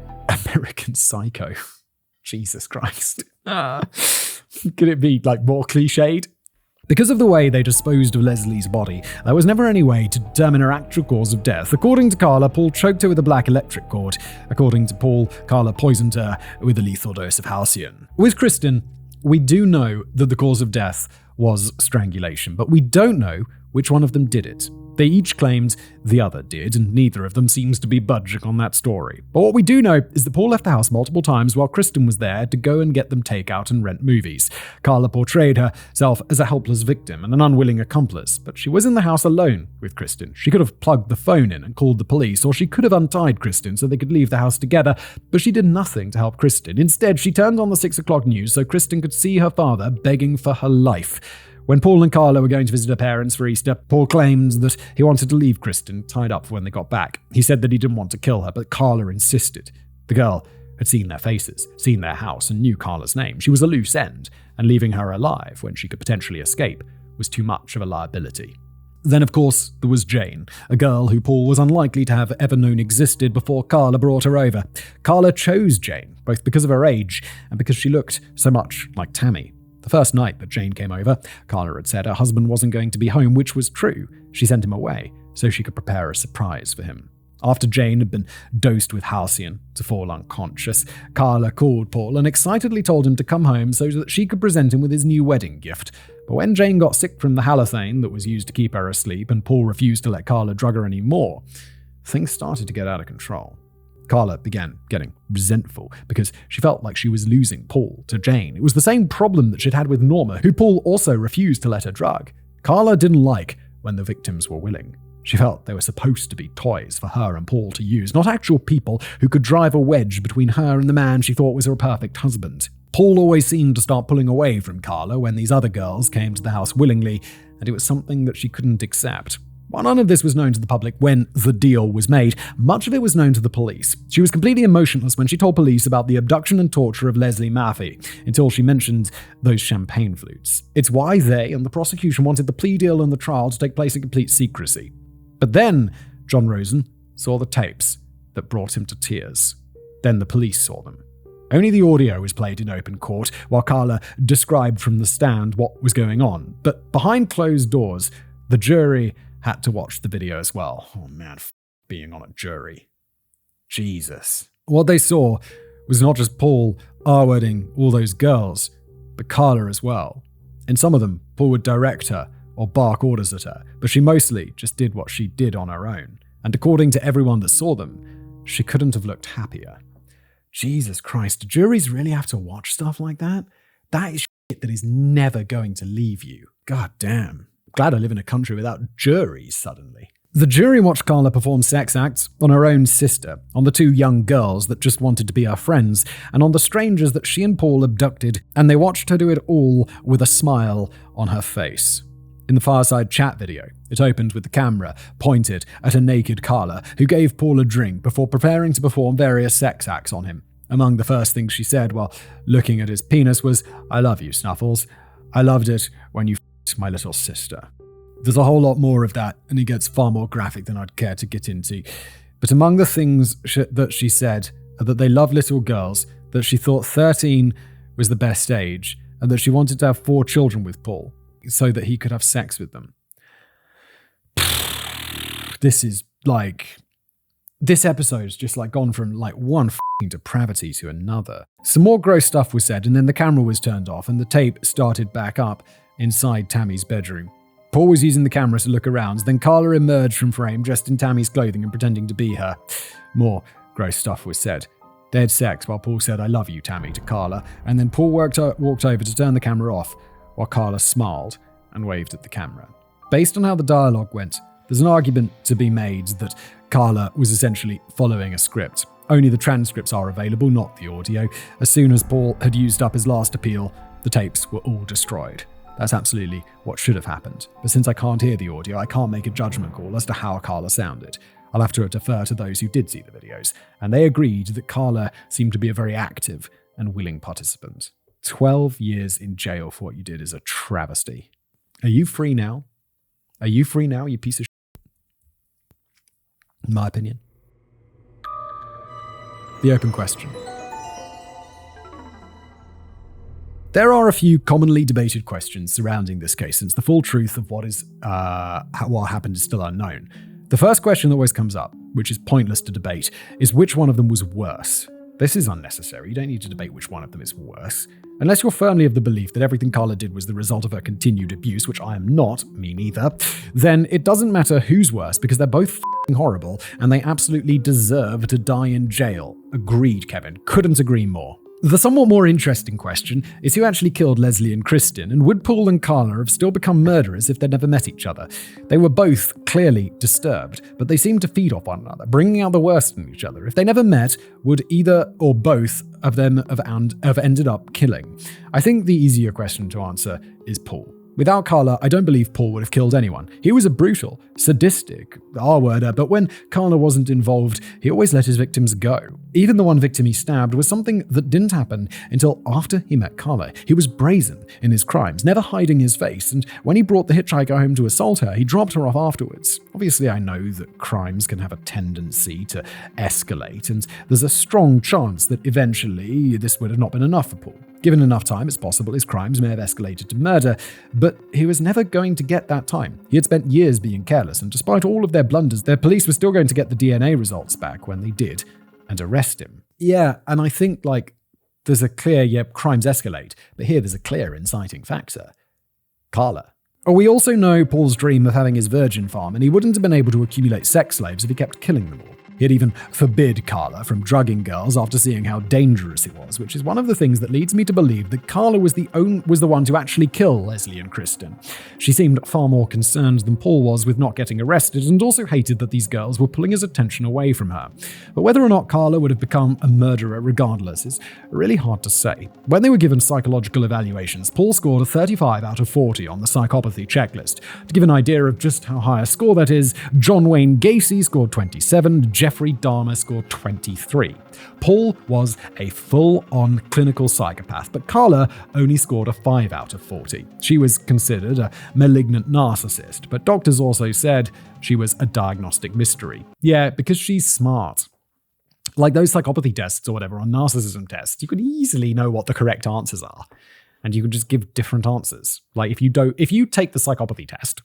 American Psycho. Jesus Christ. Could it be more cliched? Because of the way they disposed of Leslie's body, there was never any way to determine her actual cause of death. According to Karla, Paul choked her with a black electric cord. According to Paul, Karla poisoned her with a lethal dose of halcyon. With Kristen, we do know that the cause of death was strangulation, but we don't know which one of them did it. They each claimed the other did, and neither of them seems to be budging on that story. But what we do know is that Paul left the house multiple times while Kristen was there to go and get them takeout and rent movies. Karla portrayed herself as a helpless victim and an unwilling accomplice, but she was in the house alone with Kristen. She could have plugged the phone in and called the police, or she could have untied Kristen so they could leave the house together, but she did nothing to help Kristen. Instead, she turned on the 6 o'clock news so Kristen could see her father begging for her life. When Paul and Karla were going to visit her parents for Easter, Paul claimed that he wanted to leave Kristen tied up for when they got back. He said that he didn't want to kill her, but Karla insisted. The girl had seen their faces, seen their house, and knew Karla's name. She was a loose end, and leaving her alive when she could potentially escape was too much of a liability. Then, of course, there was Jane, a girl who Paul was unlikely to have ever known existed before Karla brought her over. Karla chose Jane, both because of her age and because she looked so much like Tammy. The first night that Jane came over, Karla had said her husband wasn't going to be home, which was true. She sent him away so she could prepare a surprise for him. After Jane had been dosed with halcyon to fall unconscious, Karla called Paul and excitedly told him to come home so that she could present him with his new wedding gift. But when Jane got sick from the halothane that was used to keep her asleep and Paul refused to let Karla drug her anymore, things started to get out of control. Karla began getting resentful because she felt like she was losing Paul to Jane. It was the same problem that she'd had with Norma, who Paul also refused to let her drug. Karla didn't like when the victims were willing. She felt they were supposed to be toys for her and Paul to use, not actual people who could drive a wedge between her and the man she thought was her perfect husband. Paul always seemed to start pulling away from Karla when these other girls came to the house willingly, and it was something that she couldn't accept. While none of this was known to the public when the deal was made, much of it was known to the police. She was completely emotionless when she told police about the abduction and torture of Leslie Maffey, until she mentioned those champagne flutes. It's why they and the prosecution wanted the plea deal and the trial to take place in complete secrecy. But then John Rosen saw the tapes that brought him to tears. Then the police saw them. Only the audio was played in open court, while Karla described from the stand what was going on. But behind closed doors, the jury had to watch the video as well. Oh man, being on a jury. Jesus. What they saw was not just Paul R-wording all those girls, but Karla as well. In some of them, Paul would direct her or bark orders at her, but she mostly just did what she did on her own. And according to everyone that saw them, she couldn't have looked happier. Jesus Christ, do juries really have to watch stuff like that? That is shit that is never going to leave you. God damn. Glad I live in a country without juries suddenly. The jury watched Karla perform sex acts on her own sister, on the 2 young girls that just wanted to be her friends, and on the strangers that she and Paul abducted, and they watched her do it all with a smile on her face. In the Fireside Chat video, it opened with the camera pointed at a naked Karla, who gave Paul a drink before preparing to perform various sex acts on him. Among the first things she said while looking at his penis was, "I love you, Snuffles. I loved it when you f***ed my little sister." There's a whole lot more of that, and it gets far more graphic than I'd care to get into. But among the things that she said are that they love little girls, that she thought 13 was the best age, and that she wanted to have 4 children with Paul so that he could have sex with them. This is like... This episode's just like gone from like one f***ing depravity to another. Some more gross stuff was said, and then the camera was turned off and the tape started back up inside Tammy's bedroom. Paul was using the camera to look around, then Karla emerged from frame dressed in Tammy's clothing and pretending to be her. More gross stuff was said. They had sex while Paul said, "I love you, Tammy," to Karla, and then Paul walked over to turn the camera off while Karla smiled and waved at the camera. Based on how the dialogue went, there's an argument to be made that Karla was essentially following a script. Only the transcripts are available, not the audio. As soon as Paul had used up his last appeal, the tapes were all destroyed. That's absolutely what should have happened. But since I can't hear the audio, I can't make a judgment call as to how Karla sounded. I'll have to defer to those who did see the videos, and they agreed that Karla seemed to be a very active and willing participant. 12 years in jail for what you did is a travesty. Are you free now? Are you free now, you piece of shit? In my opinion. The open question. There are a few commonly debated questions surrounding this case, since the full truth of what happened is still unknown. The first question that always comes up, which is pointless to debate, is which one of them was worse. This is unnecessary. You don't need to debate which one of them is worse. Unless you're firmly of the belief that everything Karla did was the result of her continued abuse, which I am not, me neither, then it doesn't matter who's worse because they're both f***ing horrible and they absolutely deserve to die in jail. Agreed, Kevin. Couldn't agree more. The somewhat more interesting question is who actually killed Leslie and Kristen, and would Paul and Karla have still become murderers if they'd never met each other? They were both clearly disturbed, but they seemed to feed off one another, bringing out the worst in each other. If they never met, would either or both of them have ended up killing? I think the easier question to answer is Paul. Without Karla, I don't believe Paul would have killed anyone. He was a brutal, sadistic R-worder, but when Karla wasn't involved, he always let his victims go. Even the one victim he stabbed was something that didn't happen until after he met Karla. He was brazen in his crimes, never hiding his face, and when he brought the hitchhiker home to assault her, he dropped her off afterwards. Obviously, I know that crimes can have a tendency to escalate, and there's a strong chance that eventually this would have not been enough for Paul. Given enough time, it's possible his crimes may have escalated to murder, but he was never going to get that time. He had spent years being careless, and despite all of their blunders, their police were still going to get the DNA results back when they did, and arrest him. Yeah, and I think, there's a clear, crimes escalate, but here there's a clear inciting factor. Karla. We also know Paul's dream of having his virgin farm, and he wouldn't have been able to accumulate sex slaves if he kept killing them all. He'd even forbid Karla from drugging girls after seeing how dangerous it was, which is one of the things that leads me to believe that Karla was the one to actually kill Leslie and Kristen. She seemed far more concerned than Paul was with not getting arrested, and also hated that these girls were pulling his attention away from her. But whether or not Karla would have become a murderer regardless is really hard to say. When they were given psychological evaluations, Paul scored a 35 out of 40 on the psychopathy checklist. To give an idea of just how high a score that is, John Wayne Gacy scored 27, Jeffrey Dahmer scored 23. Paul was a full-on clinical psychopath, but Karla only scored a 5 out of 40. She was considered a malignant narcissist, but doctors also said she was a diagnostic mystery. Yeah, because she's smart. Like those psychopathy tests or whatever, or narcissism tests, you could easily know what the correct answers are, and you could just give different answers. Like if you take the psychopathy test,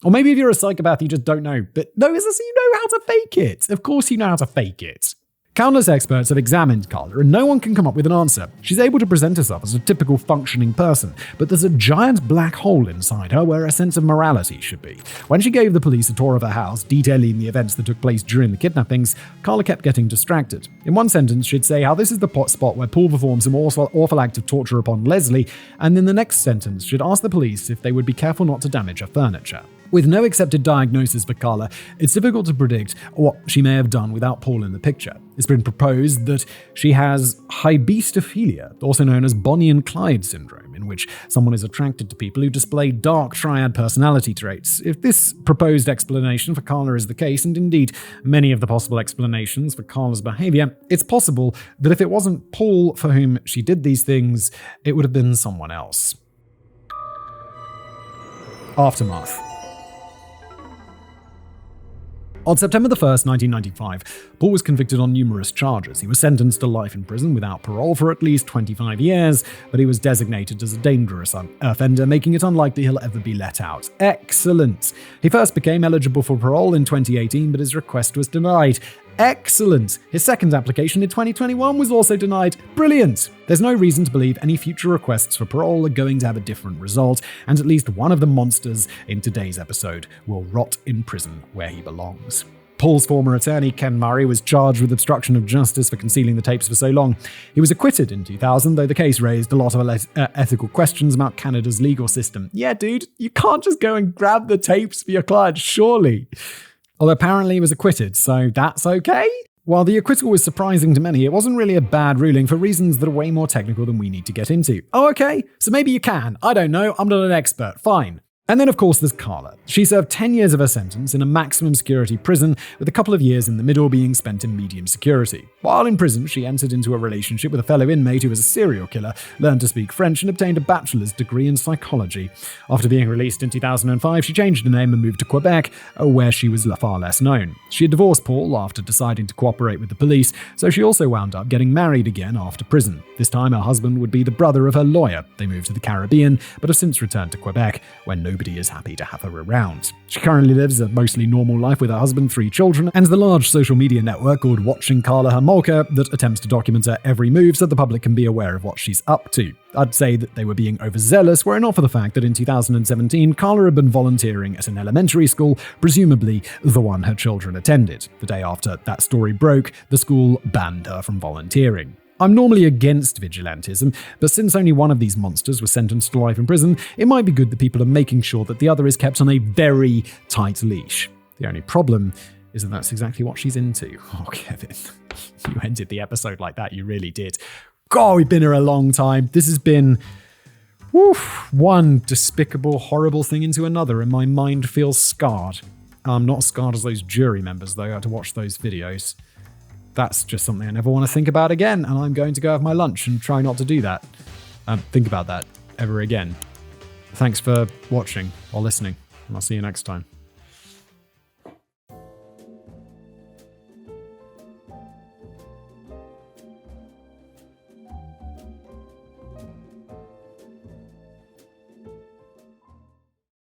or maybe if you're a psychopath, you just don't know. But no, you know how to fake it. Of course you know how to fake it. Countless experts have examined Karla, and no one can come up with an answer. She's able to present herself as a typical functioning person, but there's a giant black hole inside her where a sense of morality should be. When she gave the police a tour of her house, detailing the events that took place during the kidnappings, Karla kept getting distracted. In one sentence, she'd say how this is the spot where Paul performed some awful act of torture upon Leslie, and in the next sentence, she'd ask the police if they would be careful not to damage her furniture. With no accepted diagnosis for Karla, it's difficult to predict what she may have done without Paul in the picture. It's been proposed that she has hybristophilia, also known as Bonnie and Clyde syndrome, in which someone is attracted to people who display dark triad personality traits. If this proposed explanation for Karla is the case, and indeed many of the possible explanations for Karla's behavior, it's possible that if it wasn't Paul for whom she did these things, it would have been someone else. Aftermath. On September 1st, 1995, Paul was convicted on numerous charges. He was sentenced to life in prison without parole for at least 25 years, but he was designated as a dangerous offender, making it unlikely he'll ever be let out. Excellent. He first became eligible for parole in 2018, but his request was denied. Excellent. His second application in 2021 was also denied. Brilliant. There's no reason to believe any future requests for parole are going to have a different result, and at least one of the monsters in today's episode will rot in prison where he belongs. Paul's former attorney, Ken Murray, was charged with obstruction of justice for concealing the tapes for so long. He was acquitted in 2000, though the case raised a lot of ethical questions about Canada's legal system. Yeah, dude, you can't just go and grab the tapes for your client, surely. Although apparently he was acquitted, so that's okay? While the acquittal was surprising to many, it wasn't really a bad ruling for reasons that are way more technical than we need to get into. Oh, okay, so maybe you can. I don't know, I'm not an expert. Fine. And then, of course, there's Karla. She served 10 years of her sentence in a maximum security prison, with a couple of years in the middle being spent in medium security. While in prison, she entered into a relationship with a fellow inmate who was a serial killer, learned to speak French, and obtained a bachelor's degree in psychology. After being released in 2005, she changed her name and moved to Quebec, where she was far less known. She had divorced Paul after deciding to cooperate with the police, so she also wound up getting married again after prison. This time, her husband would be the brother of her lawyer. They moved to the Caribbean, but have since returned to Quebec, where nobody is happy to have her around. She currently lives a mostly normal life with her husband, 3 children, and the large social media network called Watching Karla Homolka that attempts to document her every move so the public can be aware of what she's up to. I'd say that they were being overzealous were it not for the fact that in 2017, Karla had been volunteering at an elementary school, presumably the one her children attended. The day after that story broke, the school banned her from volunteering. I'm normally against vigilantism, but since only one of these monsters was sentenced to life in prison, it might be good that people are making sure that the other is kept on a very tight leash. The only problem is that that's exactly what she's into. Oh, Kevin, you ended the episode like that, you really did. God, we've been here a long time. This has been one despicable, horrible thing into another, and my mind feels scarred. I'm not as scarred as those jury members, though, I had to watch those videos. That's just something I never want to think about again, and I'm going to go have my lunch and try not to do that. Think about that ever again. Thanks for watching or listening, and I'll see you next time.